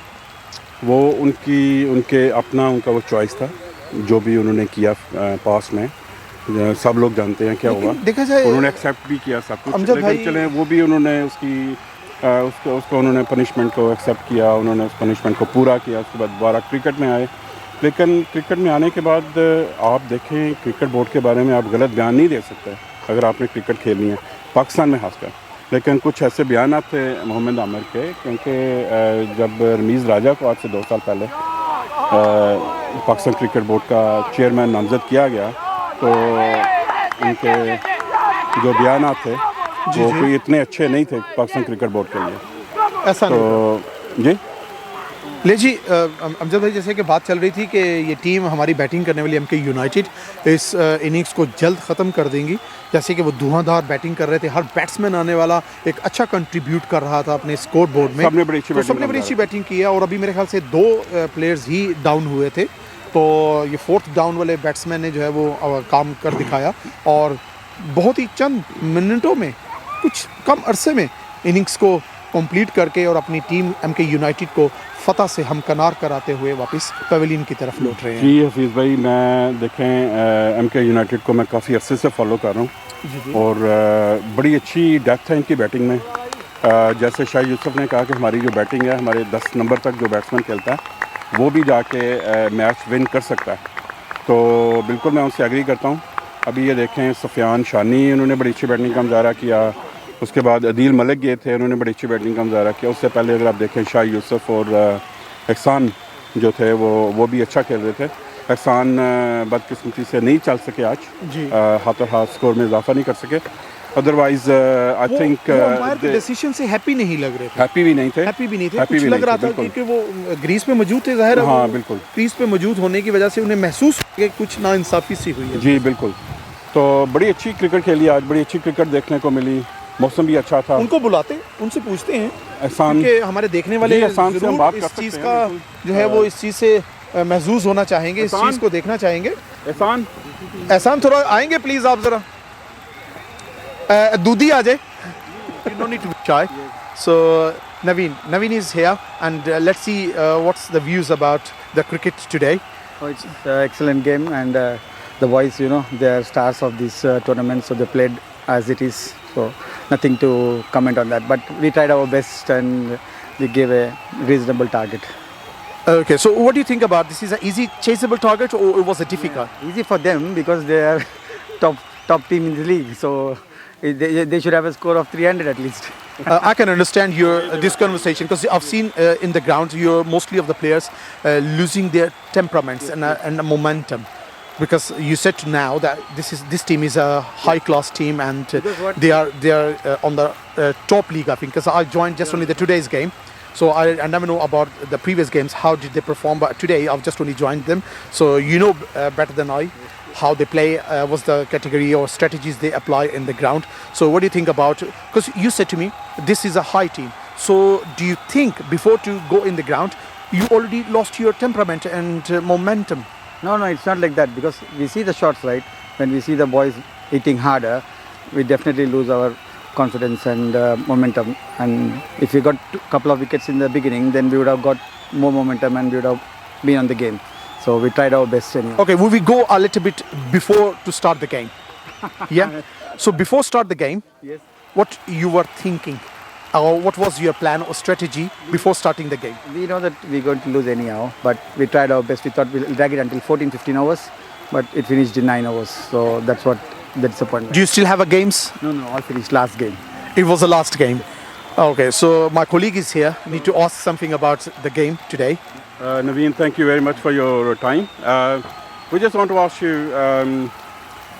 वो उनका वो चॉइस था जो भी उन्होंने किया पास में, सब लोग जानते हैं क्या हुआ। देखा जाए उन्होंने एक्सेप्ट भी किया सब कुछ, लेकिन चले वो भी उन्होंने उसको उन्होंने पनिशमेंट को एक्सेप्ट किया, उन्होंने उस पनिशमेंट को पूरा किया। उसके बाद दोबारा क्रिकेट में आए, लेकिन क्रिकेट में आने के बाद आप देखें क्रिकेट बोर्ड के बारे में आप गलत बयान नहीं दे सकते अगर आपने क्रिकेट खेलनी है पाकिस्तान में खासकर। लेकिन कुछ ऐसे बयान थे मोहम्मद आमिर के, क्योंकि जब रमीज़ राजा को आज से 2 साल पहले पाकिस्तान क्रिकेट बोर्ड का चेयरमैन नामज़द किया गया, तो उनके जो बयान थे वो कोई इतने अच्छे नहीं थे पाकिस्तान क्रिकेट बोर्ड के लिए। ऐसा तो जी ले जी अमजद भाई, जैसे कि बात चल रही थी कि ये टीम हमारी बैटिंग करने वाली MK यूनाइटेड इस इनिंग्स को जल्द ख़त्म कर देंगी। जैसे कि वो धुआंधार बैटिंग कर रहे थे, हर बैट्समैन आने वाला एक अच्छा कंट्रीब्यूट कर रहा था अपने स्कोर बोर्ड में, सबने बड़ी अच्छी बैटिंग की है। और अभी मेरे ख्याल से 2 प्लेयर्स ही डाउन हुए थे, तो ये 4th डाउन वाले बैट्समैन ने जो है वो काम कर दिखाया और बहुत ही चंद मिनटों में, कुछ कम अरसे में इनिंग्स को कंप्लीट करके और अपनी टीम MK यूनाइटेड को फतह से हमकनार कराते हुए वापस पवेलियन की तरफ लौट रहे हैं। जी हफीज़ भाई, मैं देखें MK यूनाइटेड को मैं काफ़ी अरसे से फॉलो कर रहा हूँ और बड़ी अच्छी डेप्थ है इनकी बैटिंग में। जैसे शाहिद यूसुफ ने कहा कि हमारी जो बैटिंग है, हमारे 10 नंबर तक जो बैट्समैन खेलता है वो भी जाके मैच विन कर सकता है, तो बिल्कुल मैं उनसे एग्री करता हूँ। अभी ये देखें सफियान शानी, उन्होंने बड़ी अच्छी बैटिंग का मुजाहरा किया। उसके बाद अदील मलिक गए थे, उन्होंने बड़ी अच्छी बैटिंग का मुजाहरा किया। उससे पहले अगर आप देखें शाहिद यूसुफ और एहसान जो थे वो भी अच्छा खेल रहे थे। एहसान बदकिस्मती से नहीं चल सके आज, हाथों हाथ स्कोर में इजाफा नहीं कर सके। अदरवाइज आई थिंक डिसीजन से हैप्पी नहीं लग रहे थे, हैप्पी भी नहीं थे कुछ लग रहा था क्योंकि वो ग्रीस पे मौजूद थे, ज़ाहिर है। हाँ बिल्कुल, ग्रीस पे मौजूद होने की वजह से उन्हें महसूस कि कुछ नाइंसाफ़ी सी हुई है। जी बिल्कुल, तो बड़ी अच्छी क्रिकेट खेली आज, बड़ी अच्छी क्रिकेट देखने को मिली, मौसम भी अच्छा था। उनको बुलाते, उनसे पूछते हैं एहसान कि हमारे देखने वाले एहसान से हम बात कर इस चीज़ का जो है वो इस चीज़ से महसूस होना चाहेंगे, इस चीज़ को देखना चाहेंगे। एहसान थोड़ा आएंगे प्लीज़, आप ज़रा दूधी आ जाए। सो Naveen. Naveen is here, and let's see what's the views about the cricket today. Oh, it's an excellent game, and the boys, you know, they are stars of this tournament, so they played as it is. So nothing to comment on that. But we tried our best, and we gave a reasonable target. Okay, so what do you think about this? Is an easy chaseable target, or it was a difficult? Easy for them because they are top team in the league. So they should have a score of 300 at least. I can understand this conversation because I've seen in the ground mostly of the players losing their temperaments and momentum, because you said now that this team is a high class team, and they are on the top league, I think, because I joined just only the today's game. So I never know about the previous games, how did they perform, but today I've just only joined them. So you know better than I how they play, what's the category or strategies they apply in the ground. So what do you think about, because you said to me this is a high team, so do you think before to go in the ground you already lost your temperament and momentum? No, it's not like that, because we see the shots, right? When we see the boys hitting harder, we definitely lose our confidence and momentum. And if we got a couple of wickets in the beginning, then we would have got more momentum and we would have been on the game. So we tried our best anyway. Okay, will we go a little bit before to start the game? Yeah. So before start the game, yes, what you were thinking, or what was your plan or strategy before starting the game? We know that we're going to lose anyhow, but we tried our best. We thought we'll drag it until 14-15 hours, but it finished in 9 hours. So that's the disappointment. Do you still have a games? No, all finished last game. It was the last game. Okay, so my colleague is here. Need to ask something about the game today. Naveen, thank you very much for your time. We just want to ask you,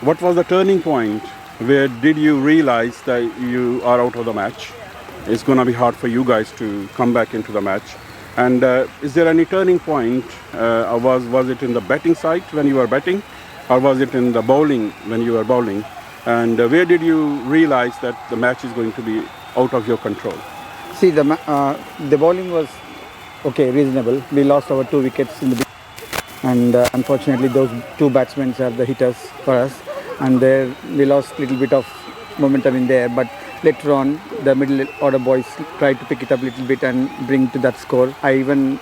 what was the turning point? Where did you realize that you are out of the match? It's going to be hard for you guys to come back into the match. And is there any turning point? Was it in the batting side when you were batting? Or was it in the bowling when you were bowling? And where did you realize that the match is going to be out of your control? See, the bowling was okay, reasonable. We lost our 2 wickets in the beginning, and unfortunately those 2 batsmen are the hitters for us, and there we lost a little bit of momentum in there, but later on the middle order boys tried to pick it up a little bit and bring to that score. I even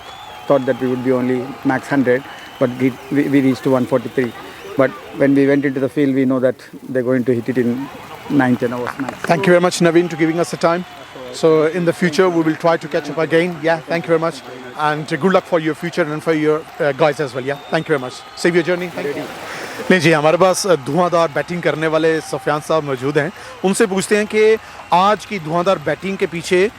thought that we would be only max 100, but we reached to 143. But when we went into the field, we know that they're going to hit it in 9-10 hours max. Thank you very much, Naveen, for giving us the time. So in the future, we will try to catch up again. Yeah, thank you very much. And good luck for your future and for your guys as well. Yeah, thank you very much. Save your journey. Thank you. नहीं जी, हमारे पास धुआंधार batting करने वाले सफियान साहब मौजूद हैं. उनसे पूछते हैं कि आज की धुआंधार बैटिंग के पीछे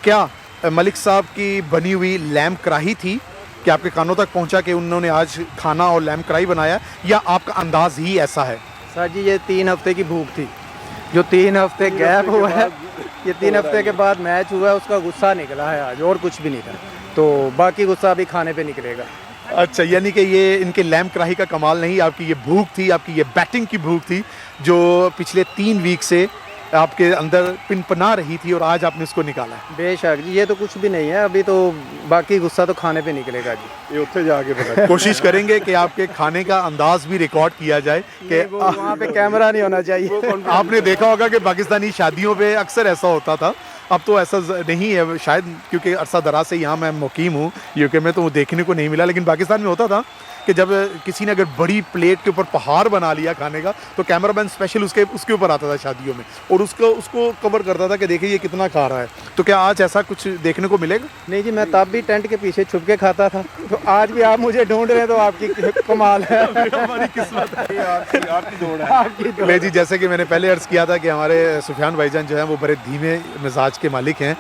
क्या मलिक साहब की बनी हुई लैम्प कढ़ाई थी कि आपके कानों तक पहुंचा कि उन्होंने आज खाना और लैम्प कढ़ाई बनाया, या आपका अंदाज ही ऐसा है? सर जी, ये 3 हफ्ते की भूख थी. जो 3 हफ्ते गैप हुआ है, ये 3 हफ्ते के बाद मैच हुआ है, उसका गुस्सा निकला है आज, और कुछ भी नहीं था. तो बाकी गुस्सा अभी खाने पे निकलेगा. अच्छा, यानी कि ये इनके लैम्प कढ़ाई का कमाल नहीं, आपकी ये भूख थी, आपकी ये बैटिंग की भूख थी जो पिछले 3 वीक से आपके अंदर पिनपना रही थी, और आज आपने उसको निकाला है. बेशक जी, ये तो कुछ भी नहीं है अभी, तो बाकी गुस्सा तो खाने पे निकलेगा जी. ये उत्ते जाके बता कोशिश करेंगे कि आपके खाने का अंदाज भी रिकॉर्ड किया जाए कि वहाँ पे कैमरा नहीं होना चाहिए. आपने देखा होगा कि पाकिस्तानी शादियों पे अक्सर ऐसा होता था, अब तो ऐसा नहीं है शायद, क्योंकि अरसा दराज से यहाँ मैं मुकीम हूँ यूके में, तो वो देखने को नहीं मिला. लेकिन पाकिस्तान में होता था कि जब किसी ने अगर बड़ी प्लेट के ऊपर पहाड़ बना लिया खाने का, तो कैमरामैन स्पेशल उसके ऊपर आता था शादियों में, और उसको कवर करता था कि देखिए ये कितना खा रहा है. तो क्या आज ऐसा कुछ देखने को मिलेगा? नहीं जी, मैं तब भी टेंट के पीछे छुप के खाता था, तो आज भी आप मुझे ढूंढ रहे हैं, तो आपकी कमाल है. हमारी किस्मत है, आपकी दौड़ है. ले जी, जैसे कि मैंने पहले अर्ज़ किया था कि हमारे सुफियान भाईजान जो है वो बड़े धीमे मिजाज के मालिक हैं,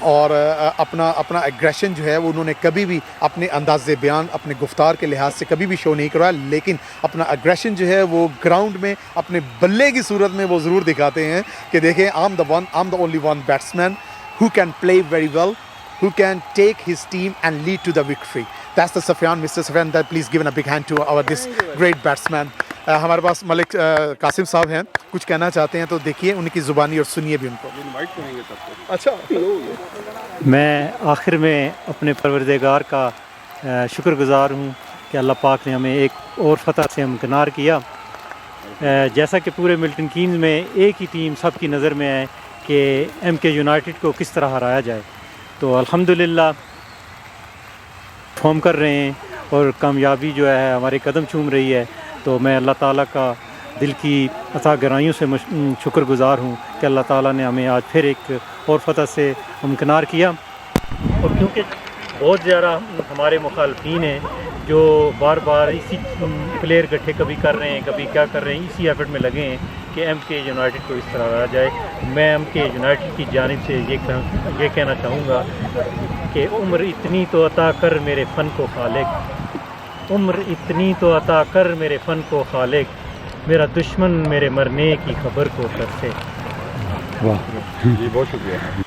और अपना एग्रेशन जो है वो उन्होंने कभी भी अपने अंदाज़े बयान, अपने गुफ्तार के लिहाज से कभी भी शो नहीं करवाया, लेकिन अपना एग्रेशन जो है वो ग्राउंड में अपने बल्ले की सूरत में वो ज़रूर दिखाते हैं कि देखें, I am the only one batsman who can play very well, who can take his team and lead to the victory. That's the Sufyan, Mr. Sufyan. That please give a big hand to our this great batsman. हमारे पास मलिक कासिम साहब हैं, कुछ कहना चाहते हैं तो देखिए उनकी ज़ुबानी और सुनिए भी उनको. अच्छा, मैं आखिर में अपने परवरदिगार का शुक्रगुजार हूँ कि अल्लाह पाक ने हमें एक और फतह से हमकिनार किया. जैसा कि पूरे मिल्टन कीन्स में एक ही टीम सबकी नज़र में है कि MK यूनाइटेड को किस तरह हराया जाए. तो अल्हम्दुलिल्लाह परफॉर्म कर रहे हैं और कामयाबी जो है हमारे कदम चूम रही है। तो मैं अल्लाह ताला का दिल की अता गहराइयों से शुक्रगुज़ार हूँ कि अल्लाह ताला ने हमें आज फिर एक और फतह से हमकिनार किया। और क्योंकि बहुत ज़्यादा हमारे मुखालफीन हैं जो बार बार इसी प्लेयर इकट्ठे कभी कर रहे हैं कभी क्या कर रहे हैं, इसी एफर्ट में लगे हैं कि MK यूनाइटेड को इस तरह आ जाए। मैं MK यूनाइटेड की जानिब से ये कहना चाहूँगा कि उम्र इतनी तो अता कर मेरे फ़न को खालिक, उम्र इतनी तो अता कर मेरे फ़न को खालिक, मेरा दुश्मन मेरे मरने की खबर को तरसे। वाह जी, बहुत शुक्रिया।